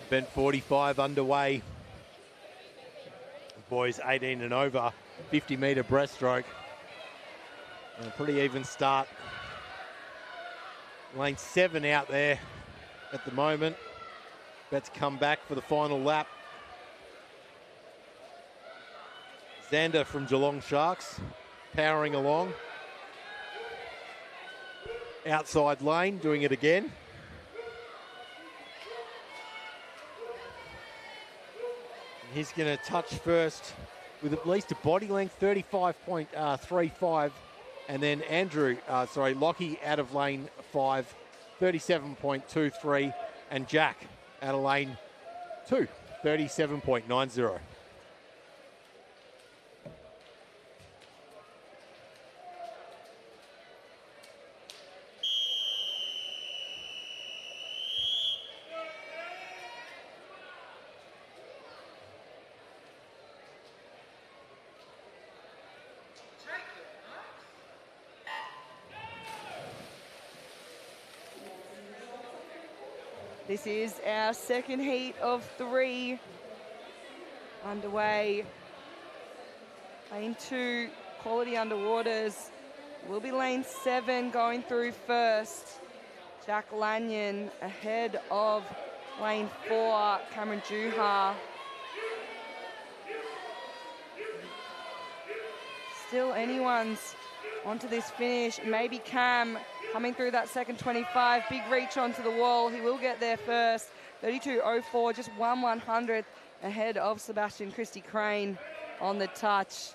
Event 45 underway. Boys 18 and over, 50-metre breaststroke. And a pretty even start. Lane 7 out there at the moment. About to come back for the final lap. Xander from Geelong Sharks powering along. Outside lane, doing it again. He's going to touch first with at least a body length, 35.35. And then Lockie out of lane 5, 37.23. And Jack out of lane 2, 37.90.
This is our second heat of 3 underway. Lane 2, Quality Underwaters. Will be lane 7 going through first. Jack Lanyon ahead of lane 4, Cameron Juha. Still anyone's onto this finish. Maybe Cam coming through that second 25. Big reach onto the wall. He will get there first. 32.04, just 1/100th ahead of Sebastian Christie Crane on the touch.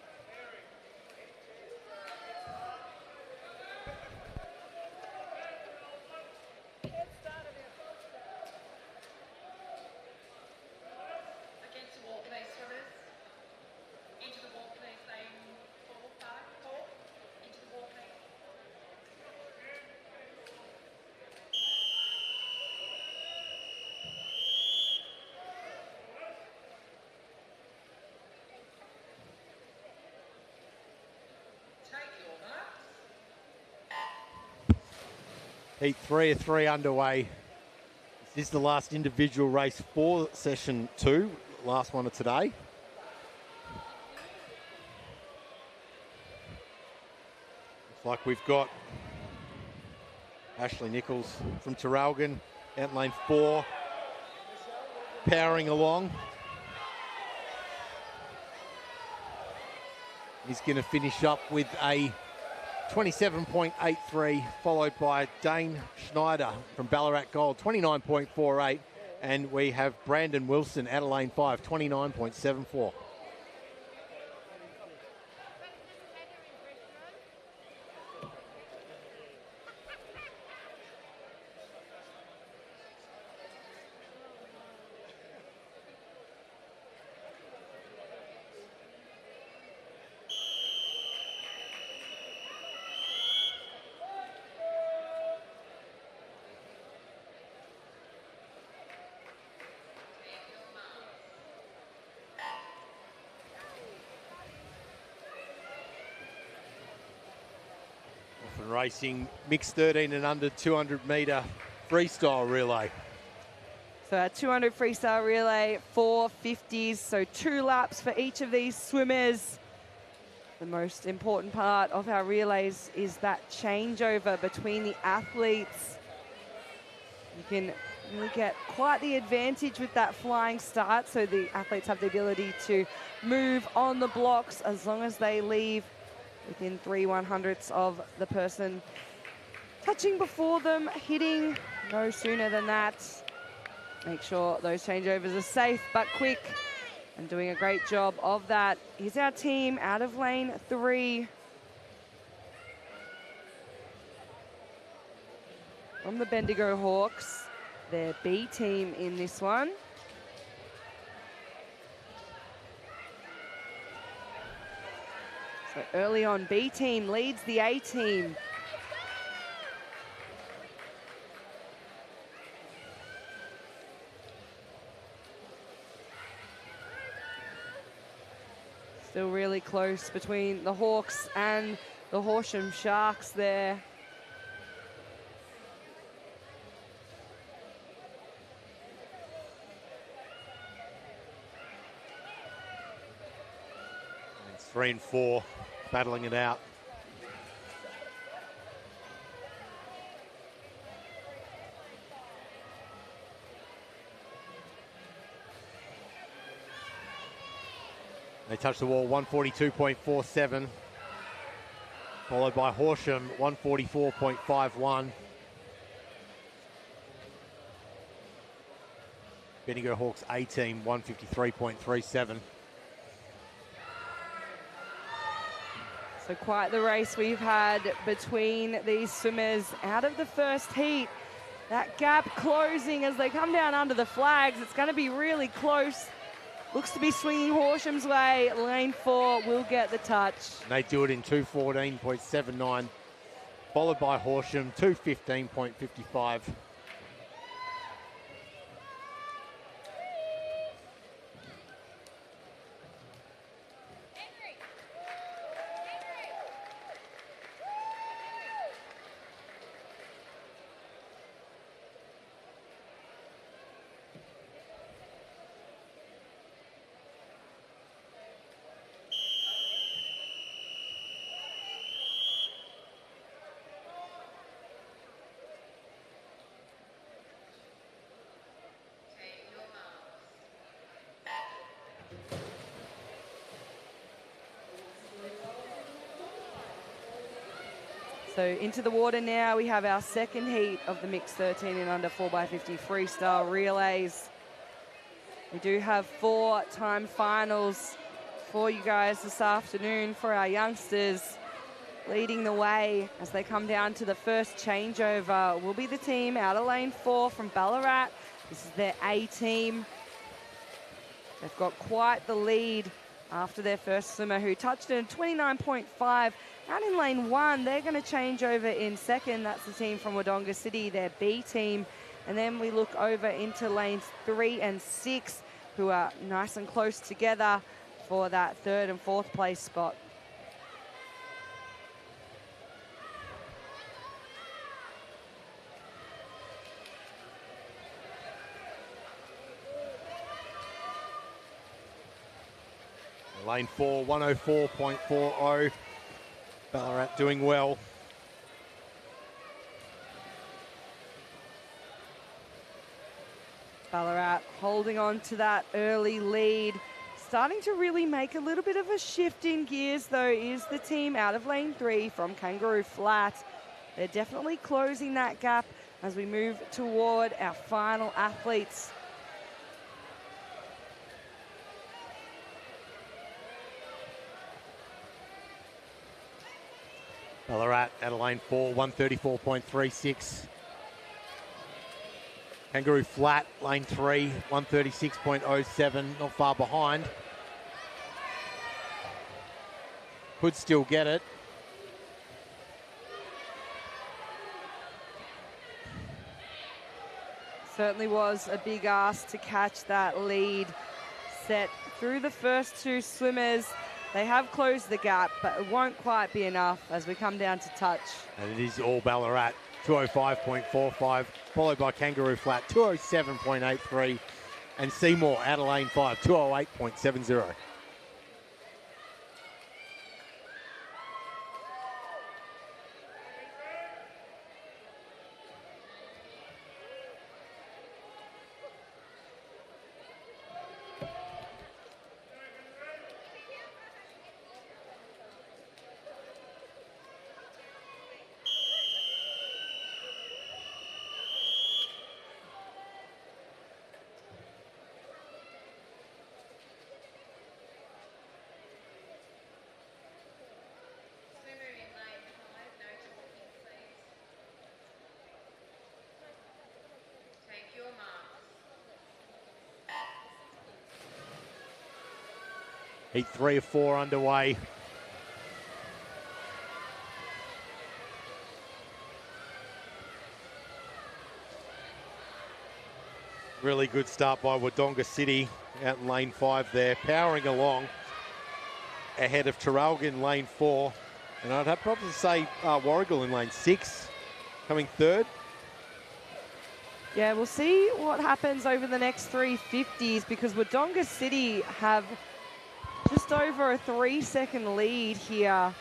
Against the wall, please, swimmers. Into the wall, please, lane 4, 5, 4. Into the wall, please. Take your marks.
Heat 3 of 3 underway. This is the last individual race for session 2, last one of today. Looks like we've got Ashley Nichols from Terralgan, out lane 4, powering along. He's going to finish up with a 27.83, followed by Dane Schneider from Ballarat Gold, 29.48. And we have Brandon Wilson out of lane 5, 29.74. racing, mixed 13 and under 200 metre freestyle relay.
So our 200 freestyle relay, 450s, so 2 laps for each of these swimmers. The most important part of our relays is that changeover between the athletes. You can really get quite the advantage with that flying start, so the athletes have the ability to move on the blocks as long as they leave within 3/100ths of the person touching before them, hitting no sooner than that. Make sure those changeovers are safe but quick, and doing a great job of that. Here's our team out of lane 3. From the Bendigo Hawks, their B team in this one. So early on, B team leads the A team. Still really close between the Hawks and the Horsham Sharks there.
It's 3 and 4 battling it out. They touch the wall, 142.47, followed by Horsham, 144.51. Bendigo Hawks A team, 153.37.
So quite the race we've had between these swimmers out of the first heat. That gap closing as they come down under the flags. It's going to be really close. Looks to be swinging Horsham's way. Lane 4 will get the touch.
They do it in 2:14.79, followed by Horsham, 2:15.55.
So into the water now, we have our second heat of the mixed 13 and under 4x50 freestyle relays. We do have 4 time finals for you guys this afternoon for our youngsters. Leading the way as they come down to the first changeover will be the team out of lane 4 from Ballarat. This is their A team. They've got quite the lead after their first swimmer, who touched in 29.5. Out in lane 1, they're going to change over in second. That's the team from Wodonga City, their B team. And then we look over into lanes 3 and 6, who are nice and close together for that 3rd and 4th place spot.
Lane 4, 104.40. Ballarat doing well.
Ballarat holding on to that early lead. Starting to really make a little bit of a shift in gears, though, is the team out of lane 3 from Kangaroo Flat. They're definitely closing that gap as we move toward our final athletes.
Ballarat out of lane 4, 134.36. Kangaroo Flat, lane 3, 136.07, not far behind. Could still get it.
Certainly was a big ask to catch that lead set through the first 2 swimmers. They have closed the gap, but it won't quite be enough as we come down to touch.
And it is all Ballarat, 205.45, followed by Kangaroo Flat, 207.83, and Seymour out of lane 5, 208.70.
Swimmer in lane 5, no talking, please. Take your marks.
Heat 3 of 4 underway. Really good start by Wodonga City out in lane 5 there, powering along ahead of Traralgon in lane 4. And I'd have probably to say Warragul in lane 6, coming third.
Yeah, we'll see what happens over the next 350s because Wodonga City have just over a 3-second lead here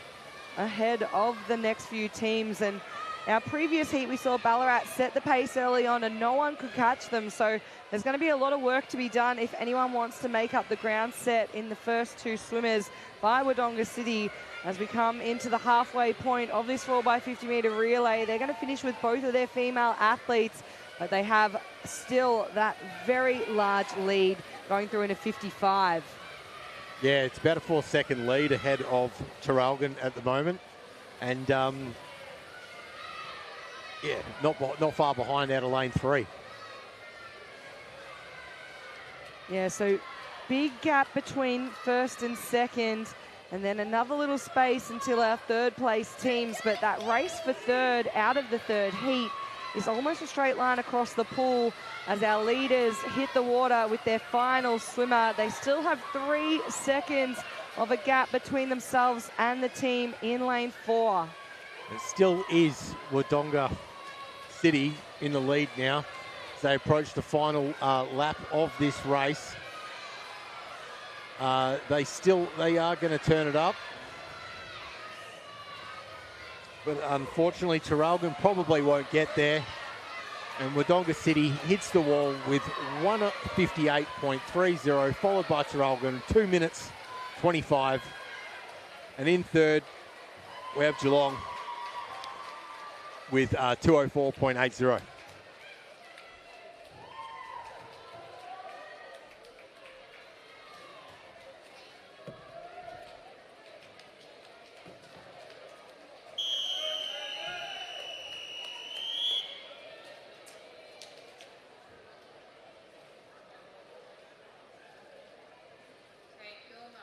ahead of the next few teams. And our previous heat, we saw Ballarat set the pace early on and no one could catch them. So there's going to be a lot of work to be done if anyone wants to make up the ground set in the first two swimmers by Wodonga City as we come into the halfway point of this 4x50 metre relay. They're going to finish with both of their female athletes, but they have still that very large lead going through into 55.
Yeah, it's about a 4-second lead ahead of Traralgon at the moment. And yeah, not far behind out of lane 3.
Yeah, so big gap between first and second, and then another little space until our third place teams. But that race for third out of the third heat is almost a straight line across the pool as our leaders hit the water with their final swimmer. They still have 3 seconds of a gap between themselves and the team in lane 4.
It still is Wodonga City in the lead now as they approach the final lap of this race. They are going to turn it up. But unfortunately, Traralgon probably won't get there. And Wodonga City hits the wall with 1:58.30, followed by Traralgon, 2 minutes 25. And in third, we have Geelong with 2:04.80.
Take your marks.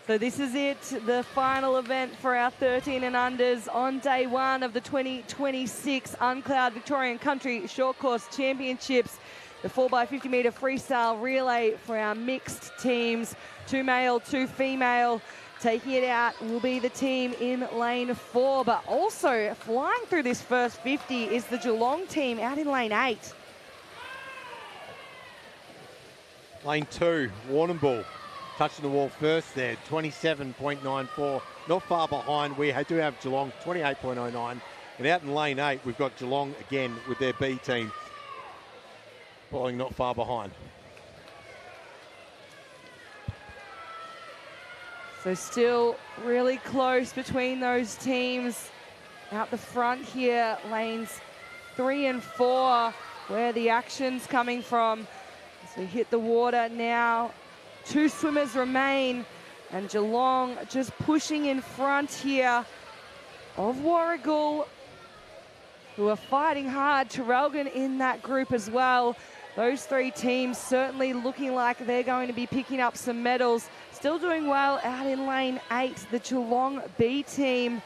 So this is it, the final event for our 13 and unders on day one of the 2026 UNCLOUD Victorian Country Short Course Championships. The 4x50 metre freestyle relay for our mixed teams, 2 male, 2 female. Taking it out will be the team in lane 4, but also flying through this first 50 is the Geelong team out in lane 8.
Lane 2, Warrnambool touching the wall first there, 27.94. Not far behind. We do have Geelong, 28.09. And out in lane 8, we've got Geelong again with their B team, following not far behind.
So still really close between those teams. Out the front here, lanes 3 and 4, where the action's coming from. As we hit the water now, 2 swimmers remain, and Geelong just pushing in front here of Warragul, who are fighting hard. Traralgon in that group as well. Those 3 teams certainly looking like they're going to be picking up some medals. Still doing well out in lane 8, the Geelong B team.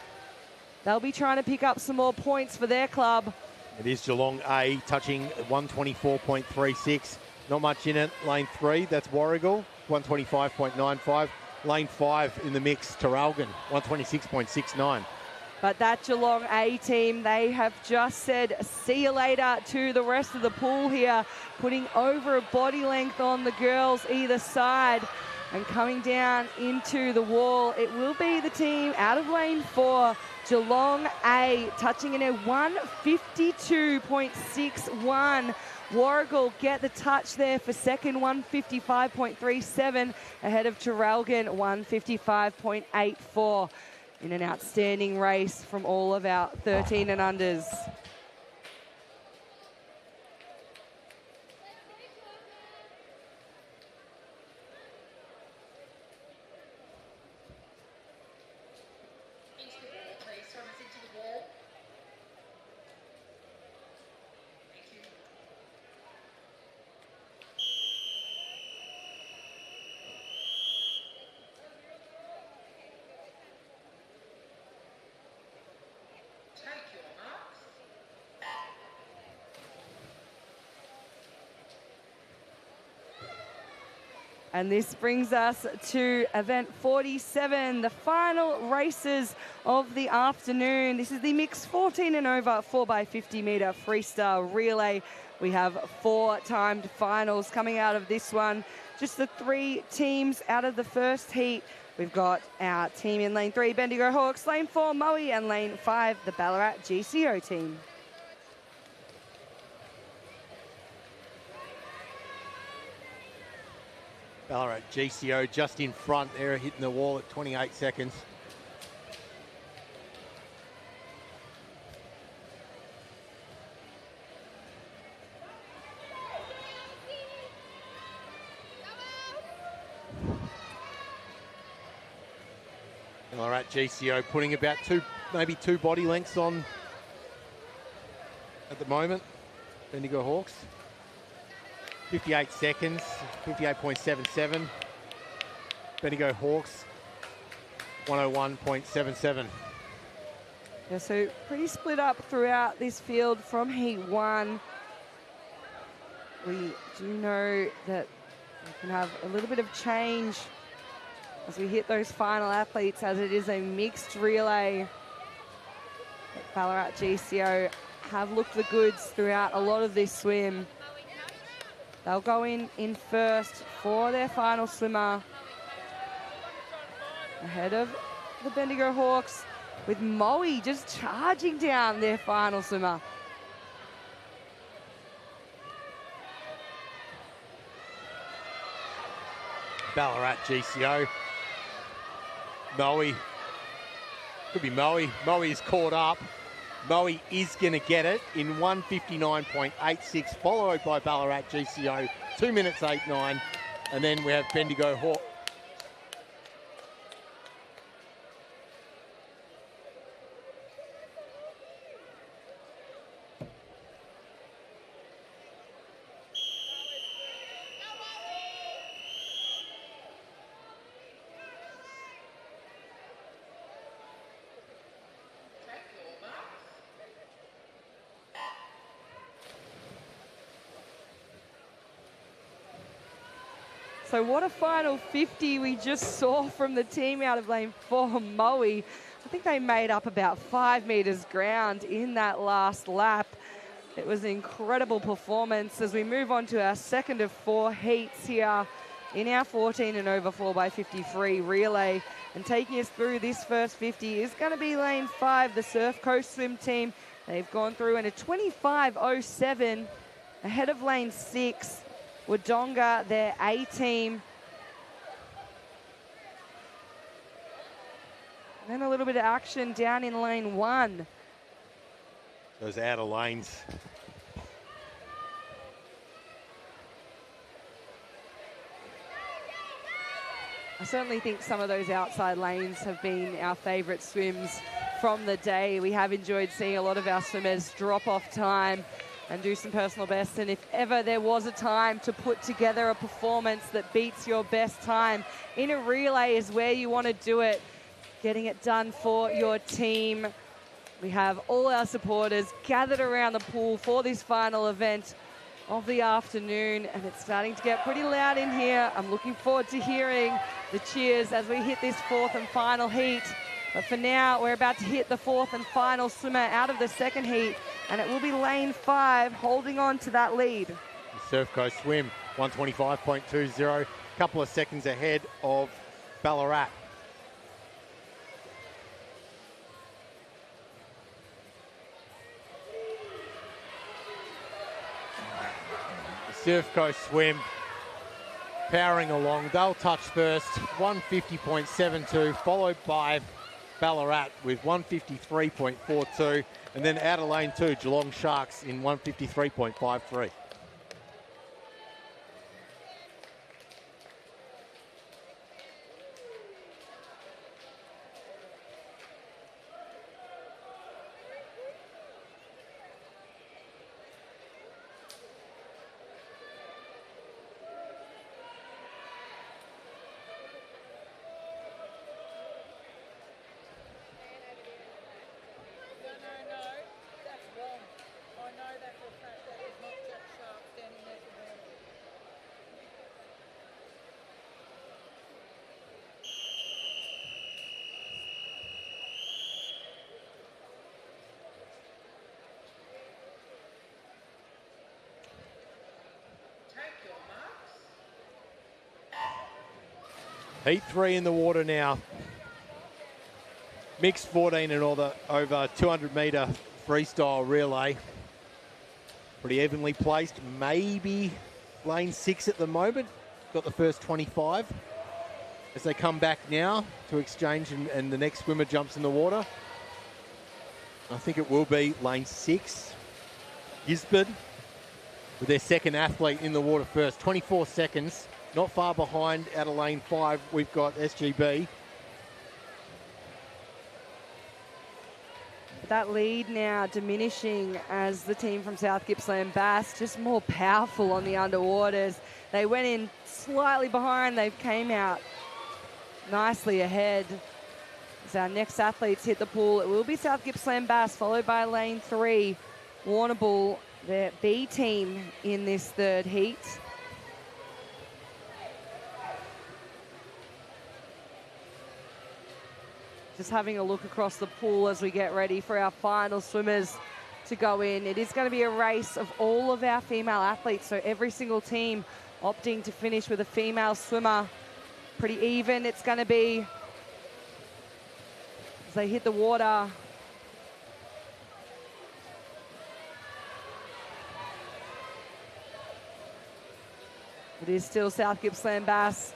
They'll be trying to pick up some more points for their club.
It is Geelong A touching 124.36. Not much in it. Lane 3, that's Warragul, 125.95. Lane 5 in the mix, Terralgan, 126.69.
But that Geelong A team, they have just said see you later to the rest of the pool here, putting over a body length on the girls either side and coming down into the wall. It will be the team out of lane 4, Geelong A, touching in a 152.61. Warragul get the touch there for second, 155.37, ahead of Terralgan, 155.84. In an outstanding race from all of our 13 and unders.
Into the wall, please. Swimmers into the wall. Thank you. Take your marks.
And this brings us to event 47, the final races of the afternoon. This is the mixed 14 and over 4x50 metre freestyle relay. We have 4 timed finals coming out of this one. Just the 3 teams out of the first heat. We've got our team in lane 3, Bendigo Hawks, lane 4, Moe, and lane 5, the Ballarat GCO team.
Ballarat GCO just in front there, hitting the wall at 28 seconds. Ballarat GCO putting about maybe two body lengths on at the moment. Bendigo Hawks. 58 seconds, 58.77. Bendigo Hawks, 101.77.
Yeah, so pretty split up throughout this field from heat 1. We do know that we can have a little bit of change as we hit those final athletes, as it is a mixed relay. But Ballarat GCO have looked the goods throughout a lot of this swim. They'll go in first for their final swimmer, ahead of the Bendigo Hawks, with Moe just charging down their final swimmer.
Ballarat GCO. Moe. Could be Moe. Moe is caught up. Moe is going to get it in 159.86, followed by Ballarat GCO, 2 minutes 8.9. And then we have Bendigo Hawk.
So what a final 50 we just saw from the team out of lane 4, Moe. I think they made up about 5 metres ground in that last lap. It was an incredible performance as we move on to our second of 4 heats here in our 14 and over 4x53 relay. And taking us through this first 50 is going to be lane 5, the Surf Coast Swim team. They've gone through in a 25.07 ahead of lane 6. Wodonga, their A team. And then a little bit of action down in lane 1.
Those outer lanes.
I certainly think some of those outside lanes have been our favourite swims from the day. We have enjoyed seeing a lot of our swimmers drop off time and do some personal bests. And if ever there was a time to put together a performance that beats your best time in a relay is where you want to do it, getting it done for your team. We have all our supporters gathered around the pool for this final event. of the afternoon, and it's starting to get pretty loud in here. I'm looking forward to hearing the cheers as we hit this fourth and final heat. But for now, we're about to hit the fourth and final swimmer out of the second heat, and it will be lane 5 holding on to that lead.
The Surf Coast swim, 125.20, couple of seconds ahead of Ballarat. The Surf Coast swim powering along. They'll touch first, 150.72, followed by Ballarat with 153.42, and then out of lane 2, Geelong Sharks in 153.53. Heat 3 in the water now. Mixed 14 and all the over 200 metre freestyle relay. Pretty evenly placed. Maybe lane 6 at the moment. Got the first 25. As they come back now to exchange and the next swimmer jumps in the water. I think it will be lane 6. Gisborne with their second athlete in the water first. 24 seconds. Not far behind out of lane 5, we've got SGB.
That lead now diminishing as the team from South Gippsland Bass just more powerful on the underwaters. They went in slightly behind, they came out nicely ahead. As our next athletes hit the pool, it will be South Gippsland Bass, followed by lane 3, Warrnambool, their B team in this third heat. Just having a look across the pool as we get ready for our final swimmers to go in. It is going to be a race of all of our female athletes, so every single team opting to finish with a female swimmer. Pretty even it's going to be as they hit the water. It is still South Gippsland Bass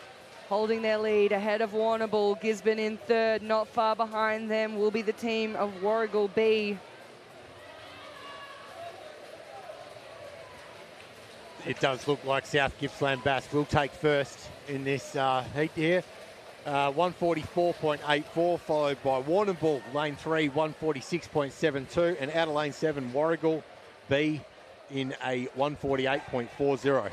holding their lead ahead of Warrnambool. Gisborne in third, not far behind them will be the team of Warragul B.
It does look like South Gippsland Bass will take first in this heat here. 144.84, followed by Warrnambool, lane 3, 146.72, and out of lane 7, Warragul B in a 148.40.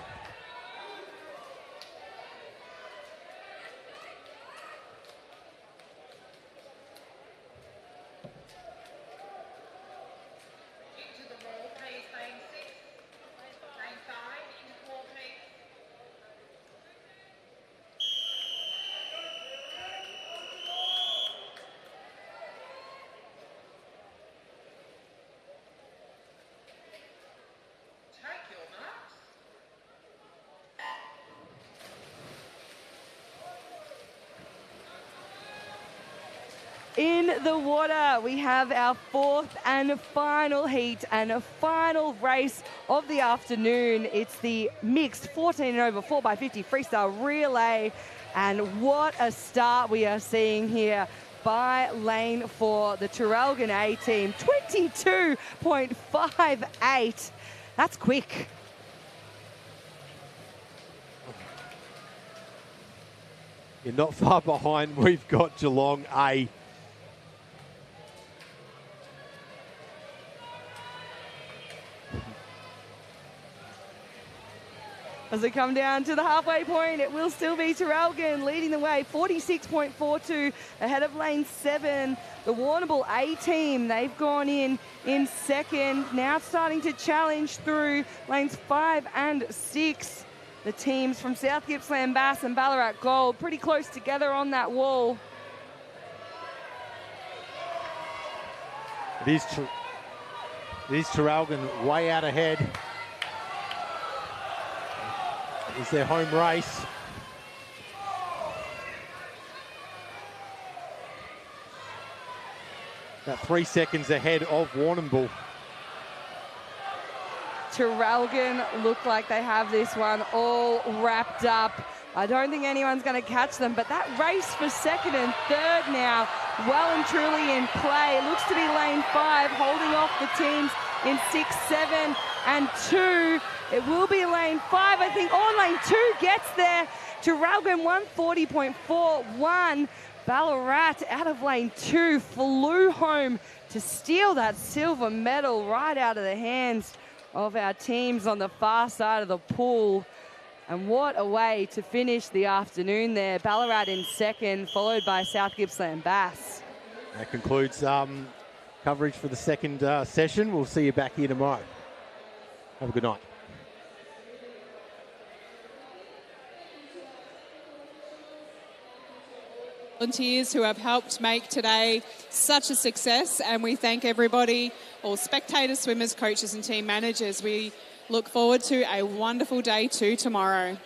In the water, we have our fourth and final heat and a final race of the afternoon. It's the mixed 14 and over 4x50 freestyle relay. And what a start we are seeing here by lane 4, the Traralgon A team, 22.58. That's quick.
You're not far behind. We've got Geelong A.
As we come down to the halfway point, it will still be Traralgon leading the way, 46.42 ahead of lane 7. The Warrnambool A team, they've gone in second, now starting to challenge through lanes 5 and 6. The teams from South Gippsland Bass and Ballarat Gold pretty close together on that wall.
It is Traralgon way out ahead. Is their home race. About 3 seconds ahead of Warrnambool.
Traralgon look like they have this one all wrapped up. I don't think anyone's going to catch them, but that race for second and third now, well and truly in play. It looks to be lane 5 holding off the teams in 6, 7 and 2. It will be lane 5, I think. Oh, lane 2 gets there. Traralgon 140.41. Ballarat out of lane 2 flew home to steal that silver medal right out of the hands of our teams on the far side of the pool. And what a way to finish the afternoon there. Ballarat in second, followed by South Gippsland Bass.
That concludes coverage for the second session. We'll see you back here tomorrow. Have a good night.
Volunteers who have helped make today such a success, and we thank everybody, all spectators, swimmers, coaches and team managers. We look forward to a wonderful day too tomorrow.